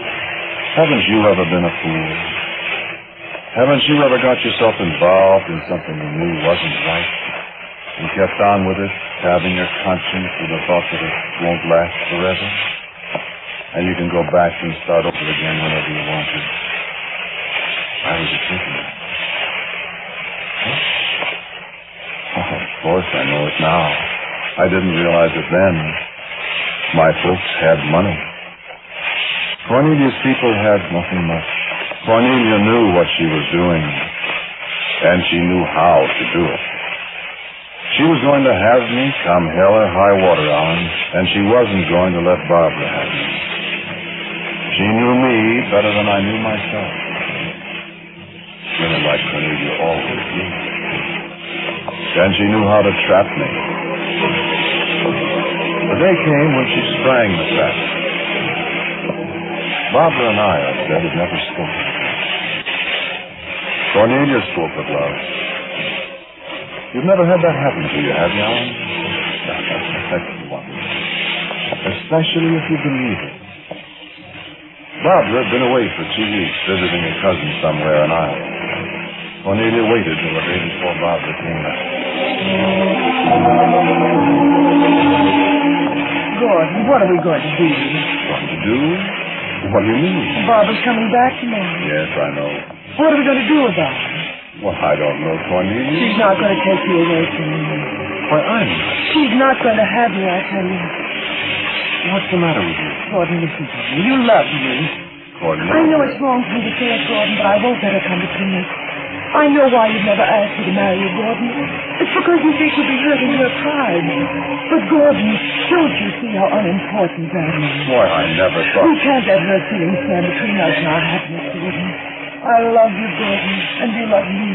Haven't you ever been a fool? Haven't you ever got yourself involved in something you knew wasn't right and kept on with it, having your conscience with the thought that it won't last forever? And you can go back and start over again whenever you want to. I was a thinking that. Oh, of course, I know it now. I didn't realize it then. My folks had money. Cornelia's people had nothing much. Cornelia knew what she was doing, and she knew how to do it. She was going to have me come hell or high water, Alan, and she wasn't going to let Barbara have me. She knew me better than I knew myself. Women like Cornelia always do. And she knew how to trap me. The day came when she sprang the trap. Barbara and I said, had never spoken. Cornelia spoke of love. You've never had that happen to you, have you, Alan? That's the one. Especially if you believe it. Barbara had been away for 2 weeks visiting a cousin somewhere in Iowa. Cornelia waited till the day before Barbara came back. Gordon, what are we going to do? Going to do? What do you mean? Barbara's coming back tomorrow. Yes, I know. What are we going to do about her? Well, I don't know, Cornelia. She's not going to take you away from me. Why, I'm not. She's not going to have you, I tell you. What's the matter with you? Gordon, listen to me. You love me. Cornelia. I know it's wrong for me to say it, Gordon, but I won't let her come between us. I know why you've never asked me to marry you, Gordon. It's because you think you'll be hurting your pride. But, Gordon, don't you see how unimportant that is? Why, I never thought... We can't let her feelings stand between us and our happiness, Gordon. I love you, Gordon, and you love me.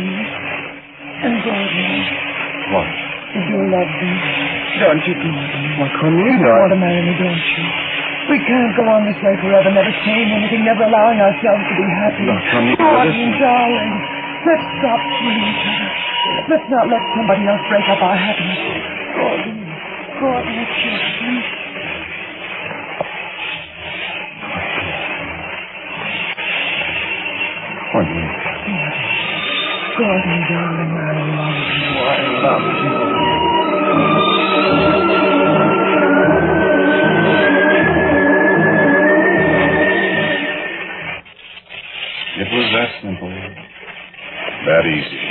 And, Gordon... What? You love me. Don't you, Gordon? Why, Cornelia... You want to marry me, don't you? We can't go on this way forever, never saying anything, never allowing ourselves to be happy. No, Cornelia, Gordon, darling, let's stop fooling each other. Let's not let somebody else break up our happiness. Gordon, it's your sweet. Cornelia. Gordon, darling, I love you. I love you. It was that simple, that easy.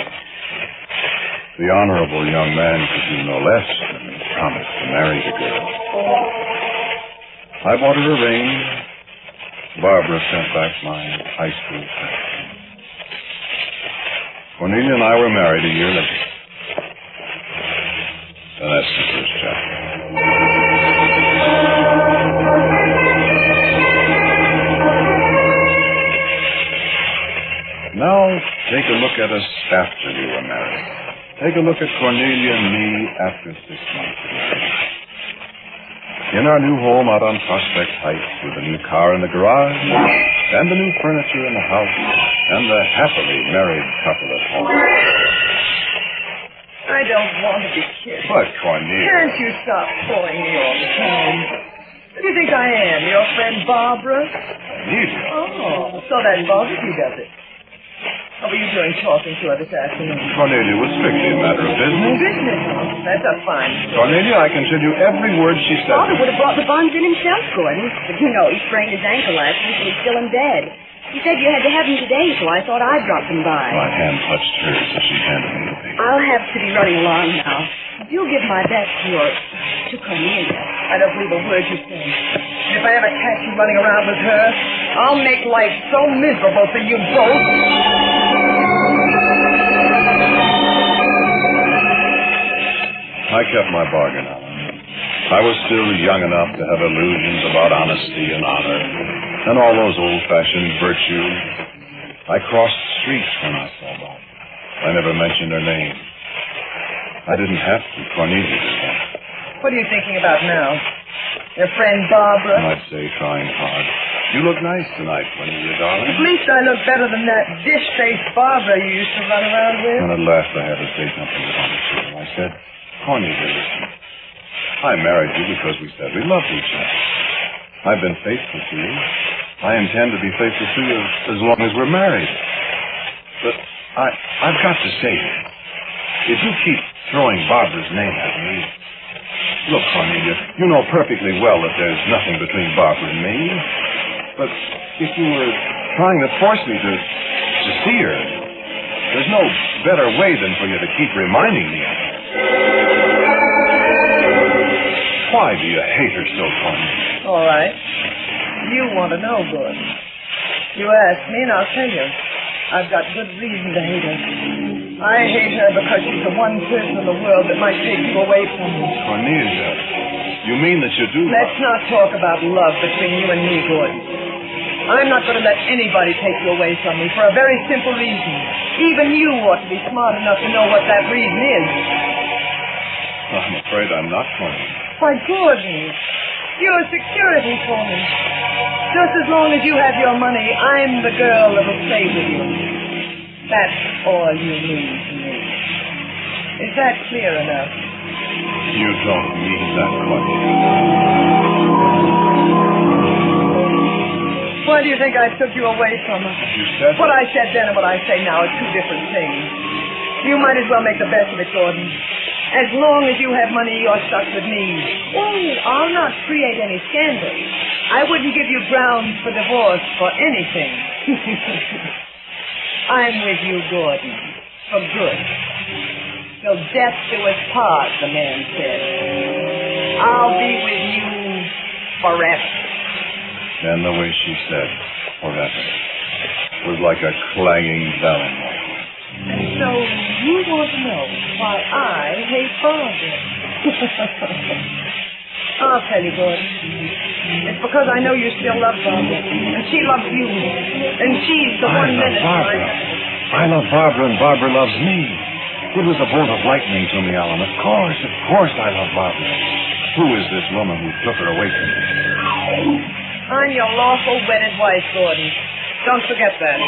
The honorable young man could do no less than promise to marry the girl. I bought her a ring. Barbara sent back my high school passport. Cornelia and I were married a year later. And that's the first chapter. Now, take a look at us after we were married. Take a look at Cornelia and me after 6 months of marriage. In our new home out on Prospect Heights, with a new car in the garage, and the new furniture in the house, and the happily married couple at home. I don't want to be kissed. But, Cornelia... Can't you stop calling me all the time? Who do you think I am? Your friend Barbara? Cornelia? Oh, so that bothers you, does it? What were you doing talking to her this afternoon? Cornelia was strictly a matter of business. Business? That's a fine story. Cornelia, I can tell you every word she said. Father would have brought the bonds in himself, Gordon. But you know, he sprained his ankle last week and he's still in bed. He said you had to have them today, so I thought I'd drop them by. My hand touched hers as she handed me the paper. I'll have to be running along now. You'll give my best to Cornelia. I don't believe a word you say. And if I ever catch you running around with her, I'll make life so miserable for you both. I kept my bargain, Alan. I was still young enough to have illusions about honesty and honor and all those old-fashioned virtues. I crossed streets when I saw Bob. I never mentioned her name. I didn't have to. Cornelia did that. What are you thinking about now? Your friend Barbara? I'd say trying hard. You look nice tonight, Cornelia, darling. At least I look better than that dish-faced Barbara you used to run around with. And at last I had to say something that honestly. I said, Cornelia, listen. I married you because we said we loved each other. I've been faithful to you. I intend to be faithful to you as long as we're married. But I've got to say this. If you keep throwing Barbara's name at me... Look, Cornelia, you know perfectly well that there's nothing between Barbara and me. But if you were trying to force me to see her, there's no better way than for you to keep reminding me of her. Why do you hate her so, Cornelia? All right. You want to know, Gordon. You ask me, and I'll tell you. I've got good reason to hate her. I hate her because she's the one person in the world that might take you away from me. Cornelia, you mean that you do... Let's not talk about love between you and me, Gordon. I'm not going to let anybody take you away from me for a very simple reason. Even you ought to be smart enough to know what that reason is. I'm afraid I'm not, Cornelia. Why, Gordon, you're security for me. Just as long as you have your money, I'm the girl that'll stay with you. That's all you mean to me. Is that clear enough? You don't mean that, Cornelia. Why do you think I took you away from her? You said... What I said then and what I say now are two different things. You might as well make the best of it, Gordon. As long as you have money, you're stuck with me. Oh, I'll not create any scandal. I wouldn't give you grounds for divorce for anything. I'm with you, Gordon, for good. Till death do us part, the man said. I'll be with you forever. And the way she said, forever, was like a clanging bell in my heart. So you want to know why I hate Barbara? I'll tell you, Gordon. It's because I know you still love Barbara, and she loves you, and she's the one minute I love Barbara, and Barbara loves me. It was a bolt of lightning to me, Alan. Of course I love Barbara. Who is this woman who took her away from me? I'm your lawful wedded wife, Gordon. Don't forget that.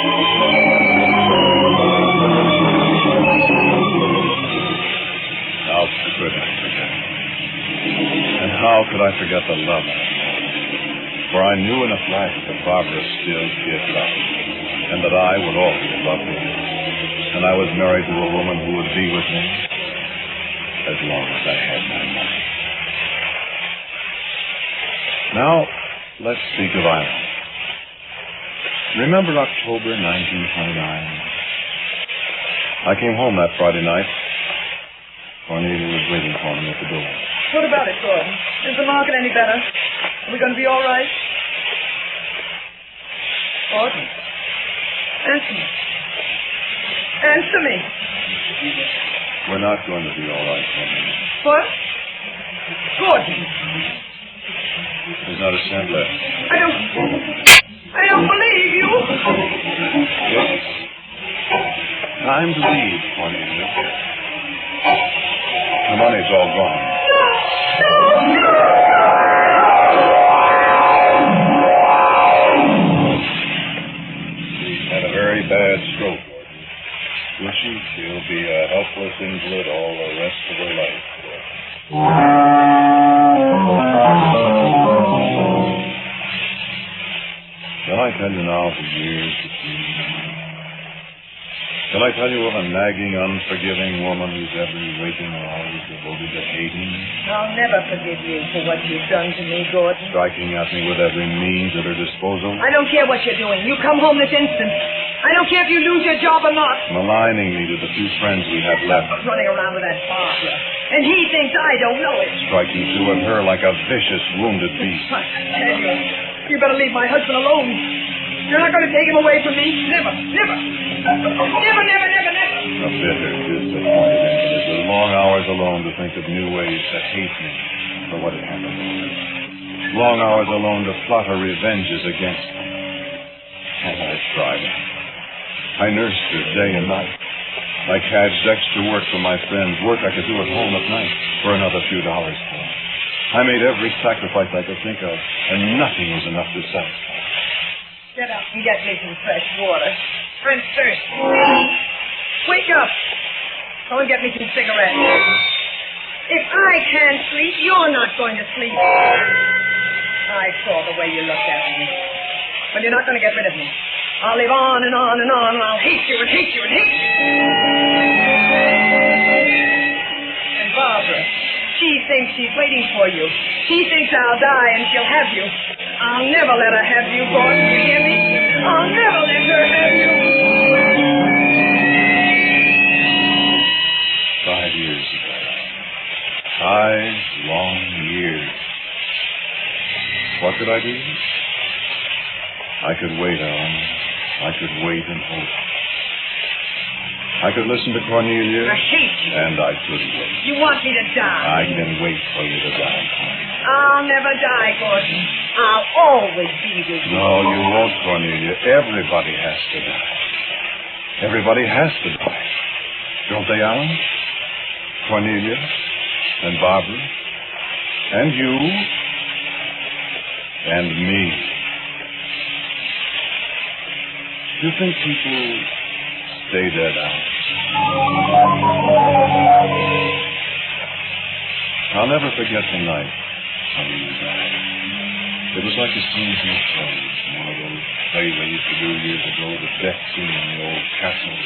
How could I forget? And how could I forget the love I had? For I knew in a flash that Barbara still did love me, and that I would always love her. And I was married to a woman who would be with me as long as I had my money. Now, let's speak of Ireland. Remember October 1929? I came home that Friday night. Cornelia was waiting for me at the door. What about it, Gordon? Is the market any better? Are we going to be all right? Gordon, answer me. Answer me. We're not going to be all right, Cornelia. What? Gordon. There's not a cent left. I don't believe you. Yes. Time to leave, Cornelia. The money's all gone. No. She's had a very bad stroke. Will she? She'll be a helpless invalid all the rest of her life. Shall I tell you now the years between me? Shall I tell you of a nagging, unforgiving woman whose every waking hour is devoted to hating? I'll never forgive you for what you've done to me, Gordon. Striking at me with every means at her disposal? I don't care what you're doing. You come home this instant. I don't care if you lose your job or not. Maligning me to the few friends we have left. Running around with that Barbara. And he thinks I don't know it. Striking through at her like a vicious, wounded beast. I tell you, you better leave my husband alone. You're not going to take him away from me. Never, never. Never, never, never, never. A bitter, disappointed invalid with long hours alone to think of new ways to hate me for what had happened to her. Long hours alone to plot her revenges against me. And I tried. I nursed her day and night. I cadged extra work for my friends, work I could do at home at night for another few dollars for. I made every sacrifice I could think of, and nothing was enough to satisfy. Get up and get me some fresh water. I'm thirsty. Wake up. Go and get me some cigarettes. If I can't sleep, you're not going to sleep. I saw the way you looked at me. But you're not going to get rid of me. I'll live on and on and on, and I'll hate you and hate you and hate you. And Barbara, she thinks she's waiting for you. She thinks I'll die and she'll have you. I'll never let her have you, Gordon. You hear me? I'll never let her have you. 5 years ago. 5 long years. What could I do? I could wait, Alan. I could wait and hope. I could listen to Cornelia. I hate you. And I could wait. You want me to die. I can wait for you to die, Cornelia. I'll never die, Gordon. I'll always be with you. No, you won't, Cornelia. Everybody has to die. Everybody has to die. Don't they, Alan? Cornelia and Barbara and you and me. Do you think people Stay dead, Al. I'll never forget the night. It was like a scene from a play. One of those plays I used to do years ago, the death scene in the old castle.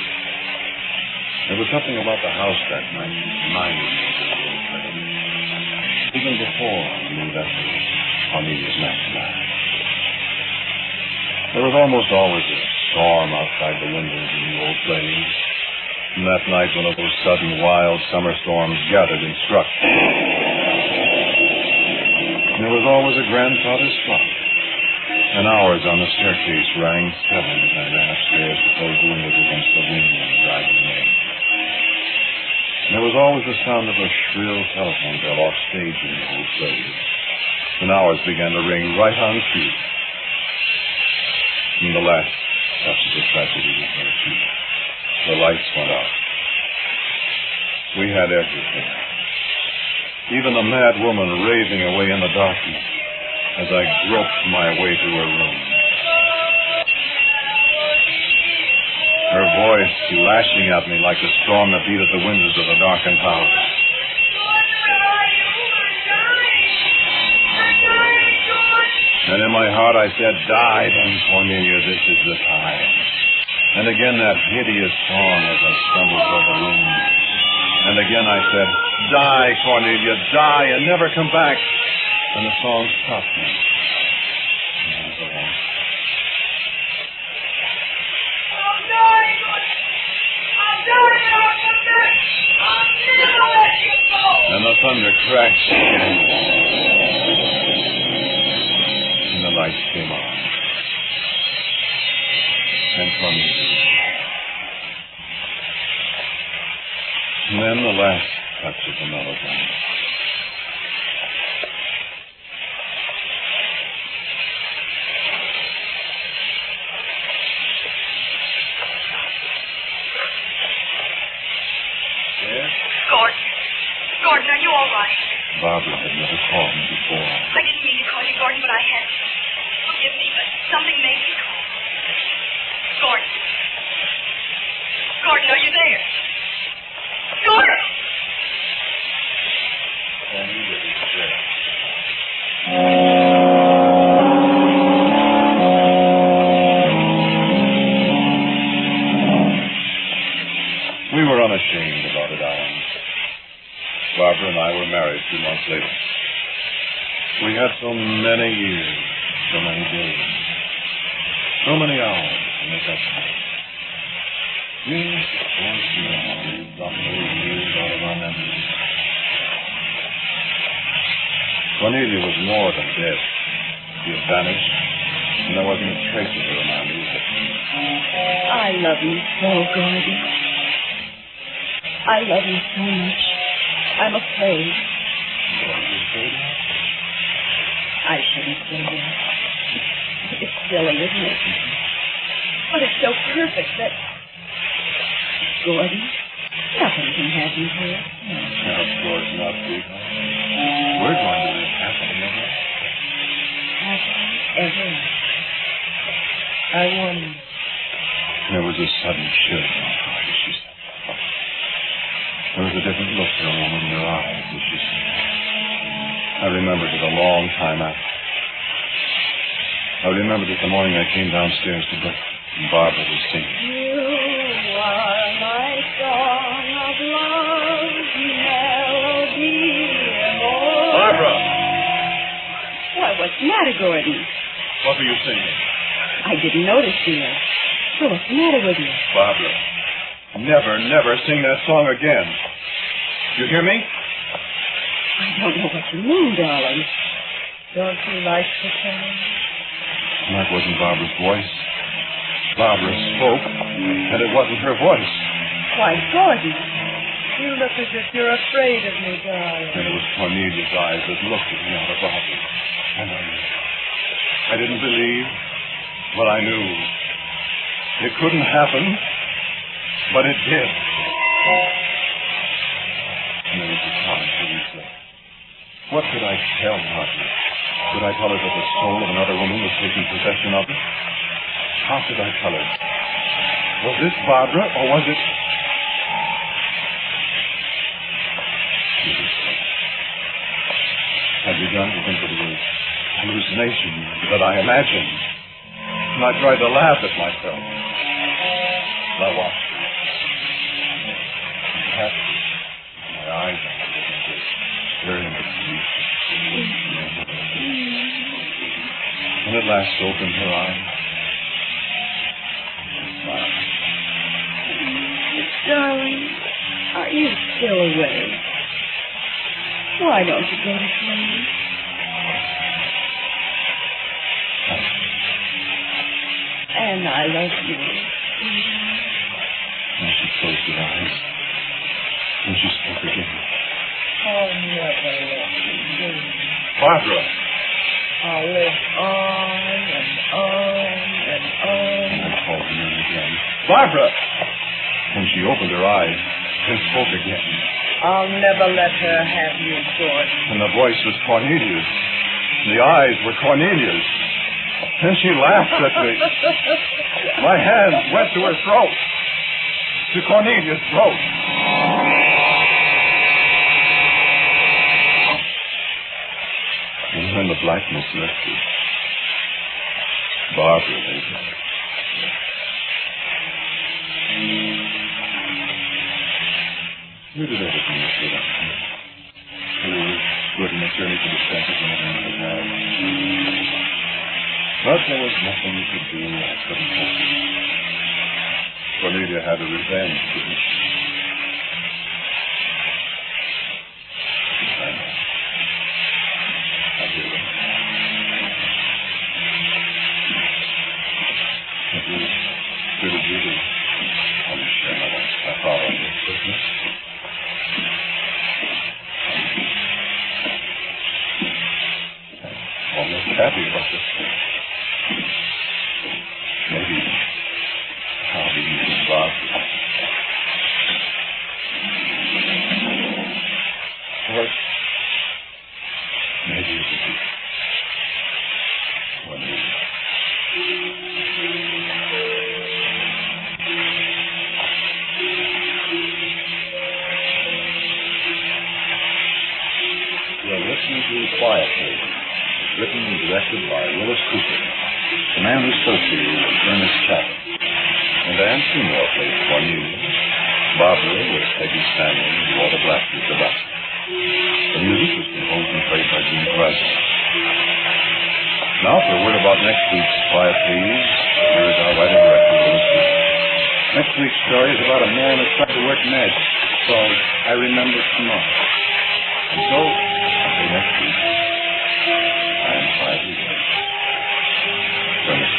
There was something about the house that night that reminded me of the old play. Even before I knew that was Cornelia's next night. There was almost always a storm outside the windows in the old plays. And that night, one of those sudden, wild summer storms gathered and struck. There was always a grandfather's clock, and hours on the staircase rang 7 as I ran upstairs to close the windows against the wind on the driving rain. There was always the sound of a shrill telephone bell off stage in the old plays, and hours began to ring right on cue. And the last touch of the tragedy was on cue. The lights went out. We had everything. Even the mad woman raving away in the darkness as I groped my way to her room. Her voice lashing at me like the storm that beat at the windows of the darkened house. And in my heart I said, "Die then, Cornelia, this is the time." And again that hideous song as I stumbled toward the room. And again I said, "Die, Cornelia, die and never come back." And the song stopped me. And I was alone. I'm dying. I'll never let you go. And the thunder crashed again. And the lights came on. And Cornelia. And then the last touch of the melodrama. Yes? Gordon, are you all right? Barbara had never called me before. I didn't mean to call you Gordon, but I had to. Forgive me, but something made me call. Gordon. Gordon, are you there? Gordon! We were unashamed about it, Alan. Barbara and I were married 2 months later. We had so many years, so many days, so many hours to make up for it. Yes, of course, we have got those years out of our memories. Cornelia was more than dead. She had vanished, and there wasn't a trace of her in our music. I love you so, Gordon. I love you so much. I'm afraid. I shouldn't say that. It's silly, isn't it? But it's so perfect that... Gordon, nothing can have you here. Of course not, sweetheart. We're going to live happily ever. Happily ever. I wonder. There was a sudden chill in my heart as she said that. There was a different look for a moment in her eyes as she said that. I remembered it a long time after. I remembered it the morning I came downstairs to breakfast and Barbara was singing. You are my song of love, melody. Barbara! Why, what's the matter, Gordon? What were you singing? I didn't notice, dear. So what's the matter with you? Barbara, never sing that song again. You hear me? I don't know what you mean, darling. Don't you like the song? That wasn't Barbara's voice. Barbara spoke, and it wasn't her voice. Why, Gordon, you look as if you're afraid of me, darling. And it was Cornelia's eyes that looked at me out of Barbara. And I didn't believe, but I knew. It couldn't happen, but it did. And there was a time to reflect. What could I tell Barbara? Could I tell her that the soul of another woman was taking possession of her? How could I tell her? Was this Barbara, or was it... I begun to think that it was hallucination that I imagined. And I tried to laugh at myself. I watched it. Perhaps my eyes on it were staring at me. And at last opened her eyes. And smiled. Darling, are you still awake? Why don't you go to sleep? And I love you. And she closed her eyes. And she spoke again. I'll never let you go. Barbara! I'll live on and on and on. And I called her name again. Barbara! And she opened her eyes and spoke again. I'll never let her have you, George. And the voice was Cornelia's. The eyes were Cornelia's. And she laughed at me. My hands went to her throat. To Cornelia's throat. And when the blackness lifted, Barbara lay there. You did everything you could. You were good in the journey to the center and everything you had. But there was nothing you could do. I couldn't help you. Cornelia had a revenge, didn't she? I know. I do. It was good of you to understand my father on this business. Almost happy about this. Maybe I'll be using Barbara. Or maybe it will be Cornelia. You're listening to Quiet Place. Written and directed by Willis Cooper. The man associated with Ernest Chappell. And Ann Seymour played Cornelia. Barbara was Peggy Stanley and Walter Black was the best. The music was composed and played by Gene Price. Now for a word about next week's Quiet Please, here is our writer-director, Willis Cooper. Next week's story is about a man who tried to work magic. It's called I Remember Tomorrow. And so, until next week, I am quietly waiting. Ernest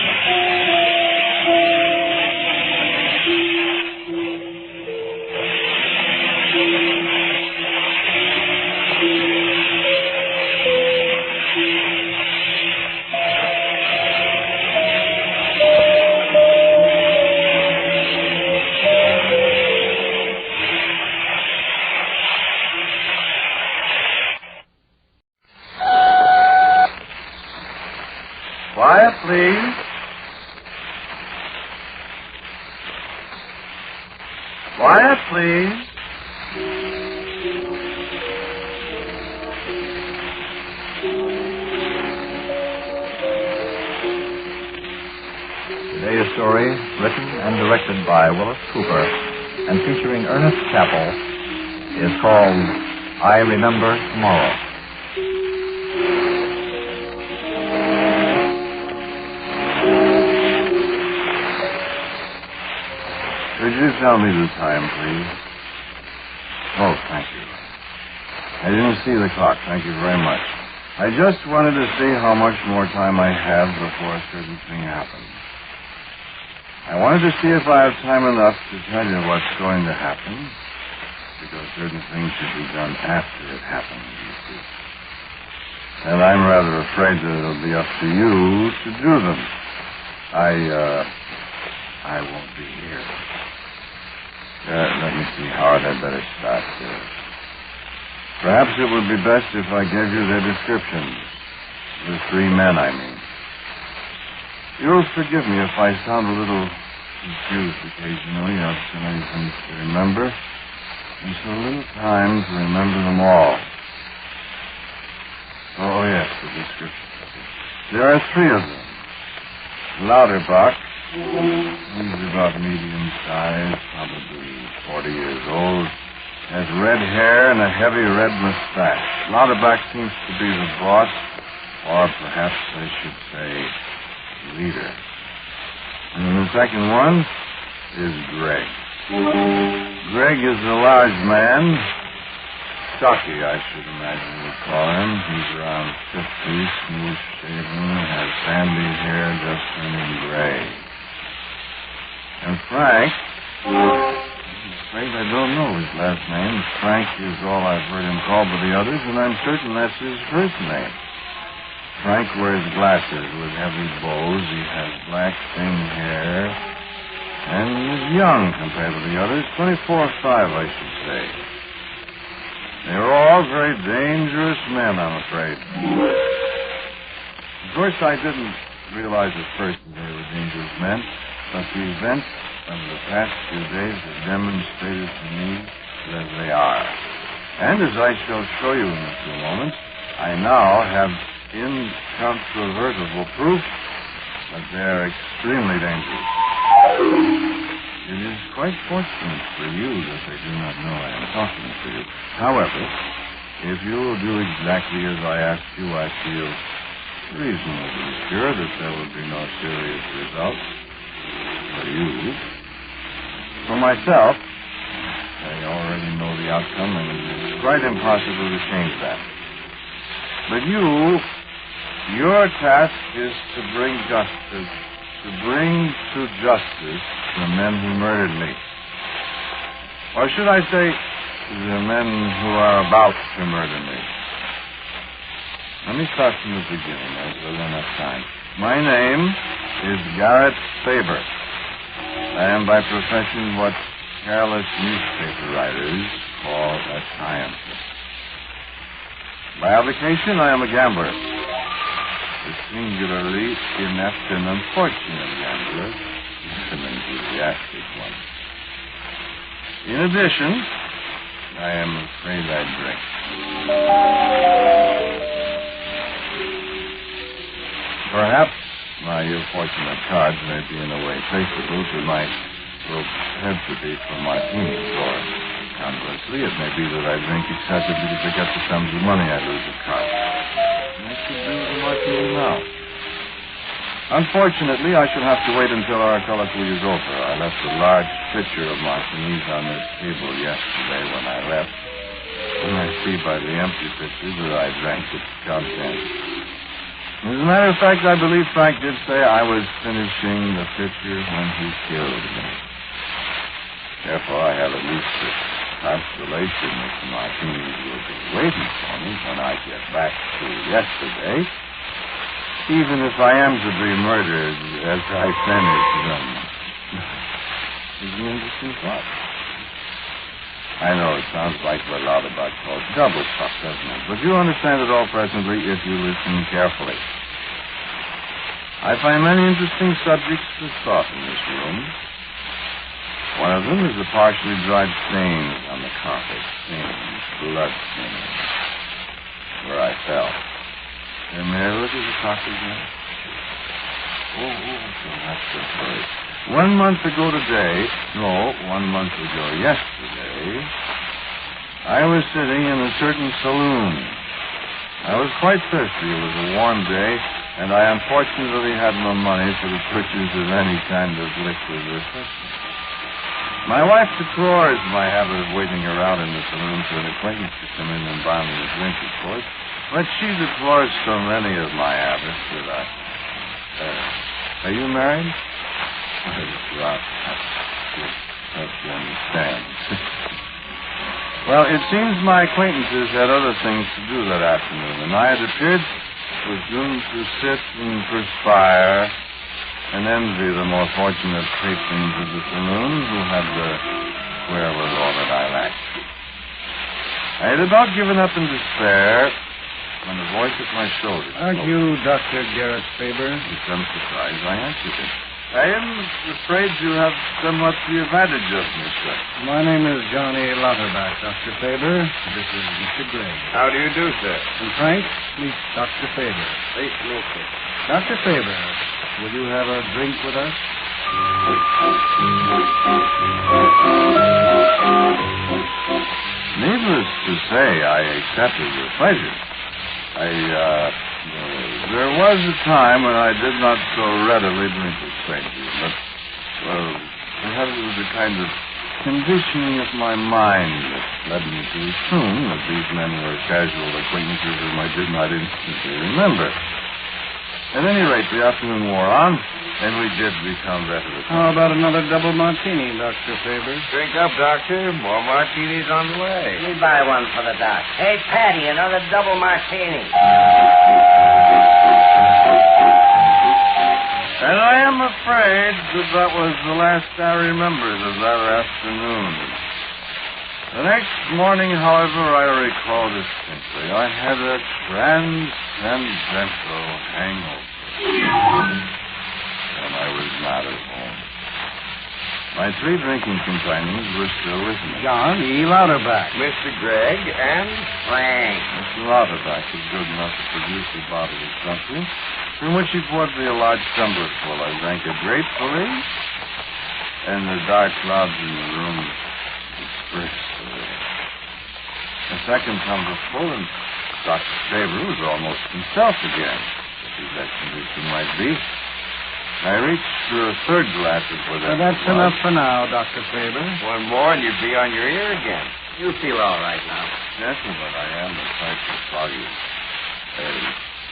Quiet, please. Quiet, please. Today's story, written and directed by Willis Cooper and featuring Ernest Chappell, is called I Remember Tomorrow. Could you tell me the time, please? Oh, thank you. I didn't see the clock. Thank you very much. I just wanted to see how much more time I have before a certain thing happens. I wanted to see if I have time enough to tell you what's going to happen, because certain things should be done after it happens, you see. And I'm rather afraid that it'll be up to you to do them. I won't be here. Let me see, Howard, I'd better start there. Perhaps it would be best if I gave you their descriptions. The three men, I mean. You'll forgive me if I sound a little confused occasionally of so many things to remember, and so little time to remember them all. Oh, yes, the description. There are 3 of them. Lauterbach, he's about medium size, probably 40 years old, has red hair and a heavy red mustache. Lauterbach seems to be the boss, or perhaps I should say leader. And the second one is Greg. Greg is a large man, stocky, I should imagine we'd call him. He's around 50, smooth-shaven, has sandy hair just turning gray. And Frank, I'm afraid I don't know his last name. Frank is all I've heard him called by the others, and I'm certain that's his first name. Frank wears glasses with heavy bows. He has black, thin hair, and is young compared to the others, 24 or 5, I should say. They're all very dangerous men, I'm afraid. Of course, I didn't realize at first that they were dangerous men, but the events of the past few days have demonstrated to me that they are. And as I shall show you in a few moments, I now have incontrovertible proof that they're extremely dangerous. It is quite fortunate for you that they do not know I am talking to you. However, if you will do exactly as I ask you, I feel reasonably sure that there will be no serious result for you. For myself, I already know the outcome, and it is quite impossible to change that. But your task is to bring justice, the men who murdered me. Or should I say, the men who are about to murder me. Let me start from the beginning, as there's enough time. My name is Garrett Faber. I am by profession what careless newspaper writers call a scientist. By avocation, I am a gambler. A singularly inept and unfortunate gambler, an enthusiastic one. In addition, I am afraid I drink. Perhaps my ill-fortunate cards may be in a way traceable to my propensity for martinis, or conversely, it may be that I drink excessively to forget the sums of money I lose at cards. I could do with a martini now. Unfortunately, I shall have to wait until our colloquy is over. I left a large pitcher of martinis on this table yesterday when I left, and I see by the empty pitcher that I drank its contents. As a matter of fact, I believe Frank did say I was finishing the pitcher when he killed me. Therefore, I have at least this consolation that the martinis will be waiting for me when I get back to yesterday, even if I am to be murdered as I finish them. It's an interesting thought. I know it sounds like what Lauterbach calls double talk, doesn't it? But you understand it all presently if you listen carefully. I find many interesting subjects for thought in this room. One of them is the partially dried stains on the carpet. Stains, blood stains, where I fell. May I look at the carpet again? Oh, that's the first. 1 month ago today, 1 month ago yesterday, I was sitting in a certain saloon. I was quite thirsty. It was a warm day, and I unfortunately had no money for the purchase of any kind of liquid refreshment. My wife deplores my habit of waiting around in the saloon for an acquaintance to come in and buy me a drink, of course, but she deplores so many of my habits that I... are you married? Well, hope you understand. Well, it seems my acquaintances had other things to do that afternoon, and I had appeared presumed to sit and perspire and envy the more fortunate patrons of the saloon who had the wherewithal that I lacked. I had about given up in despair when a voice at my shoulder spoke. Aren't you Dr. Garrett Faber? With some surprise, I answered it. I am afraid you have somewhat the advantage of me, sir. My name is Johnny Lauterbach, Dr. Faber. This is Mr. Gregg. How do you do, sir? And Frank, meet Dr. Faber. Pleased to meet you. Dr. Faber, will you have a drink with us? Needless to say, I accepted your pleasure. There was a time when I did not so readily drink with strangers, but, well, perhaps it was a kind of conditioning of my mind that led me to assume that these men were casual acquaintances whom I did not instantly remember. At any rate, the afternoon wore on, and we did become better acquainted. How about another double martini, Dr. Faber? Drink up, Doctor. More martinis on the way. Me buy one for the doc. Hey, Patty, another double martini. And I am afraid that was the last I remembered of that afternoon. The next morning, however, I recall distinctly. I had a transcendental hangover. And I was not at home. My 3 drinking companions were still with me. John E. Lauterbach. Mr. Gregg and Frank. Mr. Lauterbach was good enough to produce a bottle of something, from which he poured me a large tumblerful. I drank it gratefully, and the dark clouds in the room dispersed away. A second tumblerful, and Dr. Faber was almost himself again, if that condition might be. I reached for a third glass of whatever. That's enough for now, Dr. Faber. one more and you'd be on your ear again. You feel all right now. Yes, but I am a trifle foggy.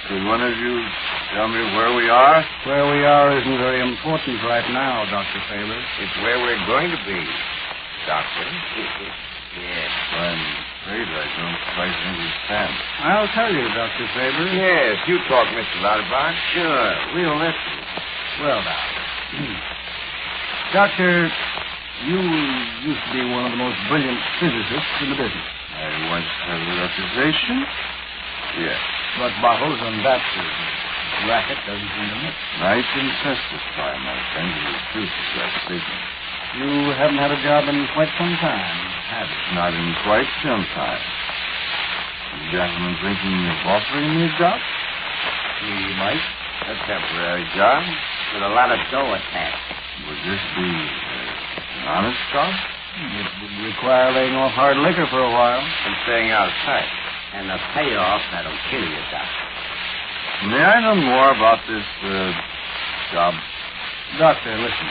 Could one of you tell me where we are? Where we are isn't very important right now, Dr. Faber. It's where we're going to be, Doctor. Yes. I'm afraid I don't quite understand. I'll tell you, Dr. Faber. Yes, you talk, Mr. Lauterbach. Sure, we'll listen. Well, now. Doctor, you used to be one of the most brilliant physicists in the business. I once had a reputation. Yes. But bottles and that racket doesn't seem to mix. Nice and testify, my friend, to the truth of that statement. You haven't had a job in quite some time, have you? Not in quite some time. The gentleman thinking of offering me a job? He might. A temporary job with a lot of dough attached. Would this be an honest job? It would require laying off hard liquor for a while. And staying out of sight. And the payoff that'll kill you, Doc. May I know more about this job? Doctor, listen.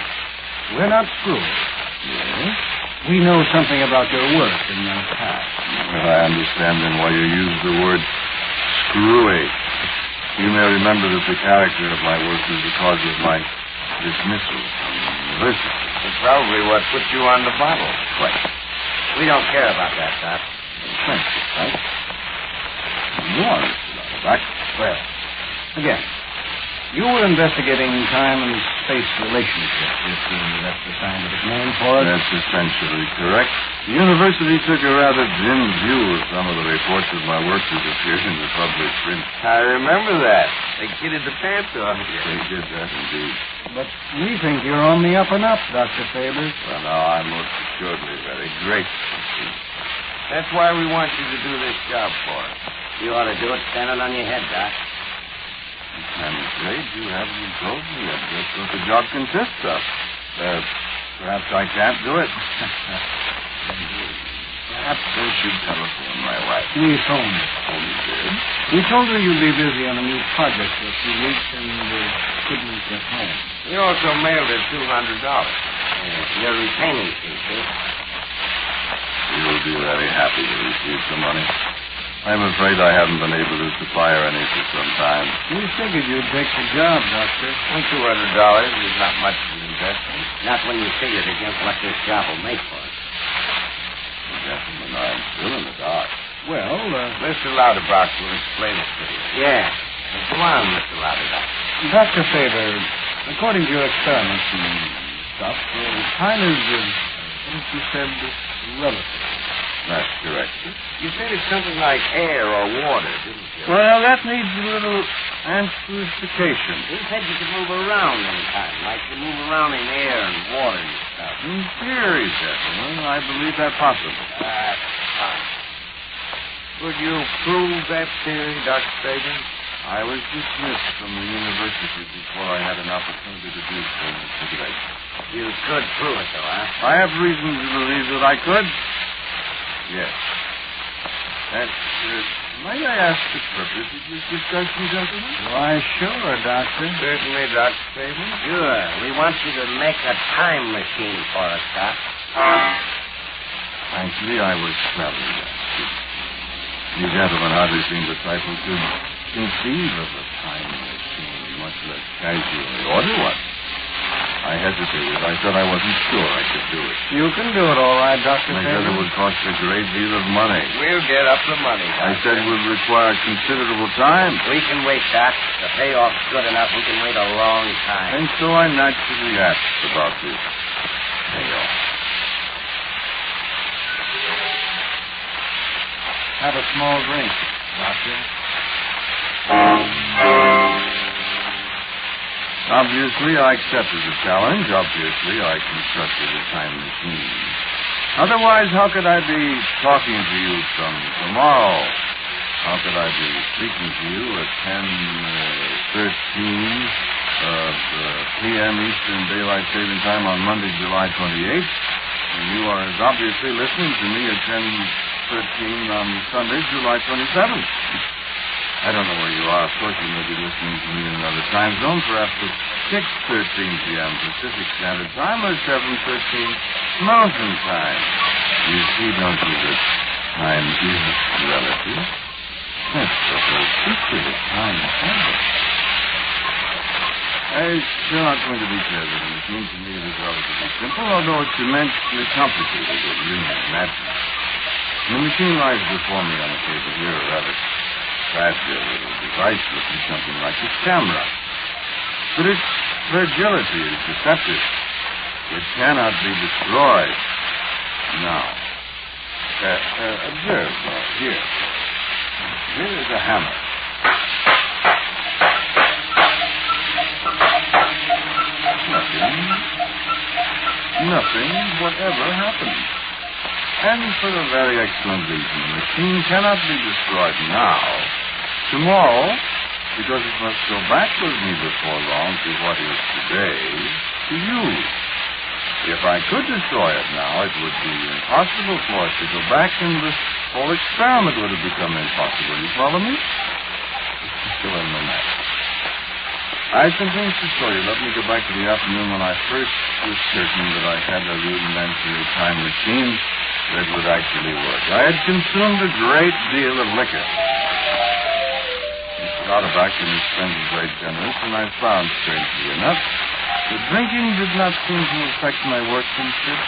We're not screwy. Yes? We know something about your work in the past. Well, I understand then why you use the word screwy. You may remember that the character of my work is the cause of my dismissal from the university. It's probably what put you on the bottle. Quite. We don't care about that, Doc. Thank you, Frank. You are Mr. Lauterbach. Well, again, you were investigating time and space relationships. That's the scientific name for it. That's essentially correct. The university took a rather dim view of some of the reports of my work that appeared in the public print. I remember that. They kidded the pants off you. They did that indeed. But we think you're on the up and up, Dr. Faber. Well, now, I'm most assuredly very grateful. That's why we want you to do this job for us. You ought to do it standing on your head, Doc. I'm afraid you haven't told me yet just what the job consists of. Perhaps I can't do it. Perhaps I should telephone my wife. We phoned her. Oh, you did? We told her you'd be busy on a new project for a few weeks and couldn't get home. You also mailed her $200. Your retaining fee, see? You will be very happy to receive the money. I'm afraid I haven't been able to supply her any for some time. We figured you'd take the job, Doctor. $200 is not much of an investment. Not when you figured against what this job will make for us. Gentlemen, I'm still in the dark. Well, Mr. Lauterbach will explain it to you. Yeah. Come on, Mr. Lauterbach. Dr. Faber, according to your experiments and stuff, time is, what you said, relative. not correct. You said it's something like air or water, didn't you? Well, that needs a little amplification. You said you could move around anytime, like you move around in air and water and stuff. In theory, gentlemen, I believe that possible. That's fine. Could you prove that theory, Dr. Fagan? I was dismissed from the university before I had an opportunity to do so, Mr. Drake. You could prove it, though, huh? I have reason to believe that I could. Yes. And, might I ask the purpose of this discussion, gentlemen? Why, sure, Doctor. Certainly, Dr. Fagan. Sure. We want you to make a time machine for us, Doc. Frankly, I was traveling. You gentlemen hardly seem the type who could conceive of a time machine, much less casually order one. I hesitated. I said I wasn't sure I could do it. You can do it all right, Dr. I said it would cost a great deal of money. We'll get up the money, Doctor. I said it would require considerable time. We can wait, Doc. The payoff's good enough. We can wait a long time. And so I naturally asked about this payoff. Have a small drink, Doctor. Obviously, I accepted the challenge. Obviously, I constructed a time machine. Otherwise, how could I be talking to you from tomorrow? How could I be speaking to you at 10:13 p.m. Eastern Daylight Saving Time on Monday, July 28th? And you are as obviously listening to me at 10:13 on Sunday, July 27th. I don't know where you are. Of course, you may be listening to me in another time zone, perhaps at 6:13 p.m. Pacific Standard Time or 7:13 Mountain Time. You see, don't you, that time is relative? That's the whole secret of time travel. You're not going to detail the machine. To me, it is relatively simple, although it's immensely complicated, as you may imagine. The machine lies before me on the table here, or rather, fragile little device looking something like a camera. But its fragility is deceptive. It cannot be destroyed. Now, observe, here. Here is a hammer. Nothing whatever happened. And for a very excellent reason. The machine cannot be destroyed now. Tomorrow, because it must go back with me before long to what is today, to you. If I could destroy it now, it would be impossible for it to go back, and the whole experiment would have become impossible. You follow me? Still in the net. I have some things to show you. Let me go back to the afternoon when I first was certain that I had a rudimentary time machine that would actually work. I had consumed a great deal of liquor. Mr. Lauterbach and his friends were very generous, and I found, strangely enough, that drinking did not seem to affect my workmanship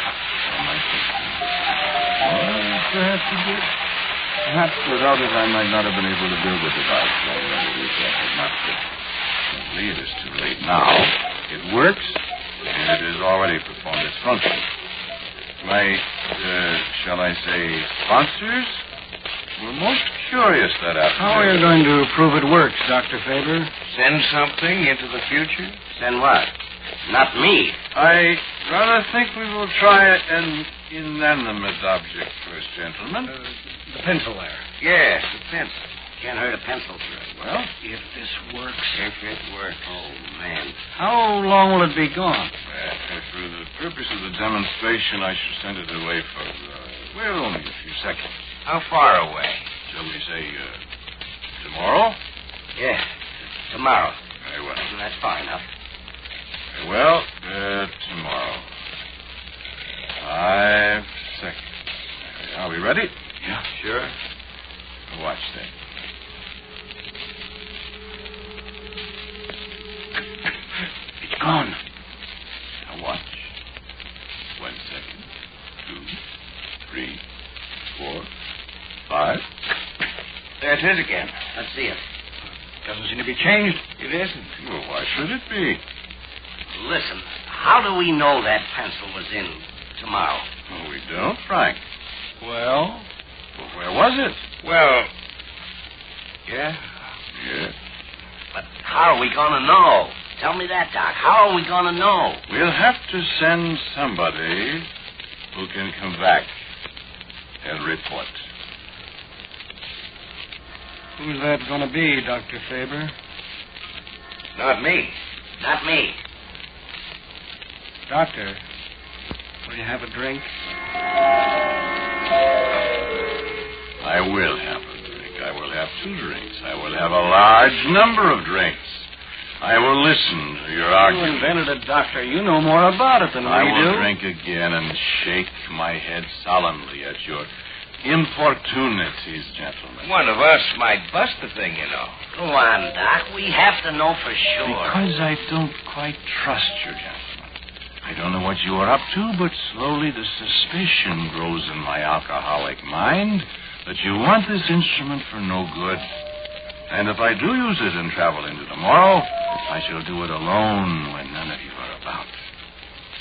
or my thinking. Well, perhaps it did. Perhaps without it I might not have been able to build a device like that. Not that simply it is too late now. It works, and it has already performed its function. My, shall I say, sponsors were most curious that afternoon. How are you going to prove it works, Dr. Faber? Send something into the future? Send what? Not me. I rather think we will try an inanimate object first, gentlemen. The pencil there. Yes, the pencil. Can't hurt a pencil thread. Well, if this works. If it works. Oh, man. How long will it be gone? For the purpose of the demonstration, I shall send it away for, only a few seconds. How far away? Shall we say, tomorrow? Yeah, tomorrow. Very well. That's far enough. Very well, tomorrow. 5 seconds. Are we ready? Yeah, sure. Watch that. It's gone. Now watch. 1 second. 2, 3, 4, 5. There it is again. Let's see it. Doesn't seem to be changed. It isn't. Well, why should it be? Listen, how do we know that pencil was in tomorrow? Well, we don't, Frank. Well, Where was it? Well, Yeah? but how are we going to know? Tell me that, Doc. How are we going to know? We'll have to send somebody who can come back and report. Who's that going to be, Dr. Faber? Not me. Not me. Doctor, will you have a drink? I will have a drink. I will have 2 drinks. I will have a large number of drinks. I will listen to your argument. You invented it, Doctor. You know more about it than I we will do. drink again and shake my head solemnly at your importunities, gentlemen. One of us might bust the thing, you know. Go on, Doc. We have to know for sure. Because I don't quite trust you, gentlemen. I don't know what you are up to, but slowly the suspicion grows in my alcoholic mind that you want this instrument for no good. And if I do use it and travel into tomorrow, I shall do it alone when none of you are about.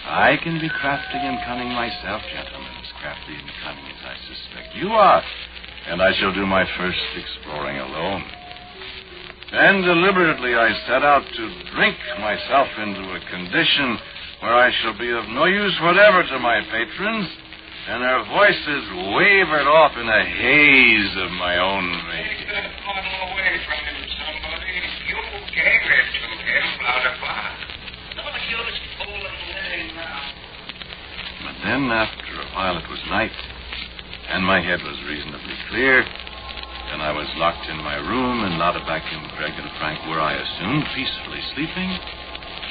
I can be crafty and cunning myself, gentlemen, as crafty and cunning as I suspect you are. And I shall do my first exploring alone. And deliberately I set out to drink myself into a condition where I shall be of no use whatever to my patrons, and their voices wavered off in a haze of my own making. Take that bottle away from him, somebody. You gave it to him, blah, blah, blah. Don't use fooling living now. But then, after a while, it was night, and my head was reasonably clear, and I was locked in my room and not back in Greg and Frank, where I assumed peacefully sleeping,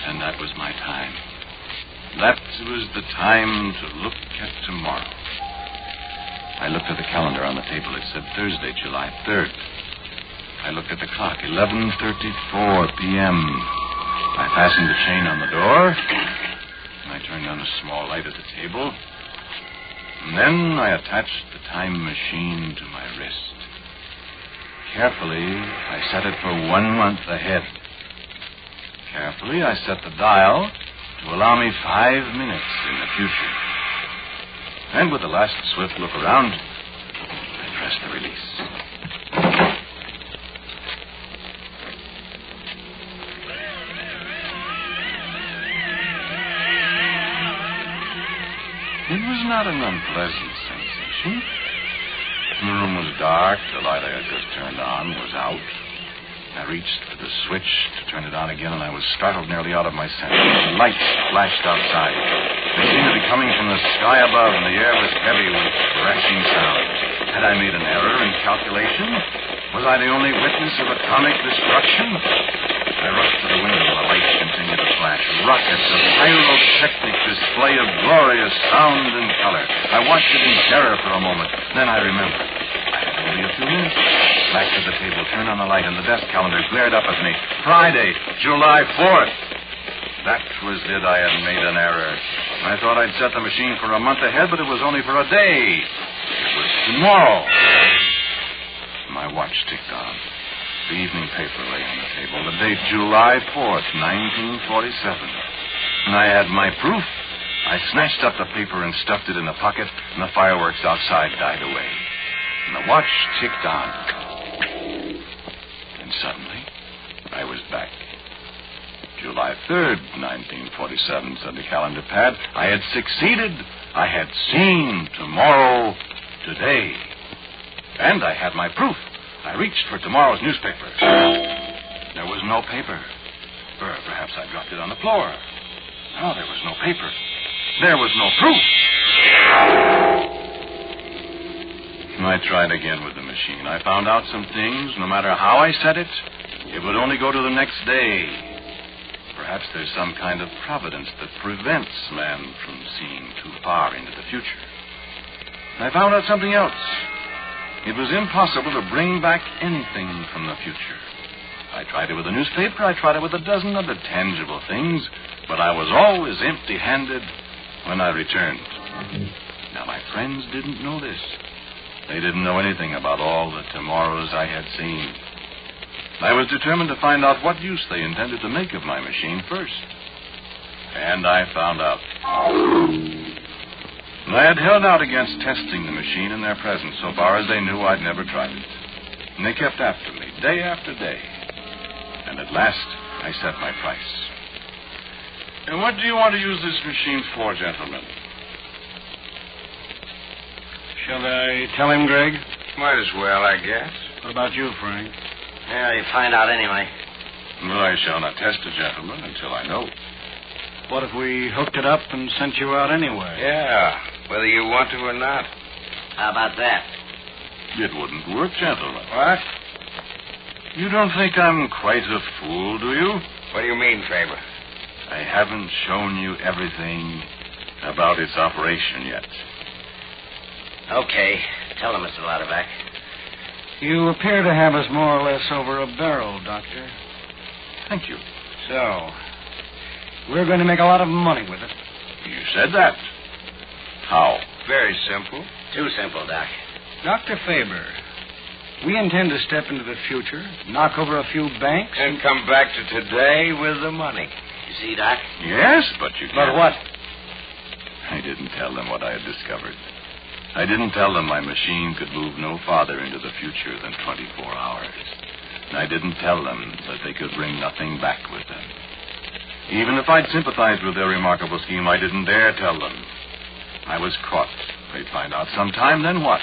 and that was my time. That was the time to look at tomorrow. I looked at the calendar on the table. It said Thursday, July 3rd. I looked at the clock, 11:34 p.m. I fastened the chain on the door, and I turned on a small light at the table. And then I attached the time machine to my wrist. Carefully, I set it for 1 month ahead. Carefully, I set the dial to allow me 5 minutes in the future. And with a last swift look around, I pressed the release. It was not an unpleasant sensation. The room was dark. The light I had just turned on was out. I reached for the switch to turn it on again, and I was startled nearly out of my senses. Lights flashed outside. They seemed to be coming from the sky above, and the air was heavy with crashing sounds. Had I made an error in calculation? Was I the only witness of atomic destruction? I rushed to the window, and the lights continued to flash. Rockets, a pyrotechnic display of glorious sound and color. I watched it in terror for a moment. Then I remembered. I had only a few minutes. Back to the table, turned on the light, and the desk calendar glared up at me. Friday, July 4th. That was it. I had made an error. I thought I'd set the machine for a month ahead, but it was only for a day. It was tomorrow. My watch ticked on. The evening paper lay on the table. The date, July 4th, 1947. And I had my proof. I snatched up the paper and stuffed it in the pocket, and the fireworks outside died away. And the watch ticked on. And suddenly, I was back. July 3rd, 1947, said the calendar pad. I had succeeded. I had seen tomorrow today. And I had my proof. I reached for tomorrow's newspaper. There was no paper. Or perhaps I dropped it on the floor. No, there was no paper. There was no proof. I tried again with the machine. I found out some things. No matter how I set it, it would only go to the next day. Perhaps there's some kind of providence that prevents man from seeing too far into the future. And I found out something else. It was impossible to bring back anything from the future. I tried it with a newspaper. I tried it with a dozen other tangible things. But I was always empty-handed when I returned. Now, my friends didn't know this. They didn't know anything about all the tomorrows I had seen. I was determined to find out what use they intended to make of my machine first. And I found out. And I had held out against testing the machine in their presence. So far as they knew, I'd never tried it. And they kept after me, day after day. And at last, I set my price. And what do you want to use this machine for, gentlemen? Shall I tell him, Greg? Might as well, I guess. What about you, Frank? Yeah, you find out anyway. Well, I shall not test it, gentlemen, until I know. What if we hooked it up and sent you out anyway? Yeah, whether you want to or not. How about that? It wouldn't work, gentlemen. What? You don't think I'm quite a fool, do you? What do you mean, Faber? I haven't shown you everything about its operation yet. Okay. Tell him, Mr. Lauterbach. You appear to have us more or less over a barrel, Doctor. Thank you. So, we're going to make a lot of money with it. You said that. How? Very simple. Too simple, Doc. Dr. Faber, we intend to step into the future, knock over a few banks... And come back to today with the money. You see, Doc? Yes, but you can't. But what? I didn't tell them what I had discovered. I didn't tell them my machine could move no farther into the future than 24 hours. And I didn't tell them that they could bring nothing back with them. Even if I'd sympathized with their remarkable scheme, I didn't dare tell them. I was caught. They'd find out sometime, then what?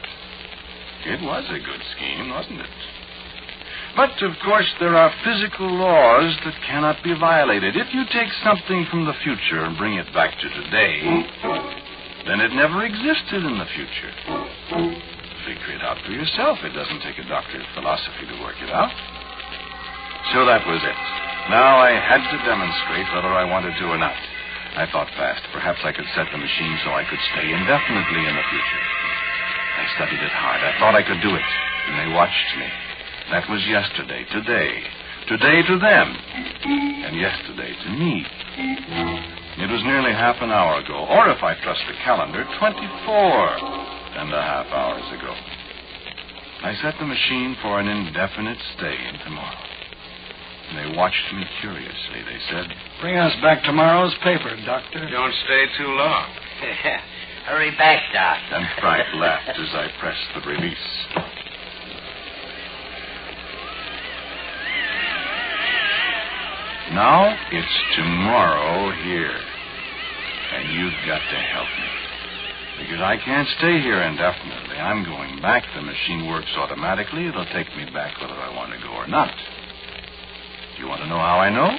It was a good scheme, wasn't it? But, of course, there are physical laws that cannot be violated. If you take something from the future and bring it back to today, then it never existed in the future. Figure it out for yourself. It doesn't take a doctor of philosophy to work it out. So that was it. Now I had to demonstrate whether I wanted to or not. I thought fast. Perhaps I could set the machine so I could stay indefinitely in the future. I studied it hard. I thought I could do it. And they watched me. That was yesterday, today. Today to them. And yesterday to me. It was nearly half an hour ago. Or if I trust the calendar, 24 and a half hours ago. I set the machine for an indefinite stay in tomorrow. And they watched me curiously. They said, "Bring us back tomorrow's paper, Doctor." Don't stay too long. Hurry back, Doc. And Frank laughed as I pressed the release. Now it's tomorrow here. And you've got to help me. Because I can't stay here indefinitely. I'm going back. The machine works automatically. It'll take me back whether I want to go or not. You want to know how I know?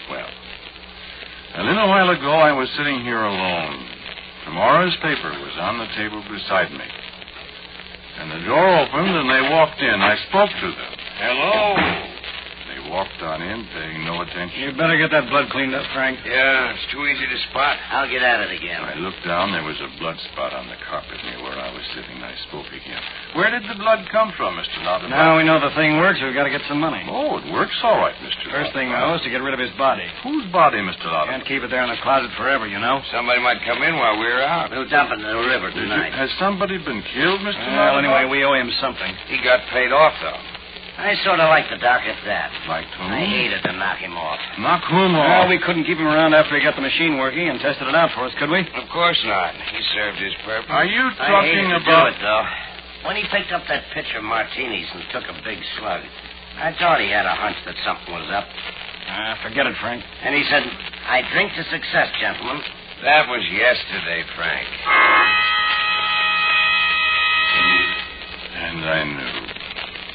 Well, a little while ago I was sitting here alone. Tomorrow's paper was on the table beside me. And the door opened and they walked in. I spoke to them. Hello. They walked on in, paying no attention. You better get that blood cleaned up, Frank. Yeah, it's too easy to spot. I'll get at it again. I looked down. There was a blood spot on the carpet near where I was sitting. I spoke again. Where did the blood come from, Mr. Lauterbach? Now we know the thing works. We've got to get some money. Oh, it works all right, Mr. First thing we know is to get rid of his body. Whose body, Mr. Lauterbach? Can't keep it there in the closet forever, you know. Somebody might come in while we're out. We'll dump it in the river tonight. Has somebody been killed, Mr. Well, Lauterbach? anyway, we owe him something. He got paid off, though. I sort of like the doc at that. Like whom? I hated to knock him off. Knock whom off? Well, we couldn't keep him around after he got the machine working and tested it out for us, could we? Of course not. He served his purpose. Are you I talking hated to about... do it, though. When he picked up that pitcher of martinis and took a big slug, I thought he had a hunch that something was up. Forget it, Frank. And he said, "I drink to success, gentlemen." That was yesterday, Frank. And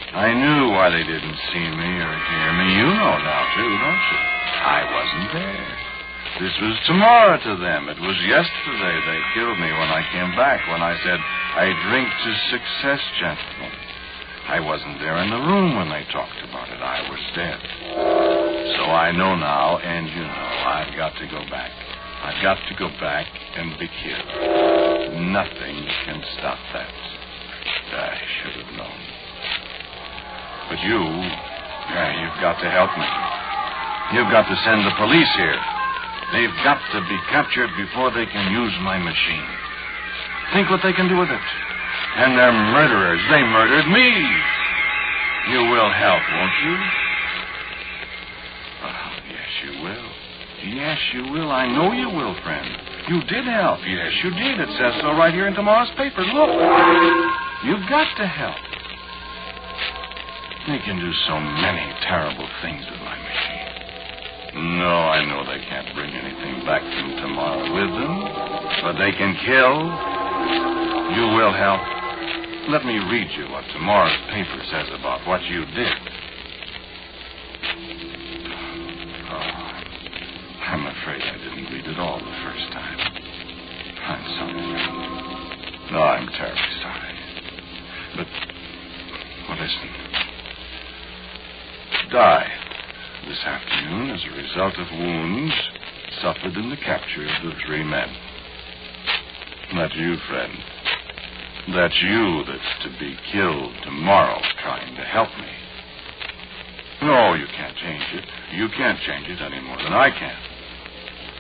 I knew why they didn't see me or hear me. You know now, too, don't you? I wasn't there. This was tomorrow to them. It was yesterday they killed me when I came back, when I said, "I drink to success, gentlemen." I wasn't there in the room when they talked about it. I was dead. So I know now, and you know, I've got to go back. I've got to go back and be killed. Nothing can stop that. I should have known. But you've got to help me. You've got to send the police here. They've got to be captured before they can use my machine. Think what they can do with it. And they're murderers. They murdered me. You will help, won't you? Oh, yes, you will. Yes, you will. I know you will, friend. You did help. Yes, you did. It says so right here in tomorrow's paper. Look. You've got to help. They can do so many terrible things with my machine. No, I know they can't bring anything back from tomorrow with them, but they can kill. You will help. Let me read you what tomorrow's paper says about what you did. I'm afraid I didn't read it all the first time. I'm sorry. No, I'm terribly sorry. But, well, listen. Died this afternoon as a result of wounds suffered in the capture of the 3 men. That's you, friend. That's you that's to be killed tomorrow trying to help me. No, you can't change it. You can't change it any more than I can.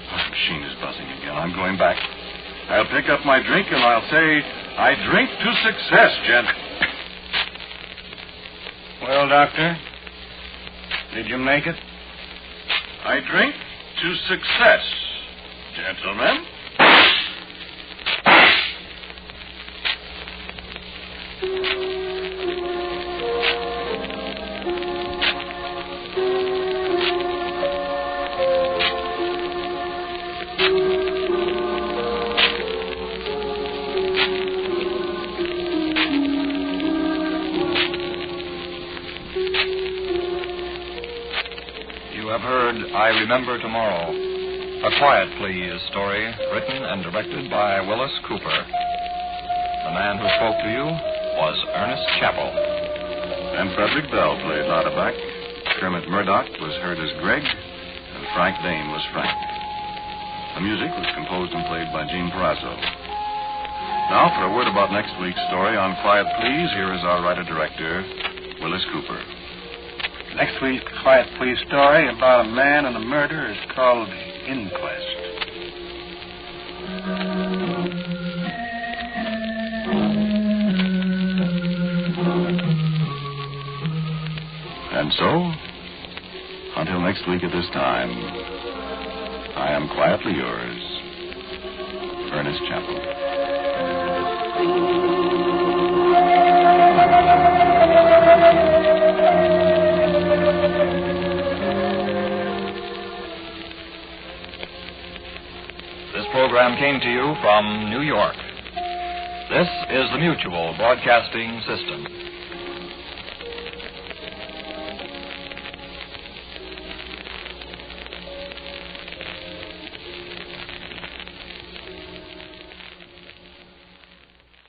My machine is buzzing again. I'm going back. I'll pick up my drink and I'll say, I drink to success, gent. Well, Doctor, did you make it? I drink to success, gentlemen. I Remember Tomorrow, a Quiet Please story written and directed by Willis Cooper. The man who spoke to you was Ernest Chappell. And Frederick Bell played Lauterbach. Kermit Murdoch was heard as Greg, and Frank Dane was Frank. The music was composed and played by Gene Perazzo. Now, for a word about next week's story on Quiet Please, here is our writer-director, Willis Cooper. Next week's Quiet Please story about a man and a murder is called Inquest. And so, until next week at this time, I am quietly yours, Ernest Chappell. This program came to you from New York. This is the Mutual Broadcasting System.